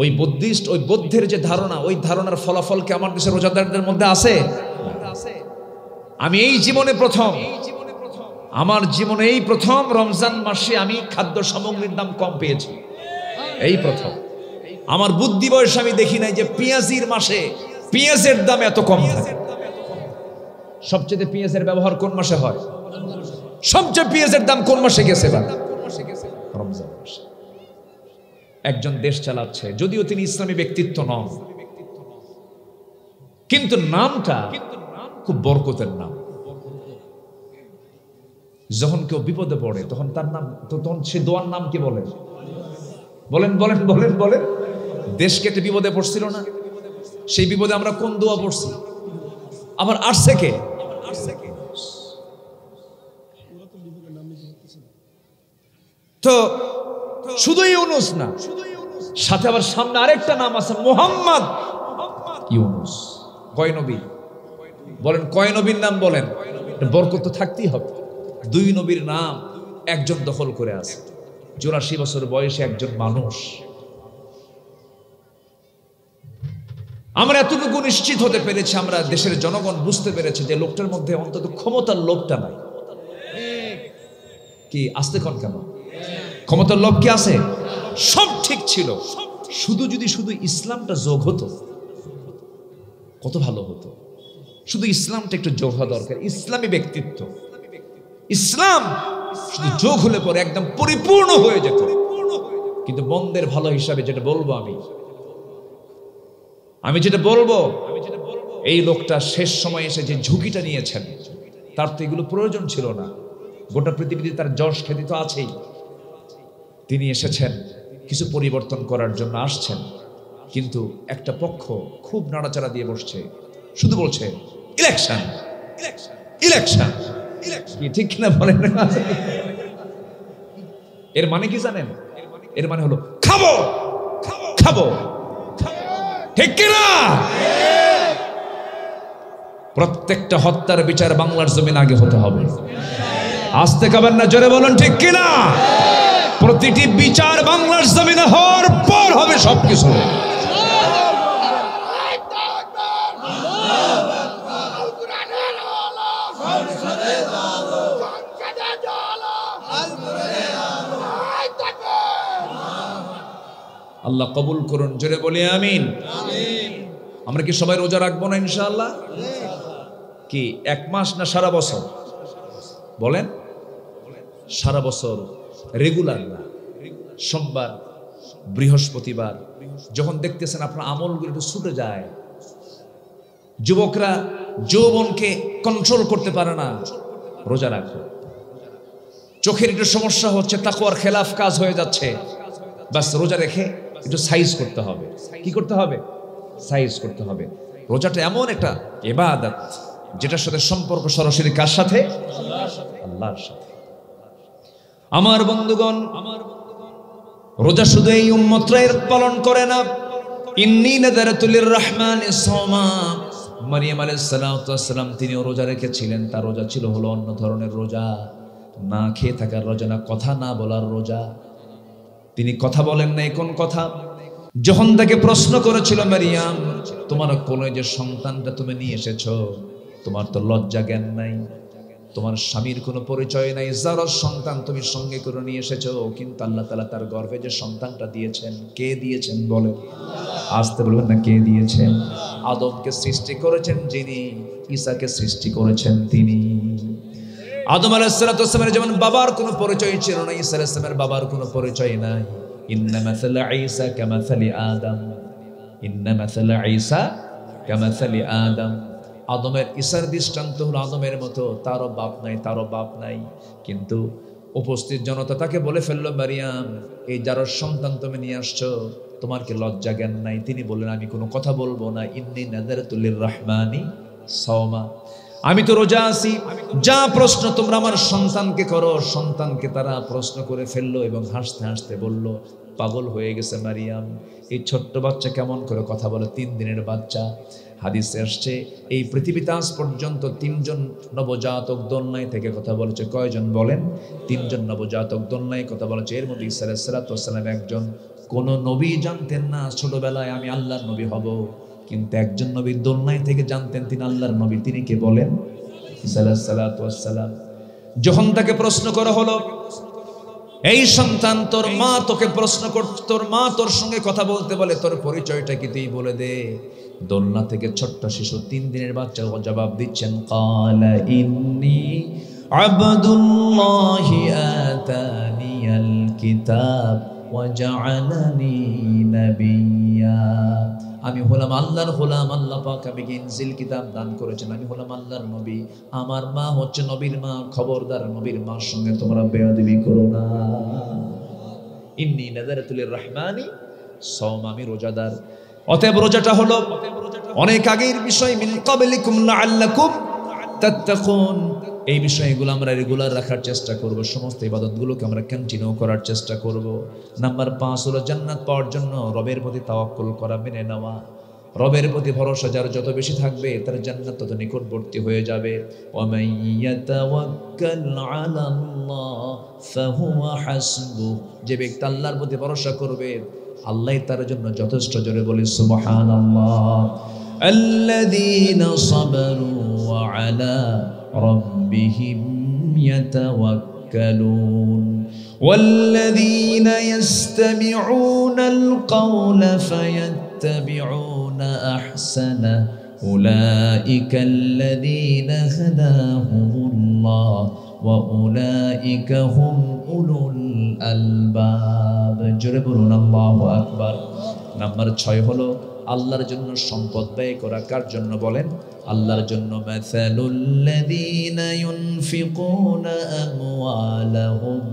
ওই বুদ্ধিস্ট, ওই বৌদ্ধের যে ধারণা, ওই ধারণার ফলাফল কি আমার দেশের রোজাদারদের মধ্যে আছে? আমি এই জীবনে প্রথম, আমার জীবনে এই প্রথম রমজান মাসে আমি খাদ্য সামগ্রীর দাম কম পেয়েছি। এই প্রথম আমার বুদ্ধি বয়সে আমি দেখি নাই যে পেঁয়াজির মাসে পেঁয়াজের দাম এত কম থাকে। সবচেয়ে পেঁয়াজের ব্যবহার কোন মাসে হয়? সবচেয়ে পেঁয়াজের দাম কোন মাসে গেছে? রমজান মাসে। একজন দেশ চালাচ্ছে, যদিও তিনি ইসলামী ব্যক্তিত্ব নন, কিন্তু নামটা খুব বরকতের নাম। যখন কেউ বিপদে পড়ে তখন তার নাম, তখন সে দোয়ার নাম কি বলে? বলেন বলেন বলেন বলেন। দেশ কেটে বিপদে পড়ছিল না, সেই বিপদে আমরা কোন দোয়া পড়ছি? আবার আসছে কে? তো শুধু ইউনুস না, সাথে আবার সামনে আরেকটা নাম আছে, মুহাম্মদ ইউনুস। কয় নবী? বলেন কয় নবীর নাম বলেন? বরকত তো থাকতেই হবে। দুই নবীর নাম একজন দখল করে আছে। 84 বছর বয়সে একজন মানুষ। আমরা এতটুকু নিশ্চিত হতে পেরেছি, আমরা দেশের জনগণ বুঝতে পেরেছে যে লোকটার মধ্যে অন্তত ক্ষমতার লোভটা নাই। কি আসতে কন কেন? ক্ষমতার লোভ কি আছে? সব ঠিক ছিল, শুধু যদি শুধু ইসলামটা যোগ হতো কত ভালো হতো। শুধু ইসলামটা একটু যোগ হওয়া দরকার। ইসলামী ব্যক্তিত্ব, ইসলাম শুধু যোগ হলে পরে একদম পরিপূর্ণ হয়ে যেত। কিন্তু বন্দের ভালো হিসাবে যেটা বলবো, আমি যেটা বলবো, এই লোকটা শেষ সময় এসে যে ঝুঁকিটা নিয়েছেন, তার তো এগুলো প্রয়োজন ছিল না। গোটা পৃথিবীতে তার যশ খ্যাতি তো আছেই। তিনি এসেছেন কিছু পরিবর্তন করার জন্য আসছেন, কিন্তু একটা পক্ষ খুব নাড়াচাড়া দিয়ে বসছে, শুধু বলছে ইলেকশন ইলেকশন। ঠিক কিনা বলেন? এর মানে কি জানেন? এর মানে হলো খাবো খাবো, ঠিক কিনা? প্রত্যেকটা হত্যার বিচার বাংলার জমিন আগে হতে হবে। আসতে খাবেন না, জোরে বলুন ঠিক কিনা? প্রতিটি বিচার বাংলার জমিনে হওয়ার পর হবে সবকিছু। আল্লাহ কবুল করুন, জোরে বলি আমিন। আমরা কি সবাই রোজা রাখবো না ইনশাআল্লাহ? কি 1 মাস না সারা বছর? বলেন সারা বছর রেগুলার না, সোমবার বৃহস্পতিবার যখন দেখতেছেন আপনার আমলগুলো একটু ছুটে যায়, যুবকরা যৌবনকে কন্ট্রোল করতে পারে না, রোজা রাখো। চোখের একটু সমস্যা হচ্ছে, তাকওয়ার খেলাফ কাজ হয়ে যাচ্ছে, বাস রোজা রেখে একটু সাইজ করতে হবে। কি করতে হবে? সাইজ করতে হবে। রোজাটা এমন একটা ইবাদত যেটার সাথে সম্পর্ক সরাসরি কার সাথে? আল্লাহর সাথে। আমার বন্ধুগণ, রোজা শুধু এই উম্মতরাই পালন করে না। ইন্নী নাযারাতু লিররহমানি সাওমা, মারিয়াম আলাইহিস সালাতু ওয়াস সালাম তিনিও রোজা রেখেছিলেন। তার রোজা ছিল হলো অন্য ধরনের রোজা, না খেয়ে থাকার রোজা না, কথা না বলার রোজা। তিনি কথা বলেন নাই। কোন কথা? যখন তাকে প্রশ্ন করেছিল, মারিয়াম তোমার কোলে যে সন্তানটা তুমি নিয়ে এসেছো, তোমার তো লজ্জা জ্ঞান নাই, তোমার স্বামীর কোনো পরিচয় নাই, যার সন্তান তুমি সঙ্গে করে নিয়ে এসেছো, কিন্তু আল্লাহ তাআলা তার গর্ভে যে সন্তানটা দিয়েছেন, কে দিয়েছেন বলে? আসতে বলবেন না, কে দিয়েছেন? আদমকে সৃষ্টি করেছেন যিনি, ঈসাকে সৃষ্টি করেছেন তিনি। আদম আলাইহিস সালাতু ওয়াস সালামের যেমন বাবার কোনো পরিচয় ছিল না, ঈসা আলাইহিস সালামের বাবার কোনো পরিচয় নাই। ইন্না মাসালা ঈসা কামাসালি আদম, ইন্না মাসালা ঈসা কামাসালি আদম। আদমের ঈসার দৃষ্টান্ত হলো আদমের মতো, তারও বাপ নাই, তারও বাপ নাই। কিন্তু উপস্থিত জনতা তাকে বলে ফেললো, মারিয়াম এই যার সন্তান তুমি নিয়ে আসছো, তোমার কি লজ্জা জ্ঞান নাই? তিনি বললেন, আমি কোনো কথা বলবো না। ইন্নী নাযারাতু লিররহমানি সাওমা, আমি তো রোজা আছি, যা প্রশ্ন তোমরা আমার সন্তানকে করো। সন্তানকে তারা প্রশ্ন করে ফেললো এবং হাসতে হাসতে বলল, পাগল হয়ে গেছে মারিয়াম, এই ছোট্ট বাচ্চা কেমন করে কথা বলে? 3 দিনের বাচ্চা। হাদিসে আসছে এই পৃথিবীতে আজ পর্যন্ত 3 জন নবজাতক দোলনায় থেকে কথা বলেছে। কয়জন বলেন? 3 জন নবজাতক দোলনায় কথা বলেছে। এর মধ্যে ঈসা আলাইহিস সালাতু ওয়াস সালাম একজন। কোন নবী জানতেন না ছোটবেলায় আমি আল্লাহর নবী হব, কিন্তু একজন নবী দোলনায় থেকে জানতেন তিনি আল্লাহর নবী। তিনি কে বলেন? ঈসা আলাইহিস সালাতু ওয়াস সালাম। যখন তাকে প্রশ্ন করা হলো, এই সন্তান তোর মা তোকে প্রশ্ন করছে, তোর মা তোর সঙ্গে কথা বলতে বলে, তোর পরিচয়টা কি তুই বলে দে। দোলনা থেকে ছোট্ট শিশু 3 দিনের বাচ্চা জবাব দিচ্ছেন, ক্বালা ইন্নী আবদুল্লাহি আতানিয়াল কিতাব ওয়া জাআলানি নাবিয়্যা। আমি হলাম আল্লাহর গোলাম, আল্লাহ পাক আমাকে ইনজিল কিতাব দান করেছেন, আমি হলাম আল্লাহর নবী, আমার মা হচ্ছে নবীর মা। খবরদার নবীর মার সঙ্গে তোমরা বেয়াদবি করো না। ইন্নী নাযারাতু লিররহমানি সাওমা, আমি রোজাদার। অতএব রোজাটা হলো অনেক আগের বিষয়। মিন ক্বাবলিকুম লাআল্লাকুম তাত্তাকুন, এই বিষয়গুলো আমরা রেগুলার রাখার চেষ্টা করব, সমস্ত ইবাদতগুলোকে আমরা কন্টিনিউ করার চেষ্টা করব। নাম্বার 5 হলো জান্নাত পাওয়ার জন্য রবের প্রতি তাওয়াক্কুল করা, মেনে নেওয়া। রবের প্রতি ভরসা যার যত বেশি থাকবে, তার জান্নাত তত নিকটবর্তী হয়ে যাবে। ওয়া মান ইয়াতাওয়াক্কাল আলাল্লাহ ফাহুয়া হাসবুহ, যে ব্যক্তি আল্লাহর প্রতি ভরসা করবে, আল্লাহই তার জন্য যথেষ্ট। জোরে বলি সুবহানাল্লাহ। আল্লাযীনা সাবারু ওয়া আলা রাব্বিহিম ইয়াতাওয়াক্কালুন ওয়াল্লাযীনা ইসতামিউনাল কাওলা ফায়াত্তাবিউনা আহসানা উলাইকাল্লাযীনা হাদাহুমুল্লাহ ওয়া উলাইকা হুম উলুল আলবাব। জোরে বলুন আল্লাহু আকবার। নাম্বার 6 হলো আল্লাহর জন্য সম্পদ ব্যয় করা। কার জন্য বলেন? আল্লাহর জন্য। মাসালুল্লাযীনা ইউনফিকুনা আমওয়ালাহুম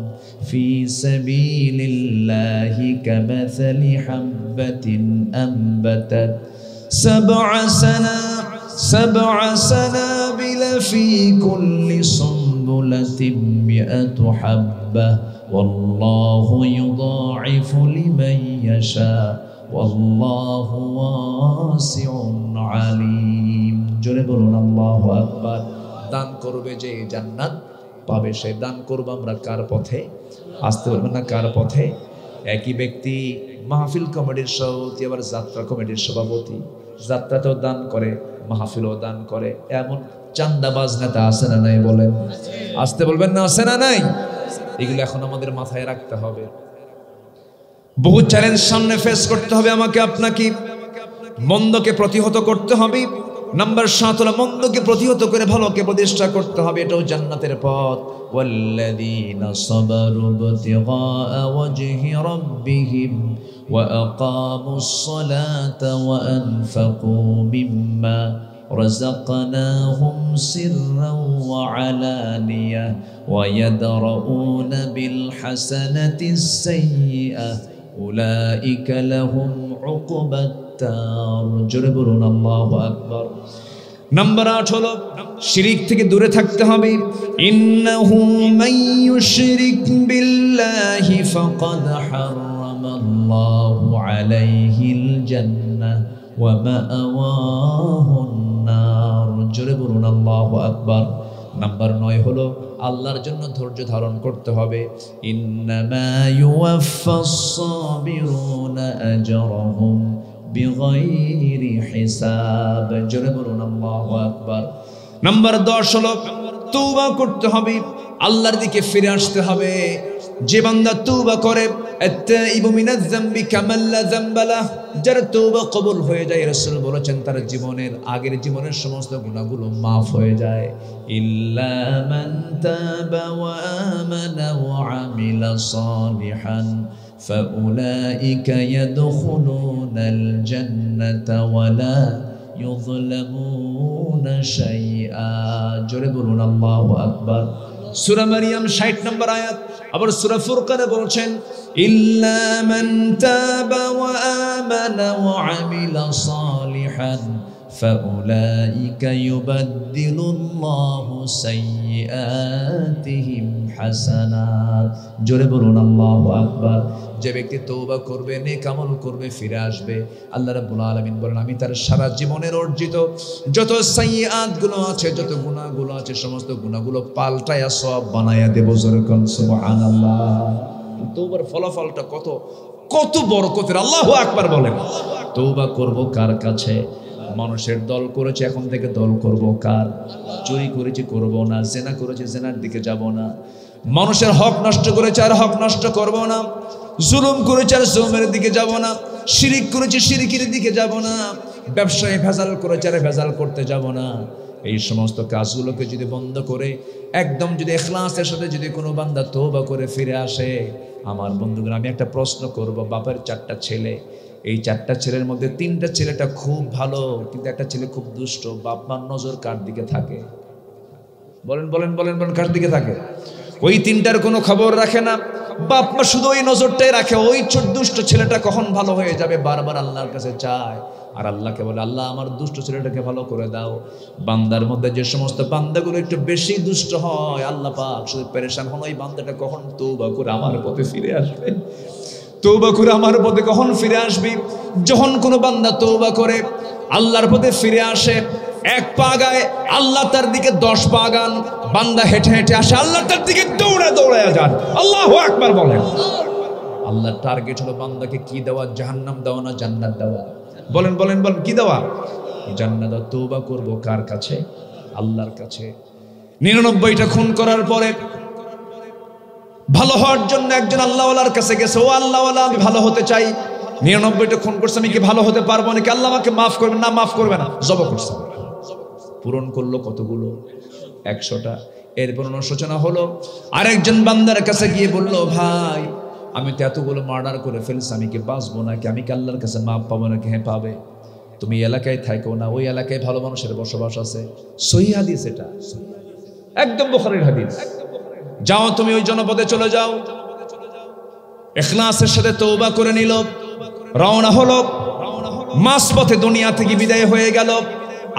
ফি সাবিলিল্লাহি কামাসালি হাববাতিন আনবাতাত সাব'a সানাবিলা ফি কুল্লি সুনবুলাতিন মিআতু হাব্বাহ ওয়াল্লাহু ইউদাঈফু লিমান ইয়াশা ওয়াল্লাহু ওয়াসিউন আলীম। জোরে বলুন আল্লাহু আকবার। দান করবে যে জান্নাত পাবে, সে দান করব আমরা কার পথে? আসতে বলবেন না, কার পথে? একই ব্যক্তি মাহফিল কমিটির সভাপতি, আবার যাত্রা কমিটির সভাপতি। যাত্রাতেও দান করে, মাহফিলও দান করে। এমন চান্দাবাজ নেতা আছে না নাই? বলেন, আসতে বলবেন না, আছে না নাই? এগুলো এখন আমাদের মাথায় রাখতে হবে। বহু চ্যালেঞ্জ সামনে ফেস করতে হবে আমাকে আপনাকে। মন্দকে প্রতিহত করতে হবে, নাম্বার 7 হলো মন্দকে প্রতিহত করে ভালোকে প্রতিষ্ঠা করতে হবে, এটাও জান্নাতের পথ। ওয়াল্লাযীনা সাবারু ইবতিগাআ ওয়াজহি রাব্বিহিম ওয়া আকামুস সালাতা ওয়া আনফাকু মিম্মা রাযাকনাহুম সিররান ওয়া আলানিয়া ওয়া ইয়াদরাউনা বিল হাসানাতিস সাইয়্যিআহ উলাইকা লাহুম উকবাত দার। জোরে বলুন আল্লাহু আকবার। নাম্বার 8 হলো শিরক থেকে দূরে থাকতে হবে। ইন্নাহু মান ইউশরিক বিল্লাহি ফাকাদ হারামাল্লাহু আলাইহিল জান্নাহ ওয়া মাআওয়াহুন নার। জোরে বলুন আল্লাহু আকবার। নাম্বার 9 হলো আল্লাহর জন্য ধৈর্য ধারণ করতে হবে। ইন্নামা ইউওয়াফাস সাবিরুনা আজরাহুম বিগাইরি হিসাব। জোরে বলুন আল্লাহু আকবার। নাম্বার 10 হলো তওবা করতে হবে, আল্লাহর দিকে ফিরে আসতে হবে। যে বান্দা তওবা করে, আত-তাইবু মিনাজ যামবি কামান লা যামবা লাহ, যার তওবা কবুল হয়ে যায়, রাসূল বলেছেন তার জীবনের আগের জীবনের সমস্ত গুনাহগুলো মাফ হয়ে যায়। ইল্লা মান তাবা ওয়া আমানা ওয়া আমিলা সালিহান ফাউলাইকা ইয়াদখুলুনাল জান্নাতা ওয়া লা ইউযলামুনা শাইআ। জোরে বলুন আল্লাহু আকবার। সূরা মারইয়াম 60 নম্বর আয়াত। আবার সূরা ফুরকানে বলছেন ইল্লা মান তাবা ওয়া আমানা ওয়া আমিলা সালিহান ফাউলাইকা ইউবাদদিলুল্লাহু সাইয়্যাতিহিম হাসানাত। জোরে বলুন আল্লাহু আকবার। যে ব্যক্তি তওবা করবে, নেক আমল করবে, ফিরে আসবে, আল্লাহ রাব্বুল আলামিন বলেন আমি তার সারা জীবনের অর্জিত যত সাইয়্যাত গুলো আছে, যত গুনাহগুলো আছে, সমস্ত গুনাহগুলো পাল্টায়া সওয়াব বানায়া দেব। জোরে কোন সুবহানাল্লাহ। তওবার ফলাফলটা কত কত বরকতের, আল্লাহু আকবার বলেন। তওবা করব কার কাছে? মানুষের দল করেছে, এখন থেকে দল করব কার? চুরি করেছি করব না, জেনা করেছি জেনার দিকে যাব না, মানুষের হক নষ্ট করেছে আর হক নষ্ট করব না, জুলুম করেছে আর জুলুমের দিকে যাব না, শিরিক করেছে শিরিকের দিকে যাব না, ব্যবসায় ভেজাল করেছে আর ভেজাল করতে যাব না। এই সমস্ত কাজগুলোকে যদি বন্ধ করে একদম যদি ইখলাসের সাথে যদি কোনো বান্দা তওবা করে ফিরে আসে, আমার বন্ধুগণ আমি একটা প্রশ্ন করব। বাপের 4টা ছেলে, এই 4টা ছেলের মধ্যে 3টা ছেলেটা খুব ভালো, কিন্তু একটা ছেলে খুব দুষ্ট। বাপ মার নজর কার দিকে থাকে? বলেন বলেন বলেন বলেন, কার দিকে থাকে? ওই 3টার কোনো খবর রাখে না, বাপ মা শুধু ওই নজরটাই রাখে ওই দুষ্ট ছেলেটা কখন ভালো হয়ে যাবে, বারবার আল্লাহর কাছে চায়। আর আল্লাহকে বলে আল্লাহ আমার দুষ্ট ছেলেটাকে ভালো করে দাও। বান্দার মধ্যে যে সমস্ত বান্দাগুলো একটু বেশি দুষ্ট হয়, আল্লাহ পাক শুধু পেরেশান হন ওই বান্দাটা কখন তওবা করে আমার পথে ফিরে আসবে, তওবা করে আমার পথে কখন ফিরে আসবি। যখন কোনো বান্দা তওবা করে আল্লাহর পথে ফিরে আসে, 1 পা গায়, আল্লাহ তার দিকে 10 পা গান। বান্দা হেঁটে হেঁটে আসে, আল্লাহ তার দিকে দৌড়ে দৌড়ে যান। আল্লাহু আকবার বলেন। আল্লাহর টার্গেট হলো বান্দাকে কি দেওয়া? জাহান্নাম দেওয়া না জান্নাত দেওয়া? বলেন বলেন বলেন, কি দেওয়া? জান্নাত। তওবা করব কার কাছে? আল্লাহর কাছে। 99টা খুন করার পরে ভালো হওয়ার জন্য একজন আল্লাহওয়ালার কাছে গেছে, ও আল্লাহওয়ালা আমি ভালো হতে চাই, 99টা খুন করছে, আমি কি ভালো হতে পারবো নাকি? আল্লাহ আমাকে মাফ করবেন না? মাফ করবে না। জবা করছে, পূরণ করলো কতগুলো? 100টা। এরপর অনুশোচনা হলো, আরেকজন বান্দার কাছে গিয়ে বলল, ভাই আমি তো এতগুলো মার্ডার করে ফেলছি, আমি কি বাঁচবো নাকি? আমি কি আল্লাহর কাছে মাফ পাবো নাকি? হ্যাঁ পাবে। তুমি এলাকায় থাকো না, ওই এলাকায় ভালো মানুষের বসবাস আছে। সহিহ হাদিস, এটা একদম বুখারীর হাদিস। যাও তুমি ওই জনপদে চলে যাও। ইখলাসের সাথে তওবা করে নিল, রওনা হলো। মাঝপথে দুনিয়া থেকে বিদায় হয়ে গেল।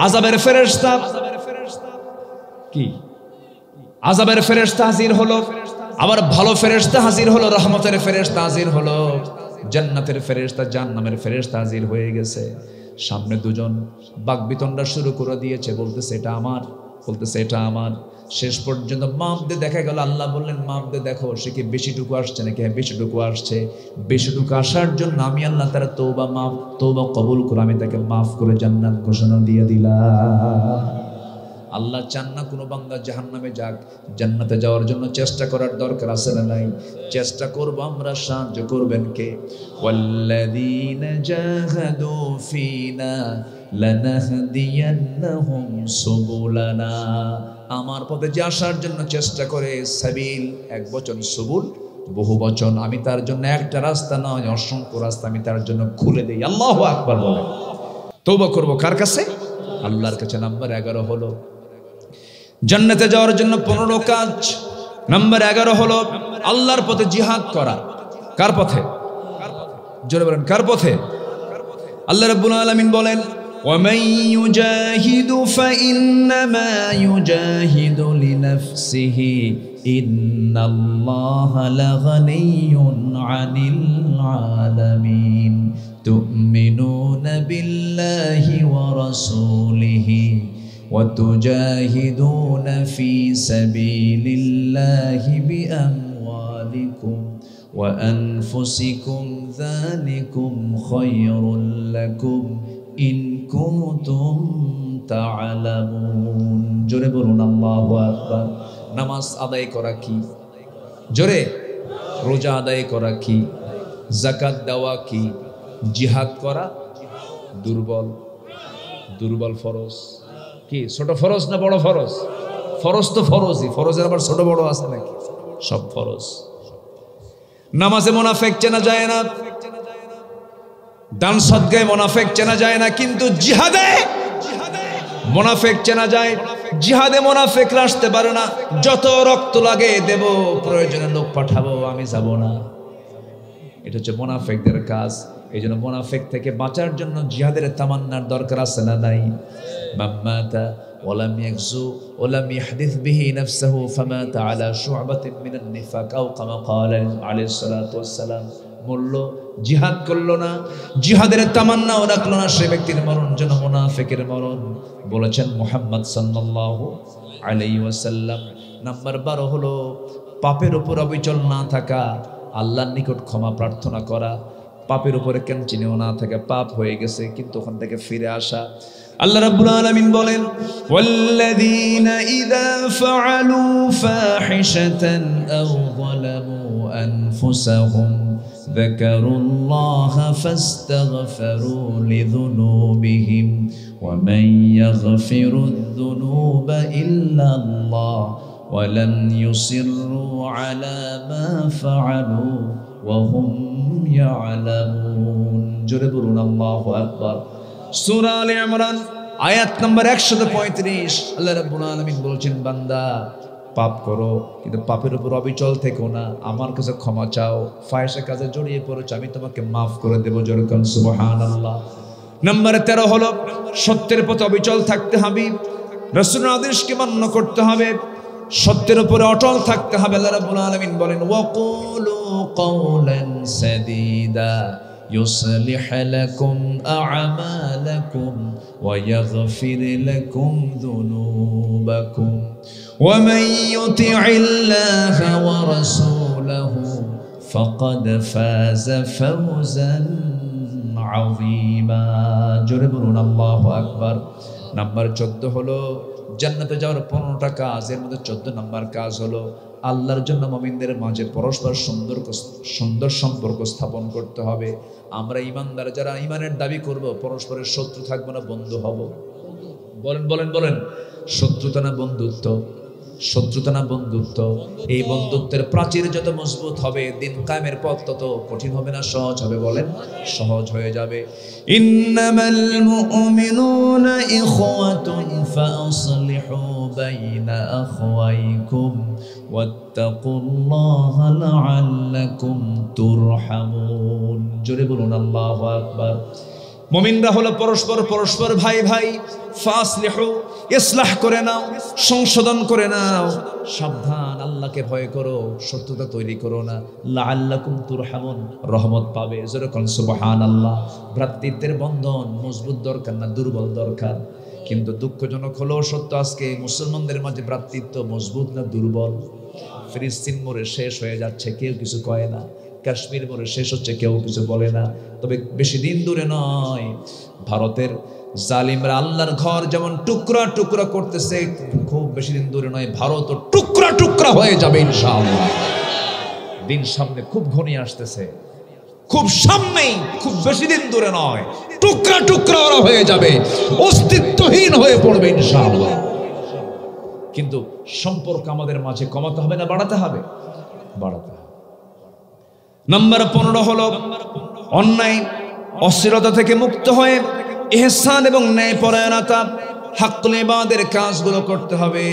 আযাবের ফেরেশতা, কি আযাবের ফেরেশতা হাজির হলো, আবার ভালো ফেরেশতা হাজির হলো, রহমতের ফেরেশতা হাজির হলো, জান্নাতের ফেরেশতা জাহান্নামের ফেরেশতা হাজির হয়ে গেছে। সামনে দুজন বাকবিতণ্ডা শুরু করে দিয়েছে, বলতেছে এটা আমার, বলতেছে এটা আমার। শেষ পর্যন্ত মাপ দিয়ে দেখা গেল, আল্লাহ বললেন মাপ দিয়ে দেখো সে কি বেশিটুকু আসছে নাকি? হ্যাঁ বেশিটুকু আসছে। বেশিটুকু আসার জন্য আমি আল্লাহ তার তওবা কবুল করে আমি তাকে মাফ করে জান্নাত ঘোষণা দিয়ে দিলাম। আল্লাহ চান না কোনো বান্দা জাহান্নামে যাক, জান্নাতে যাওয়ার জন্য চেষ্টা করার দরকার আছে না নাই? চেষ্টা করব আমরা, সাহায্য করবেন কে? ওয়াল্লাযীনা জাহাদু ফীনা লানাহদিয়ান্নাহুম সুবুলানা, আমার পথে যে আসার জন্য চেষ্টা করে, সাবিল এক বচন, সুবুল বহু বচন, আমি তার জন্য একটা রাস্তা নয় অসংখ্য রাস্তা আমি তার জন্য খুলে দেই। আল্লাহু আকবার বলে। তওবা করব কার কাছে? আল্লাহর কাছে। নাম্বার 11 হলো জান্নাতে যাওয়ার জন্য 15 কাজ। নাম্বার 11 হলো আল্লাহর পথে জিহাদ করা। কার পথে? জোরে বলেন, কার পথে? আল্লাহ রাব্বুল আলামিন বলেন, وَمَن يُجَاهِدُ فَإِنَّمَا يُجَاهِدُ لِنَفْسِهِ إِنَّ اللَّهَ لَغَنِيٌّ عَنِ الْعَالَمِينَ تُؤْمِنُونَ بِاللَّهِ وَرَسُولِهِ وَتُجَاهِدُونَ فِي سَبِيلِ اللَّهِ بِأَمْوَالِكُمْ وَأَنفُسِكُمْ ذَلِكُمْ خَيْرٌ لَكُمْ ইন কুনতুম তা'লামুন। জোরে বলুন আল্লাহু আকবার। নামাজ আদায় করা কি? জোরে। রোজা আদায় করা কি? যাকাত দেওয়া কি? জিহাদ করা দুর্বল। দুর্বল ফরজ কি? ছোট ফরজ না বড় ফরজ? ফরজ তো ফরজই, ফরজের আবার ছোট বড় আছে নাকি? সব ফরজ। নামাজে মুনাফিক চেনা যায় না, দান সদকায় মুনাফিক চেনা যায় না, কিন্তু জিহাদে মুনাফিক চেনা যায়। জিহাদে মুনাফিকরা আসতে পারে না। যত রক্ত লাগে দেব, প্রয়োজনে লোক পাঠাবো, আমি যাব না। এটা হচ্ছে মুনাফিকদের কাজ। এই জন্য মুনাফিক থেকে বাঁচার জন্য জিহাদের তামান্নার দরকার আছে না নাই? মাম্মাতা ওয়ালাম ইয়াকজু ওয়ালাম ইয়াহদিস বিহি নাফসুহু ফামাতা আলা শু'বাতিন মিনান নিফাক আও কামা ক্বালা আলাইহিস সালাতু ওয়াস সালাম। মূল্য জিহাদ করলো না, জিহাদের তামান্নাও রাখলো না, সে ব্যক্তির মরণ যেন মুনাফিকের মরণ, বলেছেন মুহাম্মদ সাল্লাল্লাহু আলাইহি ওয়াসাল্লাম। নাম্বার 12 হলো পাপের উপর অবিচল না থাকা, আল্লাহর নিকট ক্ষমা প্রার্থনা করা। পাপের উপরে কেন চিনেও না থাকে, পাপ হয়ে গেছে কিন্তু ওখান থেকে ফিরে আসা। আল্লাহ রাব্বুল আলামিন বলেন, ওয়াল্লাযীনা ইযা ফাআলু ফাহিশাতান আও যালামু আনফুসাহুম যাকারুল্লাহা ফাস্তাগফিরু লিযুনুবিহিম ওয়া মান ইয়াগফিরুয যুনুবা ইল্লাল্লাহ ওয়া লাম ইউসিররু আলা মা ফাআলু ওয়া হুম ইয়ালামুন। জোরে বলুন আল্লাহু আকবার। সূরা আলে ইমরান আয়াত নম্বর 135 আল্লাহ রাব্বুল আলামিন বলছেন, বান্দা পাপ করো কিন্তু পাপের উপর অবিচল থেকো না, আমার কাছে ক্ষমা চাও। ফাহিশা কাজে জড়িয়ে পড়েছো, আমি তোমাকে মাফ করে দেব। জোরে বলুন সুবহানাল্লাহ। নাম্বার 13 হলো সত্যের পথে অবিচল থাকতে হবে, রাসূলের আদেশকে মান্য করতে হবে, সত্যের উপরে অটল থাকতে হবে। আল্লাহ রাব্বুল আলামিন বলেন, ওয়াকুলু কাওলান সাদীদা يصلح لكم أعمالكم ويغفر لكم ذنوبكم ومن يطع الله ورسوله فقد فاز فوزا عظيما। জোরে বলুন আল্লাহু আকবার। নাম্বার 14 হলো জান্নাতে যাওয়ার 15টা কাজ, এর মধ্যে 14 নাম্বার কাজ হলো আল্লাহর জন্য মুমিনদের মাঝে পরস্পর সুন্দর সম্পর্ক স্থাপন করতে হবে। আমরা ইমানদার যারা ইমানের দাবি করব, পরস্পরের শত্রু থাকবো না, বন্ধু হব। বলেন বলেন বলেন, শত্রুতা না বন্ধুত্ব? শত্রুতা না বন্ধুত্ব? এই বন্ধুত্বের প্রাচীর যত মজবুত হবে, দিন কায়েমের পথ তত কঠিন হবে না সহজ হবে? বলেন, সহজ হয়ে যাবে। ইন্নামাল মুমিনুনা ইখওয়াতুন ফাসলিহু বাইনা আখওয়াইকুম ওয়াত্তাকুল্লাহা লাআল্লাকুম তুরহামুন। জোরে বলুন আল্লাহু আকবার। মুমিনরা হলো পরস্পর ভাই ভাই। ফাসলিহু, ইসলাহ করে নাও, সংশোধন করে নাও। সাবধান, আল্লাহকে ভয় করো, শত্রুতা তৈরি করো না। লাআল্লাকুম তুরহামুন, রহমত পাবে। জোরে বলুন সুবহানাল্লাহ। ভ্রাতৃত্বের বন্ধন মজবুত দরকার না দুর্বল দরকার। কিন্তু দুঃখজনক হলো সত্য, আজকে মুসলমানদের মাঝে ভ্রাতৃত্ব মজবুত না দুর্বল। ফিলিস্তিন মোড়ে শেষ হয়ে যাচ্ছে, কেউ কিছু কয় না। কাশ্মীর মোড়ে শেষ হচ্ছে, কেউ কিছু বলে না। তবে বেশি দিন দূরে নয়, ভারতের জালিমরা আল্লাহর ঘর যেমন টুকরা টুকরা করতেছে, খুব বেশি দিন দূরে নয়, ভারত টুকরা টুকরা হয়ে যাবে ইনশাআল্লাহ। দিন সামনে খুব ঘনিয়ে আসতেছে। খুব সামনেই, খুব বেশি দিন দূরে নয়, টুকরা টুকরা ওরা হয়ে যাবে, অস্তিত্বহীন হয়ে পড়বে ইনশাআল্লাহ। কিন্তু সম্পর্ক আমাদের মাঝে কমাতে হবে না বাড়াতে হবে? বাড়াতে হবে। নাম্বার 15 হলো অন্যায় অশ্লীলতা থেকে মুক্ত হয়ে ইহসান এবং ন্যায়পরায়ণতা, হাক্কুল ইবাদের কাজগুলো করতে হবে।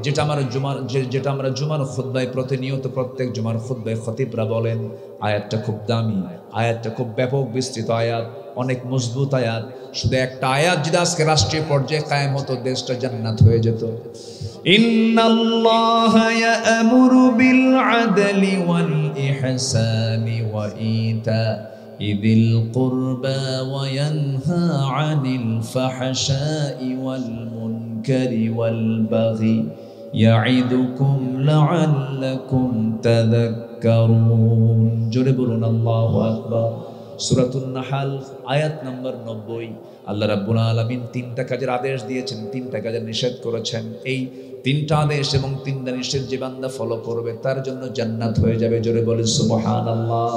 যেটা আমরা জুমার খুতবায় প্রতিনিয়ত, প্রত্যেক জুমার খুতবায় খতিবরা বলেন, আয়াতটা খুব দামি, আয়াতটা খুব ব্যাপক বিস্তৃত আয়াত, অনেক মজবুত আয়াত। শুধু একটা আয়াত যদি আজকে রাষ্ট্রীয় পর্যায়ে কায়েম হতো, দেশটা জান্নাত হয়ে যেত। ইন্নাল্লাহা ইয়া'মুরু বিল আদলি ওয়াল ইহসানি ওয়া ইতা'ইল কুরবা ওয়া ইয়ানহা আনিল ফাহশাই ওয়াল মুনকারি ওয়াল বাগি ইয়া'iদুকুম লা'আল্লাকুম তাযাক্কারুন। জোরে বলুন আল্লাহু আকবার। সূরাতুন নাহাল আয়াত নম্বর 90। আল্লাহ রাব্বুল আলামিন 3টা কাজের আদেশ দিয়েছেন, 3টা কাজের নিষেধ করেছেন। এই 3টা আদেশ এবং 3টা নিষেধ যে বান্দা ফলো করবে তার জন্য জান্নাত হয়ে যাবে। জোরে বলি সুবহানাল্লাহ।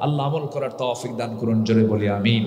আল্লাহ আমল করার তৌফিক দান করুন, জোরে বলি আমিন।